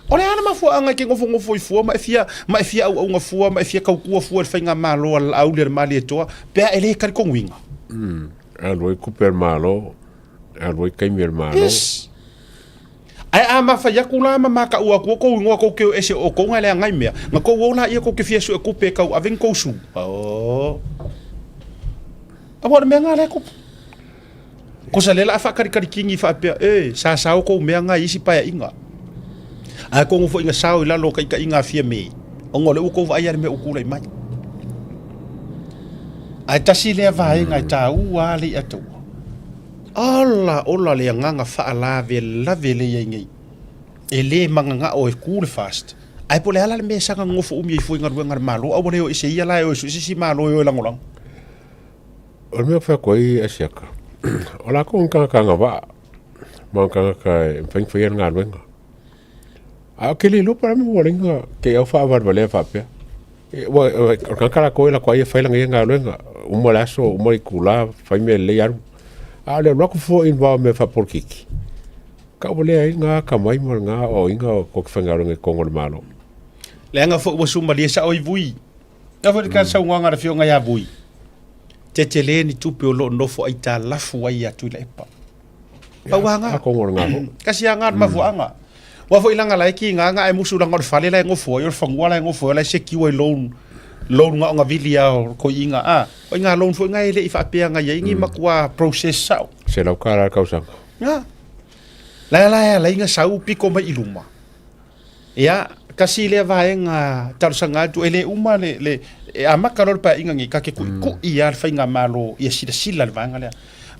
O le ana mafua anga ke ngofo I fua ma e fia au au ngafua ma e fia kau kua fua le whainga malo au le mali e toa. Pea e le kari kongu inga. Aloi kuper malo. Aloi kaimir malo. Yes. Ai a mafa ya kula ma maka ua ko ngua ko ke ese o ko ngale ngai mea. Ma ko wola ia ko ke fia su ko pe kau aven ko su. Oh. Abo me ngale ko. Ko sa lela fa kari kingi fa pe sa ko me ngai isi pa ya inga. A ko ngofo inga sao ila lo kai ka inga fia me. O ngole u ko va ia me u kula mai. Ai tasi le va ngai ta u ali atu. Ala ola le nganga fa la le yengi. E le manga o e cool fast. Ai po le ala me sanga ngofo I fu ngar ngar malo o le o ise ia la o si malo o langolang. O me fa ko I asiaka. Ola ko nga va. Ma ka fai ngar wenga. A ke le lupa me wolinga ke au fa va le fa pe. Wa ka ko la ko ia fai langa ngar wenga. Uma laso uma ikula fai me le yaru. Ale roko fo inva me fa por kiki. Ka ole nga ka mai mo nga o inga ko fangaro nge kongol malo. Le nga fo wo sumba le sa oi vui. Na fo ka sa nga ra fio nga ya vui. Te tele ni tupe o lo no fo aita lafu ai atu le pa. Pa wanga. Ko ngor nga. Kasi nga ma fo anga. Wa fo ilanga lai ki nga e musu ngor fale la ngofo yo fangwa la ngofo la se ki wo loan nga vilia ko inga o nga loan fo nga ile ifa pe nga yengi makwa process sao se la kara kausa ya la inga sau piko mai iluma ya kasi le va nga tarsanga tu ele uma le amakarol pa inga ngi ka ke ku ia fa nga malo ia sila va nga le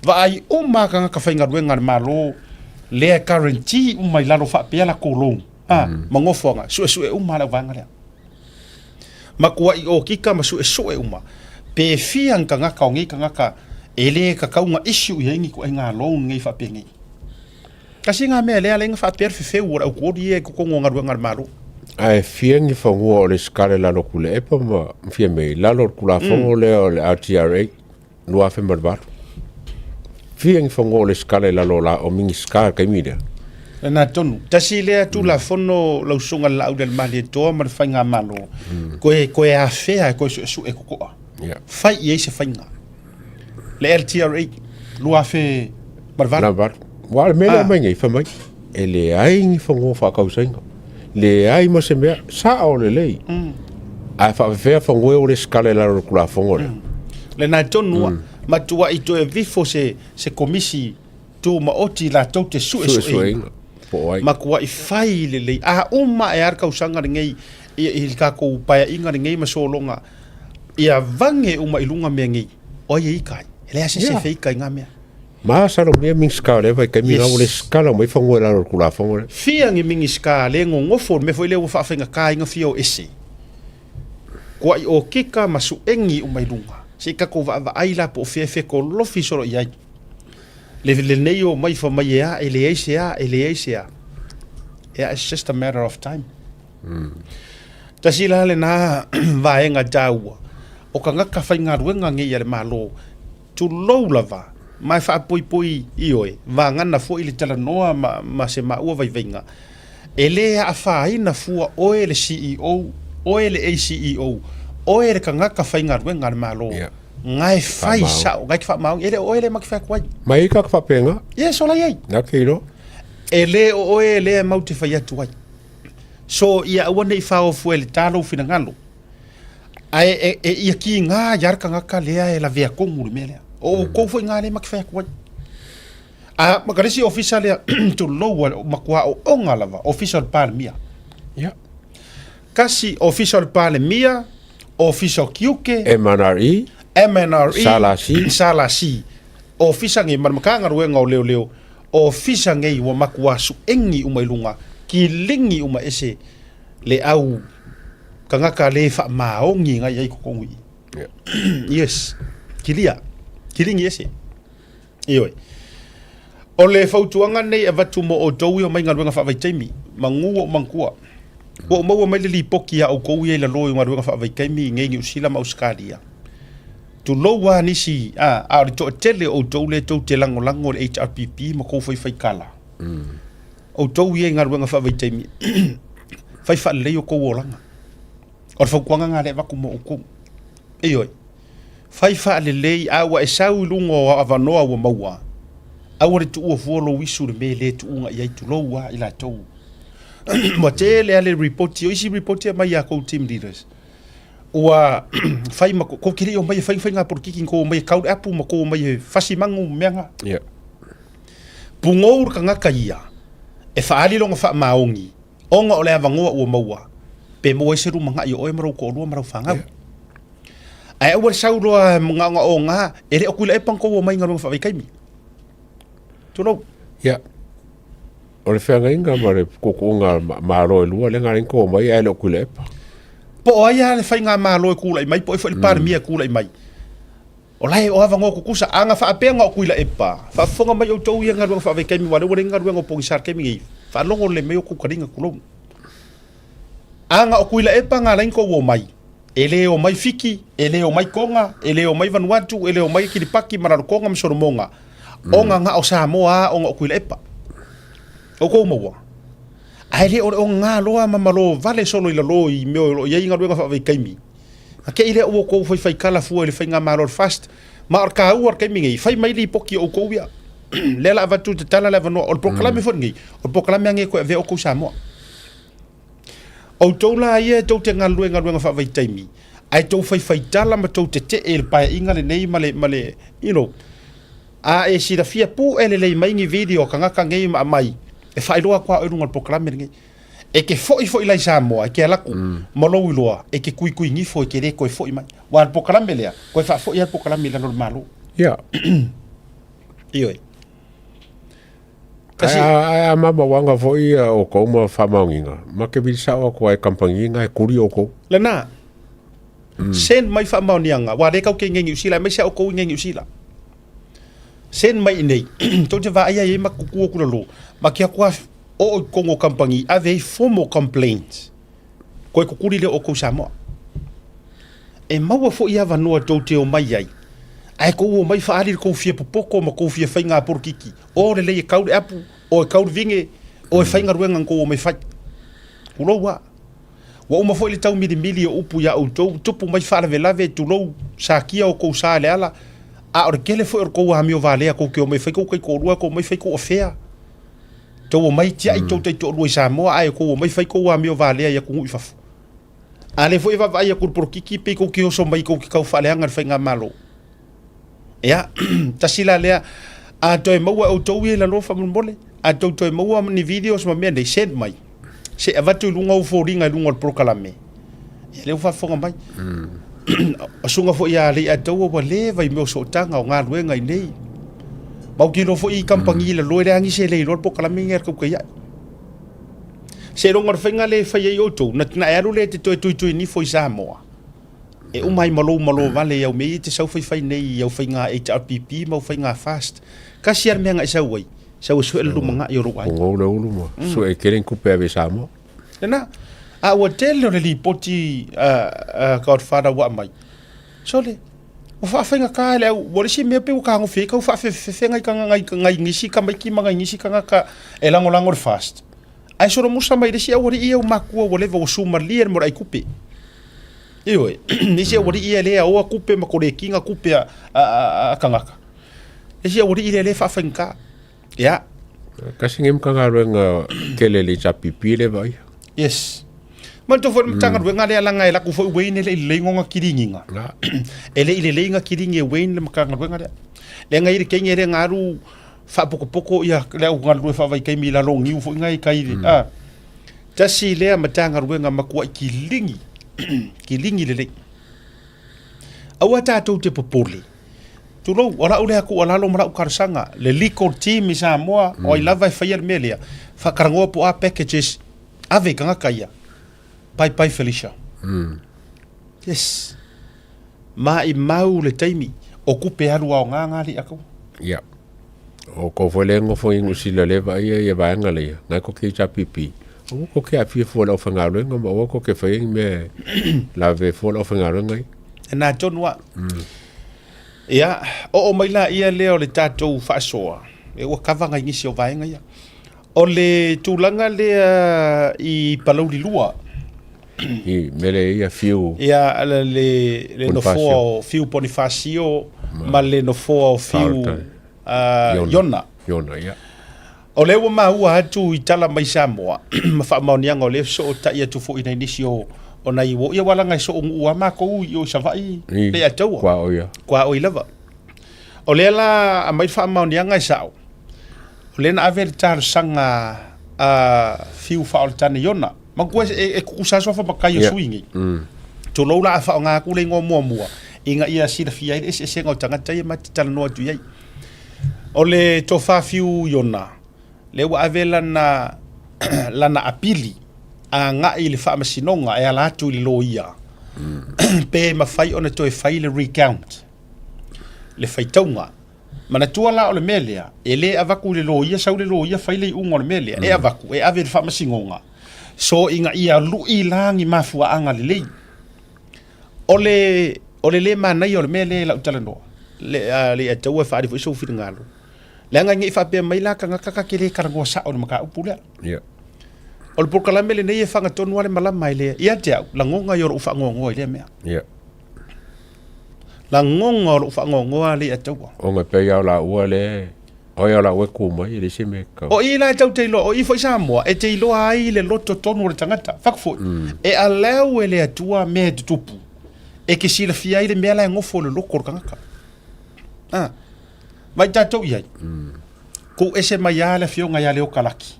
va ai uma ka fa nga ruenga malo le currency uma la fa pe la kolong mangofo nga su uma la va nga le makua I o kika masu e soe uma. Pe fiang ka ngaka o ngi ka ngaka ele ka kaunga issue yengi ko nga loan ngi fa pengi. Kasi nga me le alenga fa per fe ora o ko die ko ngar ngar malu. Ai fiang I fa ngo le skale la lo kule e pa ma fia me la lo kula fo le o le RTRA no afe marbar. Fiang fa ngo le skale la lo la o mingi skar ka media. Na tonu tasi le tu la fono lo sunga la del mali to mar fanga malo ko e a fea ko su e ko fai ye se fanga le LTRA lo a fe barvar wa me lo mengi fa mai ele ai ni fongo fa ka usenga le ai mo se mea sa o le lei a fa fe fa ngwe o le skala la ro kula fongo le na tonu ma tua i to e vifo se komisi tu ma oti la tau te su ma kua i fai le a uma e arka usanga ngei i ka ko pa inga ngei ma solonga ia vange uma ilunga me ngei o ye kai le ase se fei kai nga me ma sa ro me min skala vai kai mi na o le skala mai fa ngwe la ro kula fongo fia ngi min skala le ngo fo me foi le fa fa nga kai nga fio ese kua i o kika masu engi uma ilunga se ka ko va ai la po fe ko lo fi solo ia le nei o mai fa mai ia ele ia it's just a matter of time ta sila le na vaenga jaua o ka ngaka fai ngā ruenga ngi ia le malo tu lo lava mai fa poi ioe va ngana fo ile tala noa ma se ma ua vai venga ele a fa ina fua o ele CEO o ele ACEO o ele ka ngaka fai ngā ruenga le malo ngai fai sa ngai fa mau ele o ele makfa kwai mai ka fa penga yes ola yai na keiro ele o ele mau te fai atu ai so ia wona I fa o fuel talo fina ngalo ai ia ki nga yar ka ngaka lea e la vea kongu mele o ko foi nga le makfa kwai a magarisi official ya to lower makwa o onga lava official par mia ya kasi official par mia official kiuke MNRE Salasi ofisa ngi marmakanga ruenga o leo ofisa ngi wa makwasu engi umailunga kilingi uma ese le au kangaka le fa maongi nga yai kokongui yes kilingi ese ioi o le fautuanga nei avatu mo o towi o mainga ruenga fa vai taimi mangu o mankua o mo mai le lipoki ya o kowi le loi ma ruenga fa vai taimi ngi usila ma uskalia tu lowa nisi a to tele o tole to te lango le HRPP ma ko fai kala o to ye nga ruenga fa vai taimi fai fa le yo ko wolanga o fa kwanga nga le va kumo ku oi fai fa le a wa esau lungo ava noa wa maua a wa tu o folo wisu le mele tu nga ye tu lowa ila to mo tele ale report yo isi report mai ya ko team leaders ua fai ma ko kiri o mai fai nga por kiki ko mai kau apu ma ko mai fasi mangu menga pungour ka ngaka ia e fa ali longa fa maongi onga ole avangoa ua maua pe mo seru manga i o maro ko ru maro fanga ai ua sauro nga onga ere okula e panko o mai nga fa kai mi tuno ole fanga inga mare ko nga maro lu le nga ko mai ele okula po ia le fai nga malo kula mai po foi par mia kula mai olai o ava ngo kusa anga fa apenga o kuila epa fa fonga mai o tou ia nga fa ve kai mi wale wale nga ngo po sar kai mi fa longo le me o ku karinga kulong anga o kuila epa nga lain ko wo mai ele o mai fiki ele o mai konga ele o mai Vanuatu ele o mai Kiripaki marar konga msoromonga onga nga o Samoa o kuila epa o ko mo ai o nga loa mamalo vale solo ila loi me ia inga ruenga fa vai kaimi ake ile o ko foi kala fu ele fai nga malo fast ma arka u arka mi ngi fai mai li poki o ko ia le la va tu tala la no o proclame fo ngi o proclame ngi ko ve o ko Samoa o tola ia to te nga ruenga fa vai taimi ai to fai tala ma to te el pa inga le nei male you know a e si da fia pu ele le mai ngi video kanga ngi mai e fai loa kwa o runga proclame ngi e ke foi lai Samoa ke ala ku malo loa e ke kui ngi foi ke re ko foi mai wa proclame lea ko fa foi proclame la normalo io kasi a mama wanga foi o ko ma fa maunga ma ke bisa o ko ai kampanginga e kuri o ko lena sen mai fa maunga wa re ka ke ngi usila mai sa o ko ngi usila sen mai nei to te va ai ma ku ku lo ma kia kwa o kongo kampangi ave formal complaints ko kuri le o ko Samoa e maua fo ia vanua to te o mai ai ai ko o mai fa ali ko fia popoko ma ko fia fainga por kiki o le kau apu o kau vinge o fainga ruenga ko o mai fa ulo wa uma fo le tau mili o upu ya o tupu mai fa le lave tu lo sa kia o ko sa le ala a or kele fo ko ha mi o vale ko ke o mai fa ko rua ko mai fa ko o fea Tau mai tia I tau tau roi Samoa ai ko mai fai ko wa mio vale ia ku ifa. Ale foi va ia ku porkiki pe ko ki so mai ko ki kau fale anga fai nga malo. Ya, tasila lea a toi maua o tau la no fa mole. A tau toi maua ni videos ma me nei send mai. Se avatu lunga o foringa lunga prokalame. Ele fa fonga mai. Asunga fo ia le a tau o le vai me so tanga o nga luenga I nei. Mau kilo fo I kampangi la loe rangi se le lor prokalame nger ko kaya. Se ronga fenga le fa ye oto na na aru le te toi ni fo Samoa. E o mai malo vale ia me te sau fai nei ia fai nga HRPP mau fai nga fast. Ka siar me nga isa wai. Sau so elu manga I ro ai. Ngo le ulu mo. So e keren kupe ave Samoa. Na a hotel le li poti Godfather wa mai. So le o fa nga ka le o le si me pe o ka ngo fe ka o fa fe nga ngai ngisi ka mai ki manga ngisi ka ka e lango fast. Ai so mo sa mai le si o ri ia o makua o le vo suma lier mo ai kupe. Iwe, nisi a wari ia lea oa kupe ma kore kinga kupe a kangaka. Nisi a wari ia lea whawhenka. Ya. Kasi ngem kangaruenga kele le chapipi le vai. Yes. Man to fo tangaruenga lea langa e laku fo uweine le ilengonga kiringinga. Ele ile leinga kiringi e weine le makangaruenga lea. Le ngai kenge re ngaru whapoko ia lea ungarue whawai kaimi la longi ufo ngai kairi. Tasi lea matangaruenga makua kilingi. Kilingi lele. Awa tātou te popole. Tūrou, ora ule aku alalo mara ukarasanga. Le legal team I Samoa, o I lava I whaiar melea. Whakarangoa po a packages. Ave kanga kaya. Pai Felicia. Yes. Ma I mau le taimi. O kupe aru ao ngā li ako. Ya. O ko folengo fo ingu sila leva ia vaanga le. Ngai ko ke chapipi. O ko ke afia fo la fangaruenga ma o ko ke fai me la ve fo la fangaruenga. Na tonwa. Ya, o mai la ia leo le tatou whaasoa. E o kawanga ingisi o vaenga ia. O le tūlanga lea I Palauri Lua. I mele ia fiu. Ia le no fo fiu Bonifacio ma le no fo fiu Yona. Yona, ia. O le wa maua atu I tala mai Samoa. Ma wha maunianga o le so o ta ia tu fo ina inisi o na iwo. Ia wala ngai so o ngua mako I o savai. Le ataua. Kwa oia. Kwa oi lava. O le la a mai wha maunianga I sao. O le na averi tāra sanga fiu wha o tane Yona. Ma kua e kukusaso wha makai o suingi. To loula a wha o ngā kule ngō mua. Inga ia sira fia I ese senga o tangata ia mati tala noa tu iai. O le to wha fiu Yona. Le wa avela lana apili a ngai le whaamasinonga e ala atu I lo ia. Pe mawhai ona to e whai le recount. Le whaitaunga. Mana tua la o le melea. E le avaku le lo ia, sau le lo ia whai le unga o le melea. E avaku, e ave le whaamasinonga. So inga ia lui langi mafua anga le lei. O le manai o le melea la utala noa. Le ataua whaari fo iso whiri ngalo. Le anga ngi whapea mai la kanga kaka kele karangoa sa o le maka upulea. Yeah. O le porkalame le nei e whanga tonu ale malama I lea. Ia te au, la ngonga I oro uwha ngongoa I lea mea. Yeah. La ngonga oro uwha ngongoa le ataua. O ngai pei au la ua le. O ia la ue kuma I le se me kau. O I la tau te ilo, o I fo I Samoa, e te ilo ai le loto tonu o le tangata. Whakafoi. E a leo e le atua mea te tupu. E ke sila fia I le mea la ngofo le loko o kangaka. Mai tātou iai. Ko ese mai a le fio ngai a leo kalaki.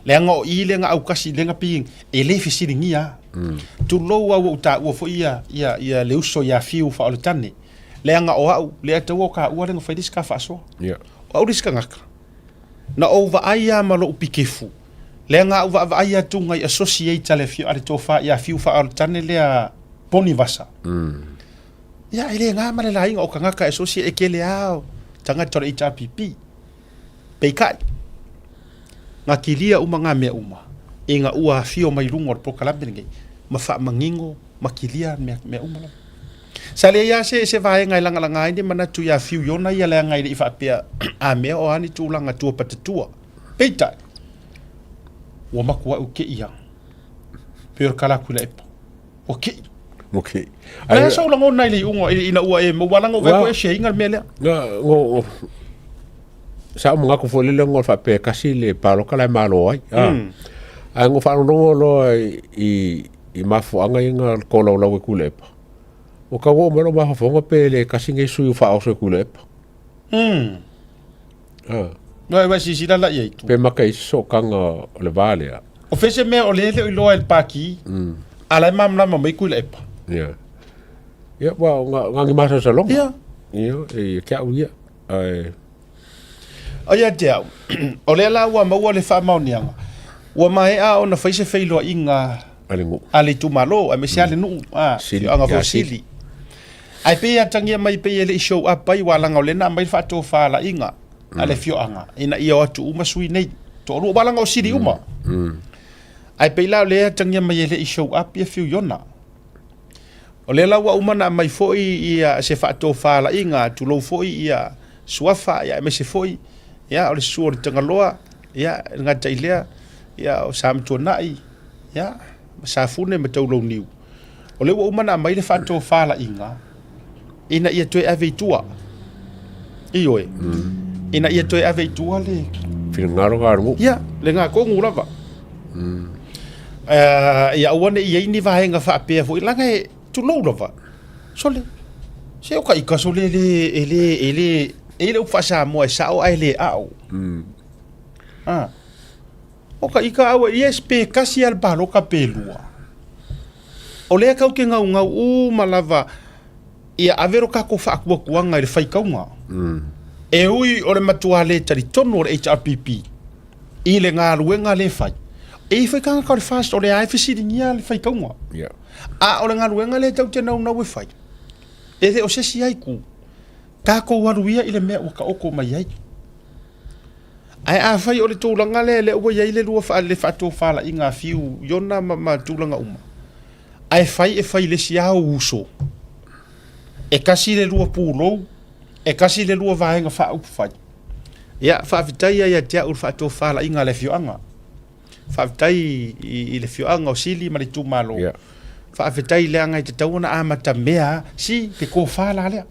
Le anga o I le nga au kasi le nga piing. E le fisiri ngia. Tu lou au ta ua fo ia le uso ia fiu fa o le tane. Le anga o au, le atau o ka ua le nga whaidis ka whaasoa. O au riska ngaka. Na o va aia ma lo upikefu. Le anga au va aia tu ngai associate le fio ale tofa ia fiu fa o le tane lea poni vasa. Ia ele nga ma le lainga o ka ngaka associate e kele au. Tanga tora HRPP. Peikai. Nga kilia uma ngā mea uma. E ngā ua fio mai rungo o prokalame ngai. Ma wha mangingo, ma kilia mea uma lam. Sa le ia se vae ngai langa ini mana tu ia fiu Yona ia lea ngai le iwa apea a mea o ani tu langa tua patatua. Peitai. Ua makua uke ia. Peo kala kula epa. Uke. Okay. Ai so lango nai le ungo ina ua e mo walango ve ko e sheinga mele. Nga ngo sa mo ngako fo le ngol fa pe kasi le palo kala malo ai a ngo fa no lo i mafu anga inga ko lo lo kulepa o ka wo mo lo ma fo ngo pe le kasi nge su fa o so kulepa no e si la ye pe makai so kanga le vale o fese me o le lo el paki ala mam na mo kulepa ya wa ngangi masa salong ya e ka uia ai Oia te au, o le la ua maua le wha maunianga, ua mai a ona whaise whailo inga ale tumalo, a me se ale nuu, anga fo sili. Ai pe a tangia mai pe ele i show up pai walanga o lena mai whato whala inga, ale fio anga, ina ia atu uma sui nei, to olu walanga o sili uma. Ai pe la le a tangia mai ele i show up ia fio yona. O le la ua uma na mai foi ia se whato whala inga, tu lo foi ia suafa ia me se foi, ya ole suor tangaloa ya ngata ilea ya o sam tonai ya sa fune me taulo niu ole wo mana mai le fato fala inga ina ia toe ave tua ioe ina ia toe ave tua le fil ngaro garu ya le nga ko ngulava ya one ia ni va henga fa pe fo langa e tu lo lava sole se o kai ka sole ele ele fa sa mo sa o ele au o ka ika au esp kasi al balo ka pelua o le ka ke ngau u malava ia avero ka ko fa ku kuanga le fai kaunga e ui o le matua le tari tono le HRPP i le ngā ruenga le fai e fai kanga ka le fast o le AFC dingia le fai kaunga a o le ngā ruenga le tau te nau e fai e le o sesi ai ku ka ko waruia ile me o ka oko mai ai ai a fai o le tūlanga le ua iai le lua le whato whala i ngā fiu yona ma tūlanga uma ai fai e fai le si au uso e kasi le lua pūlou e kasi le lua vahenga wha upu fai ia whaavitai ai a tea ur whato whala i ngā le fioanga whaavitai i le fioanga o sili ma le tūmalo whaavitai le anga i te tauana amata mea si pe ko whala lea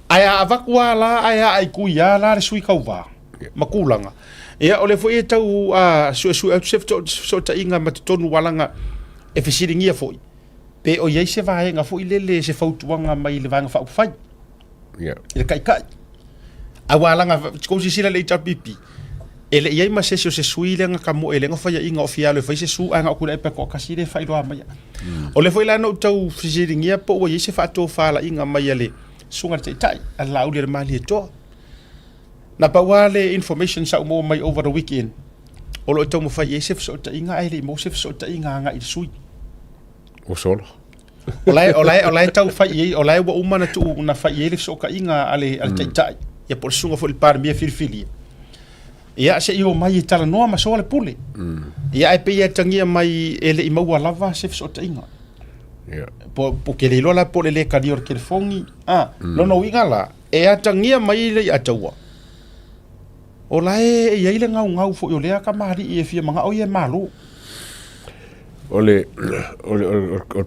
ai a vakua la ai ai kuia la sui kauva makulanga ia ole foi tau a su so ta inga matonu walanga e fesiringia foi pe o ye se vai nga foi lele se fautuanga mai le vanga fa fai ile kai a walanga ko si sila le HRPP ele ye ma se sui le nga kamo ele nga fa inga ofialo fa se su anga ku le pe ko kasi le fai lo mai ole foi la no tau fesiringia po o ye se fa to fa la inga mai le sunga te tai ala ule mali to na pa wale information sa mo mai over the weekend o lo to mo fa yesef so ta inga ai le mo sef so ta inga nga i sui o solo olai tau fa ye olai wa umana tu na fa ye le so ka inga ale al tai tai ya por sunga fo il par mia filfili ya se io mai tala no ma so le pule ya ai pe ya tangia mai ele i mau lava sef so ta inga porque le lola por le kadior ke fongi lo no wingala e atangia mai le atawa ola e ia ile ngau fo yo le ka mari e fia manga o ye malu ole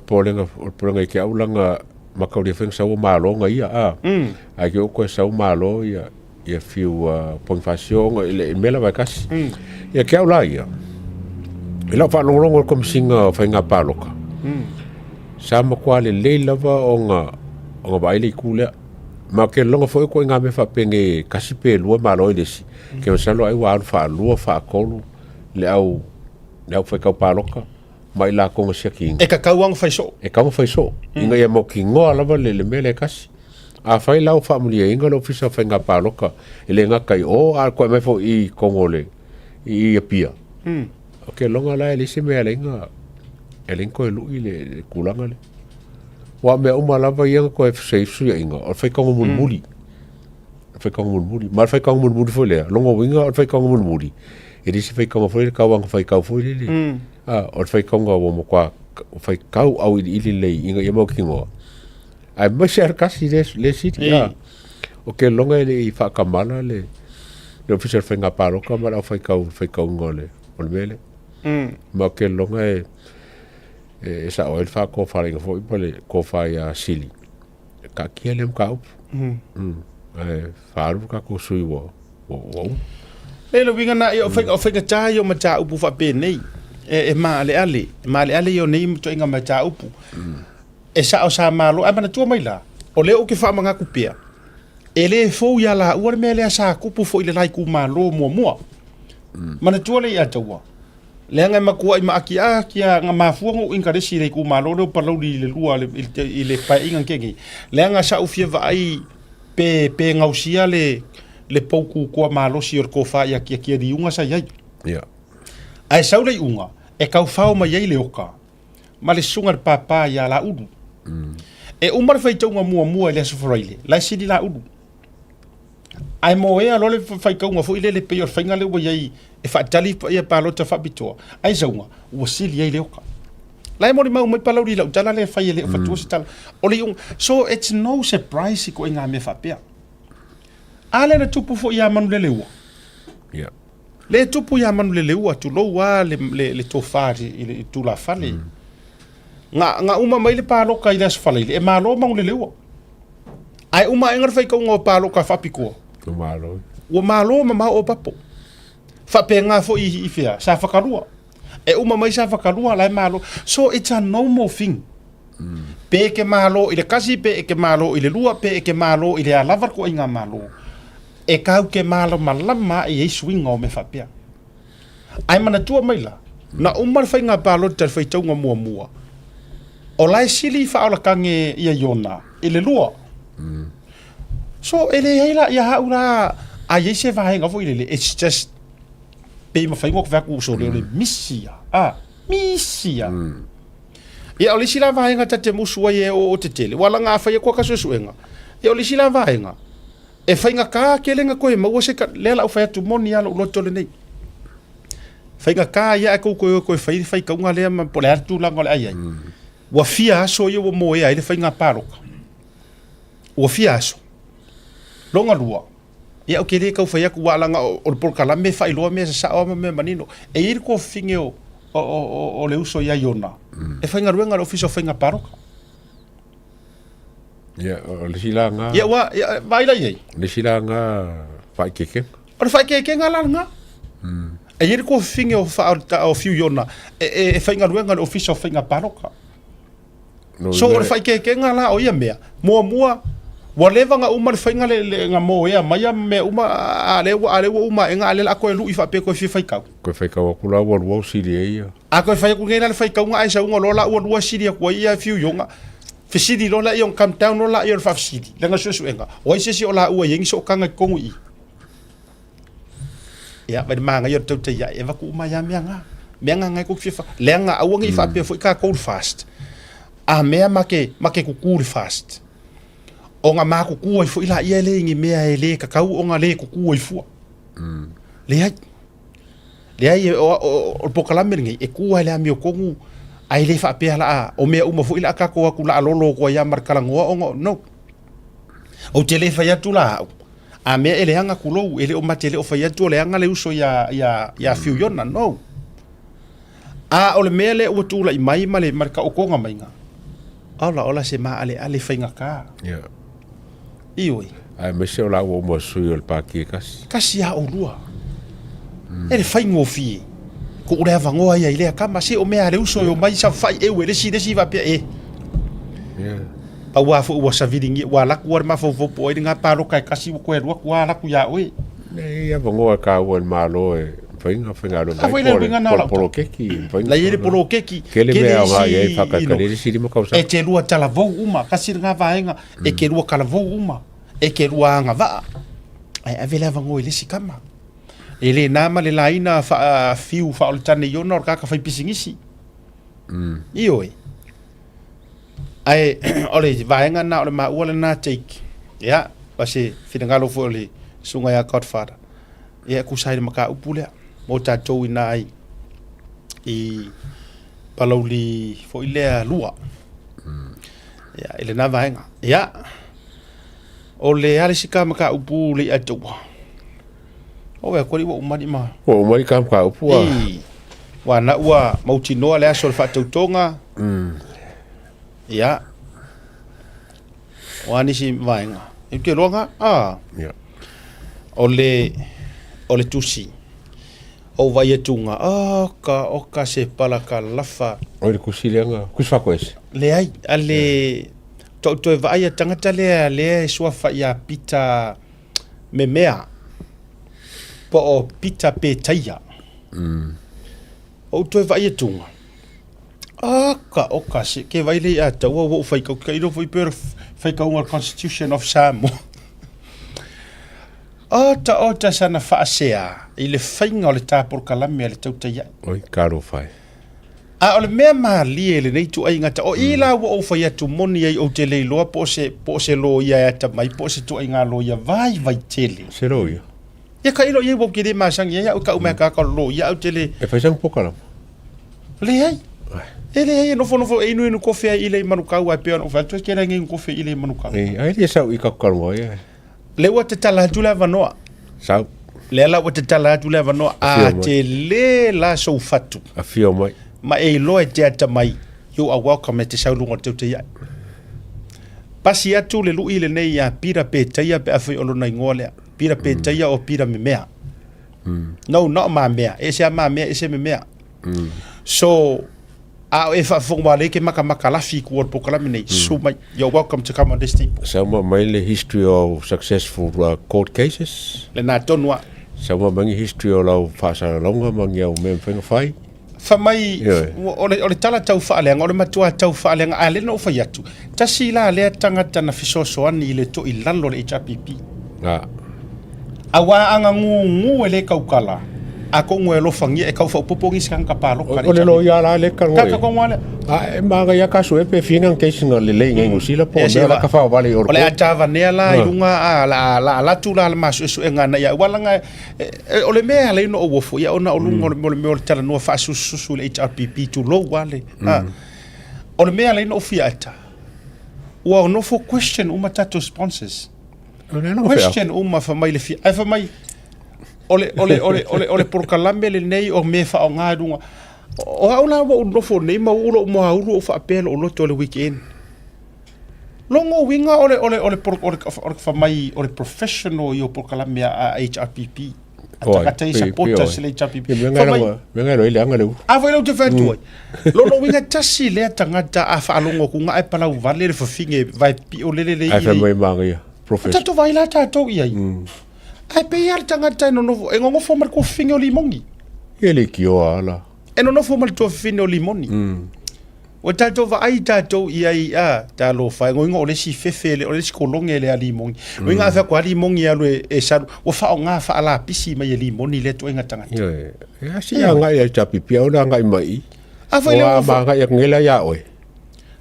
polenga ke aulanga makauri feng sa malo nga ia ai ke ko sa malo ia fiu ponfasion ile mela vai kas ia ke aula ia ila fa longo kom singa fainga paloka sama kwale le lava onga baile kula ma ke longa foi ko nga me fa penge kasipe lua malo desi ke salo ai wa fa lua fa kolu le au fa ka paloka mai la ko se king e ka kawang fai so inga ia mo kingo lava le mele kas a fai lau fa mulia inga lo fisa fa nga paloka ele nga kai o a ko me fo i kongole i pia okay longa la ele se me alenga elenko lu ile kulanga le wa me uma lava ia ko se su inga o fai kongo mulmuli mal fai kongo mulmuli fo le longo winga o fai kongo mulmuli e disi fai kongo fo le kawang fai kau fo le o fai kongo o mo kwa fai kau au ile le inga ia mo kingo ai mo ser kasi le siti o ke longa le fa kamala le officer fai nga paro kamala fai kau ngole o mele ma ke longa esa o el fa ko fa ringa fo pole ko fa ya sili ka kielem ka up fa ka ko sui wo le lo winga na o fai ta yo ma ta upu fa pe nei e ma ale yo nei to inga ma ta upu e sa o sa malo a mana tu mai la o le o ke fa manga kupia e le fo ya la o me le sa kupu fo ile lai ku malo mo mana tu le ya tawa le nga makua i maakia kia nga mafuango inga resi le ku malo le palau le lua le pa inga kengi le nga sa ufia vai pe ngausia le pouku ko malo si or ko fa ya kia di unga sa yai ai sau le unga e kau fao ma yai le oka ma le sunga papa ya la udu e umar fai tonga mua le sofraile la sidi la udu ai mo e alo le fai kaunga fo ile le pe or fainga le wa yai e fa tali ia palo ta fa bitoa ai zaunga o sili ai le oka lai mo mau mai palo la tala le fai le fa tu stal o le so it's no surprise ko inga me fa pe ale na tupu fo ia manu le lewa le tupu ia manu le lewa tu lo wa le tofari ile tu la fale nga uma mai le palo ka ila fale e malo mau le lewa ai uma engar fai kaunga palo ka fa piko o malo ma o papo fa penga fo I fia sa fa kalua e uma mai sa fa kalua lai malo so it's a normal thing pe ke malo ile kasi pe ke malo ile lua pe ke malo ile alavar ko inga malo e kau ke malo malama e swing o me fa pia ai mana tua mai la na umar fa inga palo ter fa tonga mua o lai sili fa ola kange ia yona ile lua so ele hela ya haula a yese va henga fo ile it's just pe ma fa ngok va ku so le misia ia o le sila va henga tate musu ye o te tele wala nga fa ye ko ka so suenga ia o le sila va henga e fa nga ka kelenga ko e ma wo se ka lela o fa tu moni ala lo tole nei fa nga ka ya ko fa ka nga le ma po le tu la ngol ai wa fia so ye wo mo e ai le fa nga palo wa fia so longa lua ia o ke le ka fa ya ku wala nga o por kala me fa ilo me sa o me manino e ir ko fingeo o le uso ya yona e fa nga ruenga o fiso fa nga paro ya o le silanga ya wa vai la ye le silanga fa keke o fa keke nga la nga e ir ko fingeo fa o fiu yona e fa nga ruenga o fiso fa nga paro so o fa keke nga la o ia mea mua wa leva nga uma le fainga le nga mo ia mai me uma ale uma nga ale la ko lu ifa pe ko fi fai ka ko kula wo siri ia a ko fai ku ngena le fai ka nga ai sa nga lo la wo siri ko ia fiu yonga fi siri lo la yon come down lo la yon fa siri le nga su enga o ise si o la u yengi so kanga ko ngi ya ba ma nga yo te ya e va ku ma ya me nga ko fi fa le nga a ngi fa pe fo ka cold fast a me make ku cool fast o nga ma ku ku fo ila ia le ngi mea e le ka kau o nga le ku ku fu le ai o pokala ngi e ku ala mi ko ngu ai le fa pe ala o me uma fo ila ka ko ku la lolo ko ya mar kala ngo o no o te le fa ya tu la a me ele hanga ku lo ele o matele o fa ya tu le hanga le uso ya fiu yona no a o le mele o tu la i mai male mar ka o ko nga mai nga ala se ma ale fa nga ka ioi ai me se la wo mo su el pa ki kasi a o lua ele fai ngo fi ko ure va ngo ai ile ka ma se o me ale uso yo mai sa fai e we le si va pe pa wa fo wa sa vidingi wa la ku ma fo po e nga pa ro kai kasi ko e ro ku la ku ya oi ne ya ngo ka wo ma lo e Finga lo polo keki la yele polo keki ke le mea nga ye fa ka le si mo ka e te lua tala vo uma kasi nga vaenga e ke lua kala vo uma e ke lua nga va ai avela va ngoi le sikama ele nama le laina fa fiu fa o tane yo nor ka fa pisingisi ioi ai ole vaenga na ole ma ole na take ya pasi finangalo fo le sunga ya godfather ya ku sai maka upule mo tatou ina ai I palauli fo ile lua ya ile na vaenga ya o le ale sika maka upu le atu o ve ko li wo mani ma o mari kam ka upu wa na wa mautino le asol fa tautonga ya wani si vaenga e ke longa ya o le o le tusi. O vai e tunga, oka se palaka lafa. O le kusilenga, kusfakoes. Le ai, ale to e vai e tangata le e sua fa ia pita me mea. Po o pita pe taia. O to e vai e tunga. Oka se ke vai le ata wo fai ka iro foi per fai ka uma Constitution of Samoa. Ota sana faasea i le whainga o le tāporo kalame a le tautaia. Oi, karo whai. O le mea maali e le nei tu ai ngata. O ila wa o whai atu moni ai o te leiloa po se lo ia ata mai po se tu ai ngā lo ia vai tele. Se lo ia? Ia ka ilo ia wau kere maasangi ia o ka umea ka lo ia o tele. E whaisang pokalam? Le ai. E le ai nofo inu kofe ai ile manukau ai peo no whantua kera ngai kofe ile manukau. Ai le sau i kakarua ia. Le wa te tala atu le vanoa. Sau. Le la wa te tala atu le vanoa a te le la so fatu. A fio mai. Ma e loe te ata mai. You are welcome te saulunga te te ia. Pasi atu le lui le nei a pira pe taia pe awhi olo na ingolea. Pira pe taia o pira me mea. No, not ma mea. E se a ma mea, e se me mea. So, e whawhongwale ke maka lafi kua pokalami nei. So, you're welcome to come on this table. Sama mai le history of successful court cases. Le nā tonua. Sama mangi history o lau whaasaralonga mangi au mea mwhenga whai. Whamai, o le tala tau whaaleanga, o le matua tau whaaleanga, a le no whai atu. Tasi la lea tangata na fisosoani i le to i lalo le HRPP. Awa anga ngu e le kaukala. A ko ngwe lo fangi e kau whaupopongi sikang kapalo. O le lo ia la le ka ngoe. Kaka kongwale. E maga ia kasu e pe whingang keising le lei ngai ngusila po. Mea la ka whao wale orko. O le atava nea la i runga la tu la masu esu e ngana ia. Walanga, o le mea le ino o wofo. Ia ona o lunga o le mea o le tala nua wha susu le HRPP tu lo wale. O le mea le ino o fia ata. Ua o nofo question uma tato sponsors. Question uma whamai le fia. Ai whamai. Ole porkalame le nei o me fa nga dunga o haula wo no fo nei ma ulo mo haulu o fa pelo o loto le weekend longo winga ole fa mai ole professional yo porkalame a HRPP ataka supporters le HRPP venga lo ile anga le a foi lo te fa tu lo winga tasi le tangata a fa longo ku nga e pala vale le fa finge vai pi o le ai fa mai manga professional tato vai la tato ia ai pe ia tangata no novo e ngongo fo mar ko fingo limongi ele ki o ala e no fo mar to fingo limoni o tato va ai tato ia ta lo fa ngongo le si fefele o le si kolonge le limongi o nga fa kwa limongi alu e sa o fa nga fa ala pisi mai limoni le to nga tangata ya si nga ia chapi pia o nga mai a foi le ma nga ia ngela ya oi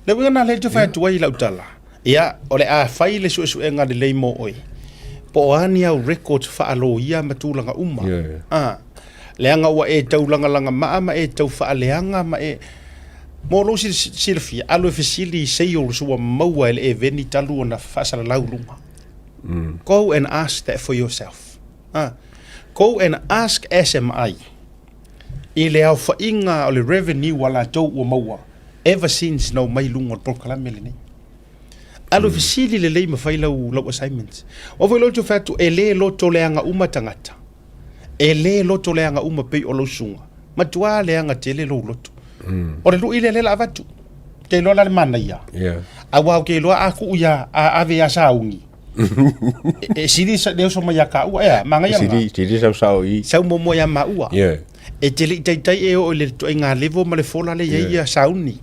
le nga le to fa tu ai la utala ia o le a fai le su nga de le mo oi po ani au record whaalo ia matulanga uma. Leanga ua e taulanga langa maa e tau whaaleanga ma e moro silfia alo e fisili sei o sua maua ele e veni talu na whasara laulunga. Go and ask that for yourself. Go and ask SMI. I le au whainga o le revenue wala tau ua maua ever since no mai lunga prokalame le nei. Alo fisili le lei mawhai lau assignments. O vai loto fatu e le loto leanga uma tangata. E le loto leanga uma pei o lau sunga. Matua leanga te le lo loto. O le lui le la vatu. Te loa le mana ia. A wau ke loa aku uia a ave a saungi. E siri sa deo so mai a ka ua ea. Manga ia nga. Siri sa sao i. Sau momo ia ma ua. E te li tai e o le to inga levo ma le fola le ia sauni.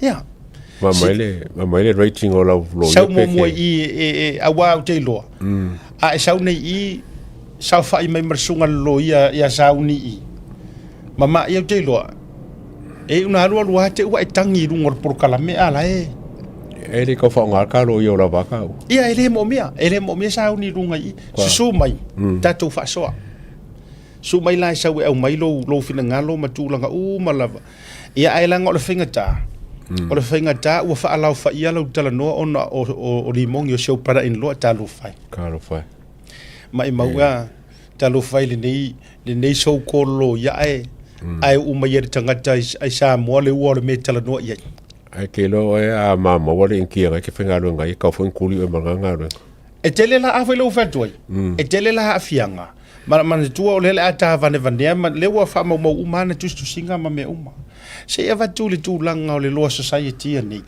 Ia. Ma mai le rating o lau lo sau mo i a wau te loa a sau nei i sau fai mai marsunga lo ia sauni i mama ia te loa e una lua te ua e tangi runga porkalame ala e le ko fa ngal ka lo yo la vaka ia ele mo mia sauni runga i su mai tatu fa soa su mai lai sau e mai lo fina ngalo matulanga malava ia ai langa o le fingata o le whainga tā, ua whaalau whaia lau tala noa ona o limongi o siau para in loa tā lo whai. Ka lo whai. Ma i maua tā lo whai le nei sau kolo ia ai umaiere tangata ai sa moa le ua le me tala noa iai. Ai ke lo e a mama wale inkia ngai ke whainga runga i kau whain kuli o manga ngā runga. E tele la awhai lau whatuai. E tele la a fianga. Ma tua o lele ata vanea ma le ua fa mau umana tu singa ma me uma. Se eva tu le tu langa o le loa society nei.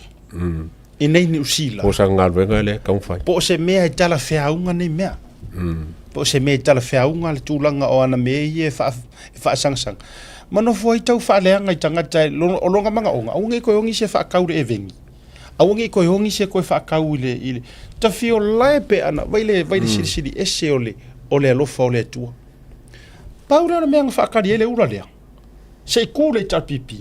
I nei ni usila. Po sa ngalwenga le kaumfai. Po se mea tala feaunga nei mea. Po se mea tala feaunga le tu langa o ana me ie fa sang. Mano foi tau fa leanga i tangata o longa manga onga. Aunga ko yongi se fa kaure e vengi. Aunga ko yongi se ko fa kau ile. Ta fio lai pe ana vai le siri ese o le alofa o le tua. Paura na mea fa kari ele ura lea. Se kule ta pipi.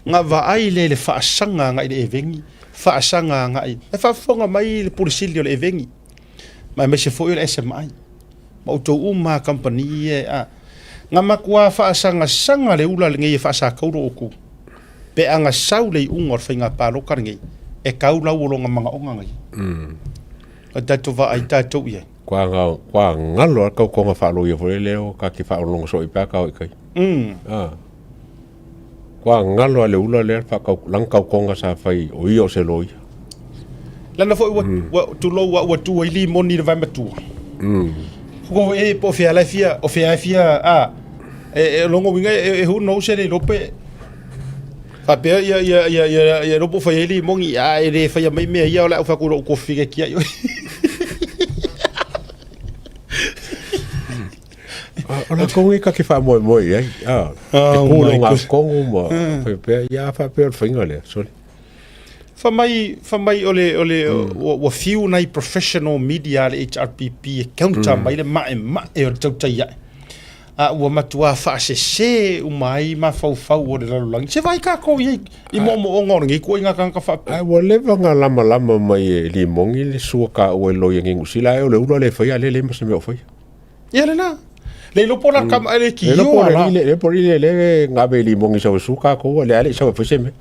Nga va ai le fa sanga nga ile e vengi. Fa sanga nga i. E fa fonga mai le pulisili o le e vengi. Ma me se foi le SMI. Ma uto uma company e a nga makua fa sanga le ula le ngai fa sa kauro oku pe anga sau le ungor fa nga palo kar ngai e kaula ulo nga manga onga ngai ka to va ai to ye kwa ngalo ka ko nga fa lo ye fo le o ka ki fa lo so ipa ka o kai kwa ngalo le ula le fa ka lang ka ko nga sa fa o io se loi lana fo wa tu lo wa tu ili moni va matu ko e po fia la fia o fia e longo winga e hu no se le lope fa pe ya lopo fa eli mongi e re fa ya me ya la fa ko figa kia yo Ola ko ka ke fa mo ai ko lo nga ko mo pe ya fa pe finga le sorry fa mai ole o fiu nai professional media le HRPP counter mai le ma e o tau tai a o matua fa se o mai ma fau o le lang se vai ka ko i mo ngor ngi ko inga kan ka fa ai o le vanga lama mai li mongi le suka o lo yengi usila o le ulo le fa le ma se me o fa ya le na le lo pona kam ale ki yo le por le ngabe li mongi sa suka ko le ale sa fa se me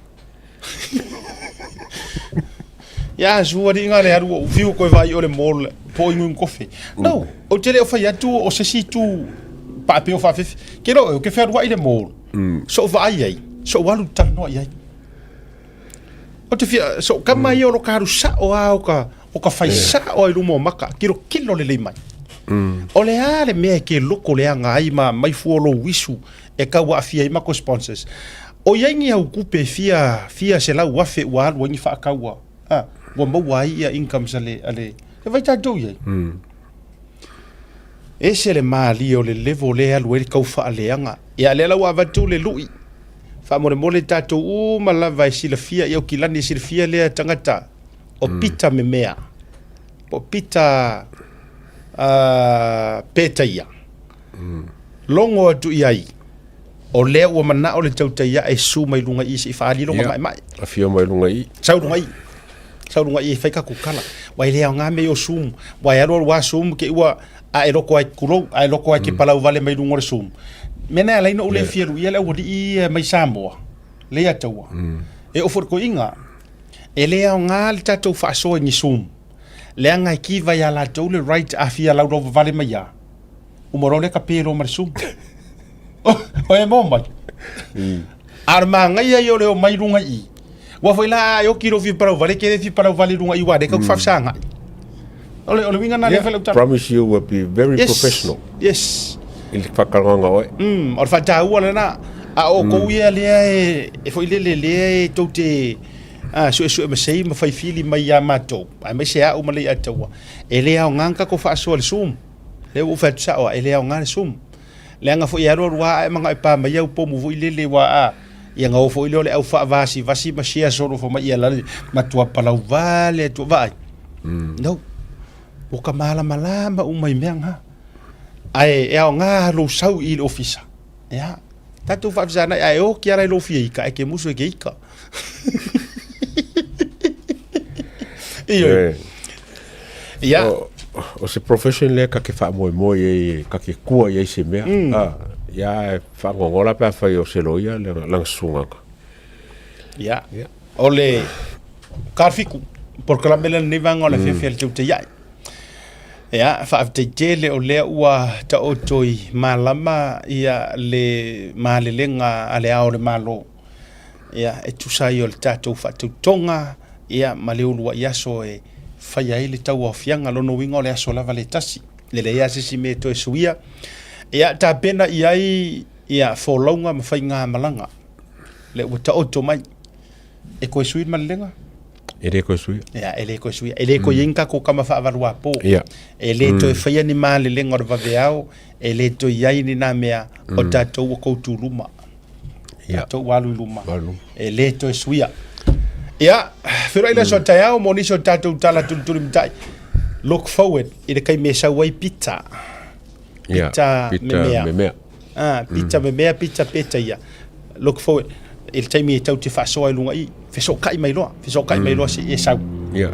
ya zua ringa le haru viu ko vai o le mol po ingun kofi no o tele o fa ya tu o se si tu pa pe o fa fif ke no ke fa wa ile mol so vai ai so walu tan no ai o te fia so kama yo lo karu sa o ka fai sa o lu mo maka kilo le mai o le ale me ke loko le anga ai mai fu lo wisu e ka wa fia i mako sponsors o yengi au kupe fia se la wa fe wa lo ni fa ka wa wa mawai ia income sale ale e vai ta do ye e se le mali o le level le alu e kau fa aleanga e ale la wa vatu le lui fa mo le tato u mala vai sila fia ia kilani sila fia le tangata o pita me mea o pita peta ia longo atu iai o le o mana o le tauta ia e su mai lunga i se fa ali longa mai a fia mai lunga i sau lunga i saurunga i fai ka kukala wai lea ngā me o sum wai aro wa sum ke ua a e roko ai kuro a e roko ai ke palau vale mai lungore sum mena ala ino ule fiaru ia le wadi i mai Samoa lea taua e ofor ko inga e lea ngā le tatou whaasoa ni sum lea ngai ki vai ala tau le right a fia lau rovo vale mai ia umoro le ka pero mar sum o e mo mai arma ngai ai o leo mai lunga i wa foi la yo kiro fi para vale que fi para vale runga iwa de ka fa sanga ole winga na le fele promise you will be very professional yes il fa kalanga o or fa ta wala na a o ko ia le e foi le tote so me sei ma fai fili mai ya mato ai me se a o male atawa ele a nganga ko fa so le sum le u fa sa o ele a nganga sum le nga foi aro wa manga pa mai ya po mu le wa a ia ngau fo ile au fa vasi ma sia solo fo ma ia la matua palau vale tu vai no o ka malama o mai menga ai e o nga lo sau i ofisa ya tatu fa zana ai o ki ara lo fi ka e ke muso ke ika ya o se profession le ka ke fa mo e ka ke kua ye se me ya fa ngola pa fa yo se loia lang sunga ya ole karfiku porque la mela ni van ola fe fe te ya ya fa te tele o le ua ta o toi malama ia le malelenga ale ao le malo ya e tu sai o le tatou fa tu tonga ia maleu lua ia so e fa ia ile tau o fianga lono winga o le aso lava le tasi le ia sisi me to suia ia ta pena iai ia folonga ma fainga malanga le uta oto mai e ko sui malenga Ele ko sui. ia ele ko sui ele ko yinka ko kama fa avalua po Ia. ele to faia ni male le ngor vaveao ele to iai ni na mea o tatou ko tuluma Ia. to walu luma Walu. ele to suia ia fira ile so tayao moni so tatou tala tultuli mtai look forward ile kai me sa wai pizza Ia. Pita memea. memea. pizza memea pizza peta ia look forward il taimi tau te faso ai lunga I fe so kai mai lo si e sau Ia.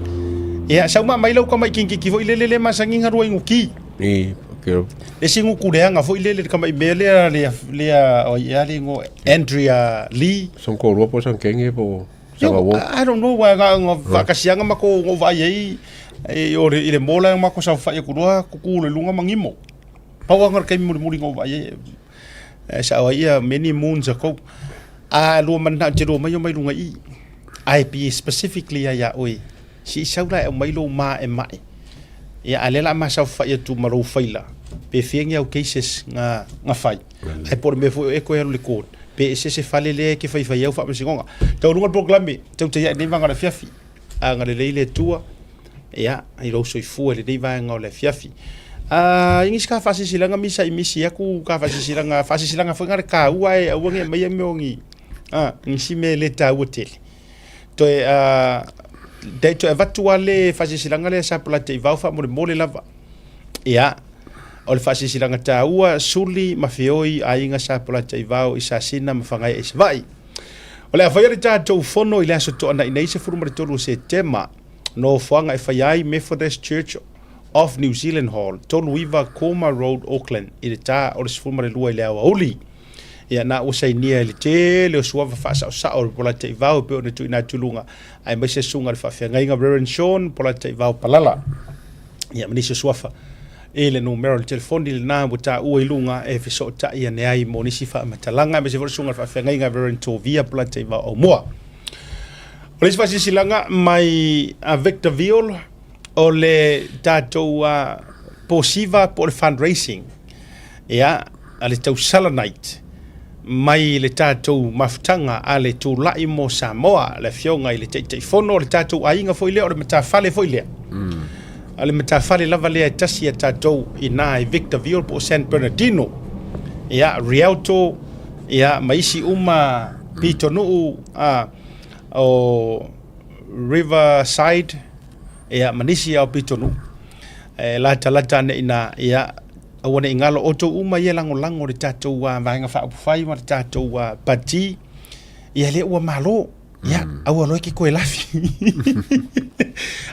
ia sau mai lo ka mai kinki ki vo ile le masangi nga ruai nguki Ni kero. le singu kureanga vo ile le ka mai mele le o ia le ngo Andrea Lee Son ko ropo san kenge po. Sanga wo. I don't know why nga vakasianga mako ngo vai ai e ore ile mola mako sa fa ku roa ku le lunga mangimo pawa ngar kai muri ngo vai sa ia many moons ago a lo man na jero mai lunga I be specifically ya oi si saura e mai lo ma e mai ya alela ma sa fa ia tu maro faila pe fienga o cases nga fai ai por me fo e ko le court pe se fale le ke fai fai au fa singonga tau lunga programe tau te ya ni vanga le fiafi a nga le tua ya ai lo so fu le dei vanga le fiafi ingis ka fasi silanga misa imisi aku ka fasi silanga fo nga ka uai au nge mai me ongi ngisi me le ta hotel to dei to evatua le fasi silanga le sa plate I vau fa mo le lava ia o le fasi silanga ta ua suli mafioi ainga sa plate I vau isa sina mafangai is vai o le afai le tatou fono I le aso to ana inai se furu ma tolu se tema no fanga FII Methodist Church of New Zealand Hall tolu iva Coma Road Auckland I le ta o le furu ma le lua I le awa uli ia na o sai nia le te le suava fa sa o pola te vau pe ona tu ina tulunga ai mai se sunga le fa nga Reverend Sean pola te vau palala ia mani se suafa ele no numero telefoni le na buta o ilunga e fe so ta ia ne ai moni si fa matalanga me se vor sunga fa nga Reverend Tovia pola te vau o moa o le fa si silanga mai a Victor Viol o le tatou posiva por fundraising ia ale tau Salanite mai le tatou mafutanga a le tūlai mo Samoa le fionga I le teitei fono le tatou ainga foi lea o le matawhale foi lea a le matawhale lava lea tasi a tatou I nā e Victor Viol po San Bernardino ia Rialto ia maisi uma pitonu o Riverside ia manisi au pitonu lata ne ina ia awana ingalo oto uma ia lango le tatou vaenga fa fai ma tatou pati ia le ua malo ia awa lo ki koe lafi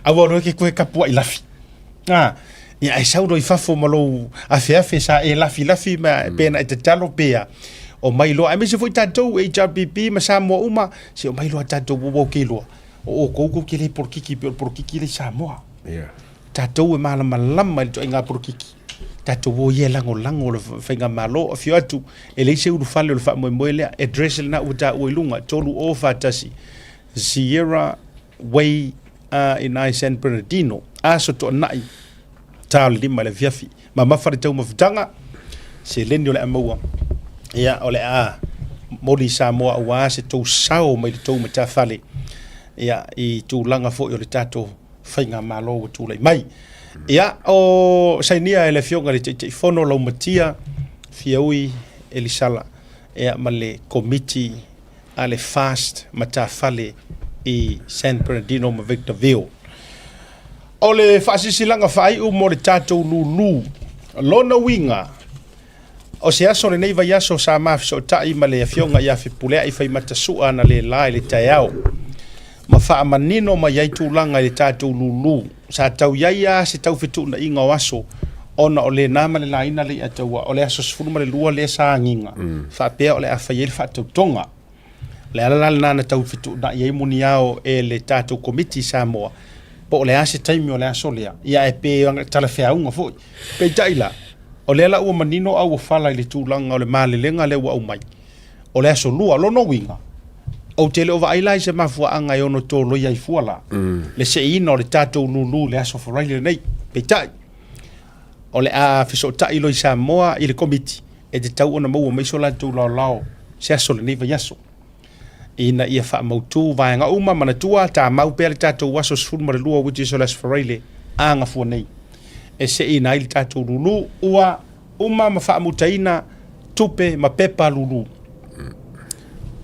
awa lo ki koe kapua I lafi ia ai saudo I fafo malo afe sa e lafi ma pena e te talo pea o mai lo ai me se foi tatou HRPP ma Samoa uma se o mai lo tatou bo kilo o ko ki le porkiki le Samoa Ia. tatou e malama to inga porkiki tatou o ia lango le whainga malo a fio atu e leise uru fale o le wha moe lea address le na uta o ilunga tolu o whatasi Sierra Way in San Bernardino aso to nai tau le lima le fiafi ma mawhare tau mawhitanga se leni o le amaua ia o le moli Samoa ua se tau sao mai le tau matawhale ia I tū langa fo o le tatou whainga malo o tūlei mai ia o sainia ele fionga le te fono lau matia fiaui elisala ia ma le committee a le fast matawhale I San Bernardino ma Victorville o le whaasisilanga whai u mo le tatou lulu lona winga o se aso le neiva yaso sa mafi so tai ma le fionga ia whipulea I whai matasua na le lai le taiao ma wha manino ma iai tūlanga le tatou lulu sa tau iaia se tau fitu na inga waso ona o le nama le laina le ataua o le aso sifuru ma le lua le sa nginga fa pea o le afa iei fa tautonga le alalala nana tau fitu na iei muni ao e le tatou committee Samoa po o le ase taimi o le aso lea ia e pe tala fea unga foi pe taila o le ala ua manino au o fala I le tūlanga o le malelenga le ua umai o le aso lua lono winga o tele ova ailai se mafua anga I ono tolo iai fuala. Le se ina o le tatou lulu le aso foraile nei, peitai. o le a fesootaʻi lo i Samoa i le komiti e te tau ona maua maiso latou laolao se aso lenei vaiaso ina ia faamautū vaega uma manatua tamau pea le tatou aso 12 which is o le asfaraile agafua nei e seʻina ai le tatou lulū ua uma ma faamutaina tupe ma pepa lulū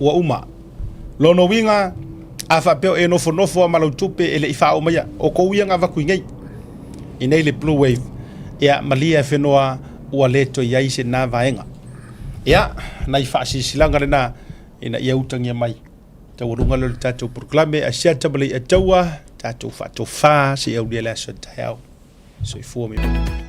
ua uma lonoiga a faapeo e nofonofo a malau tupe e leʻi faaaumaia o kou ia gavakuigei inei le blue wave ia malia e whenua ua le toi ai se nā vaenga ia nai faasisilaga lena ina ia utangia mai taurunga le tatou proklame a sia tabalei ataua tatou faatofā se aulia le aso taeao soifua me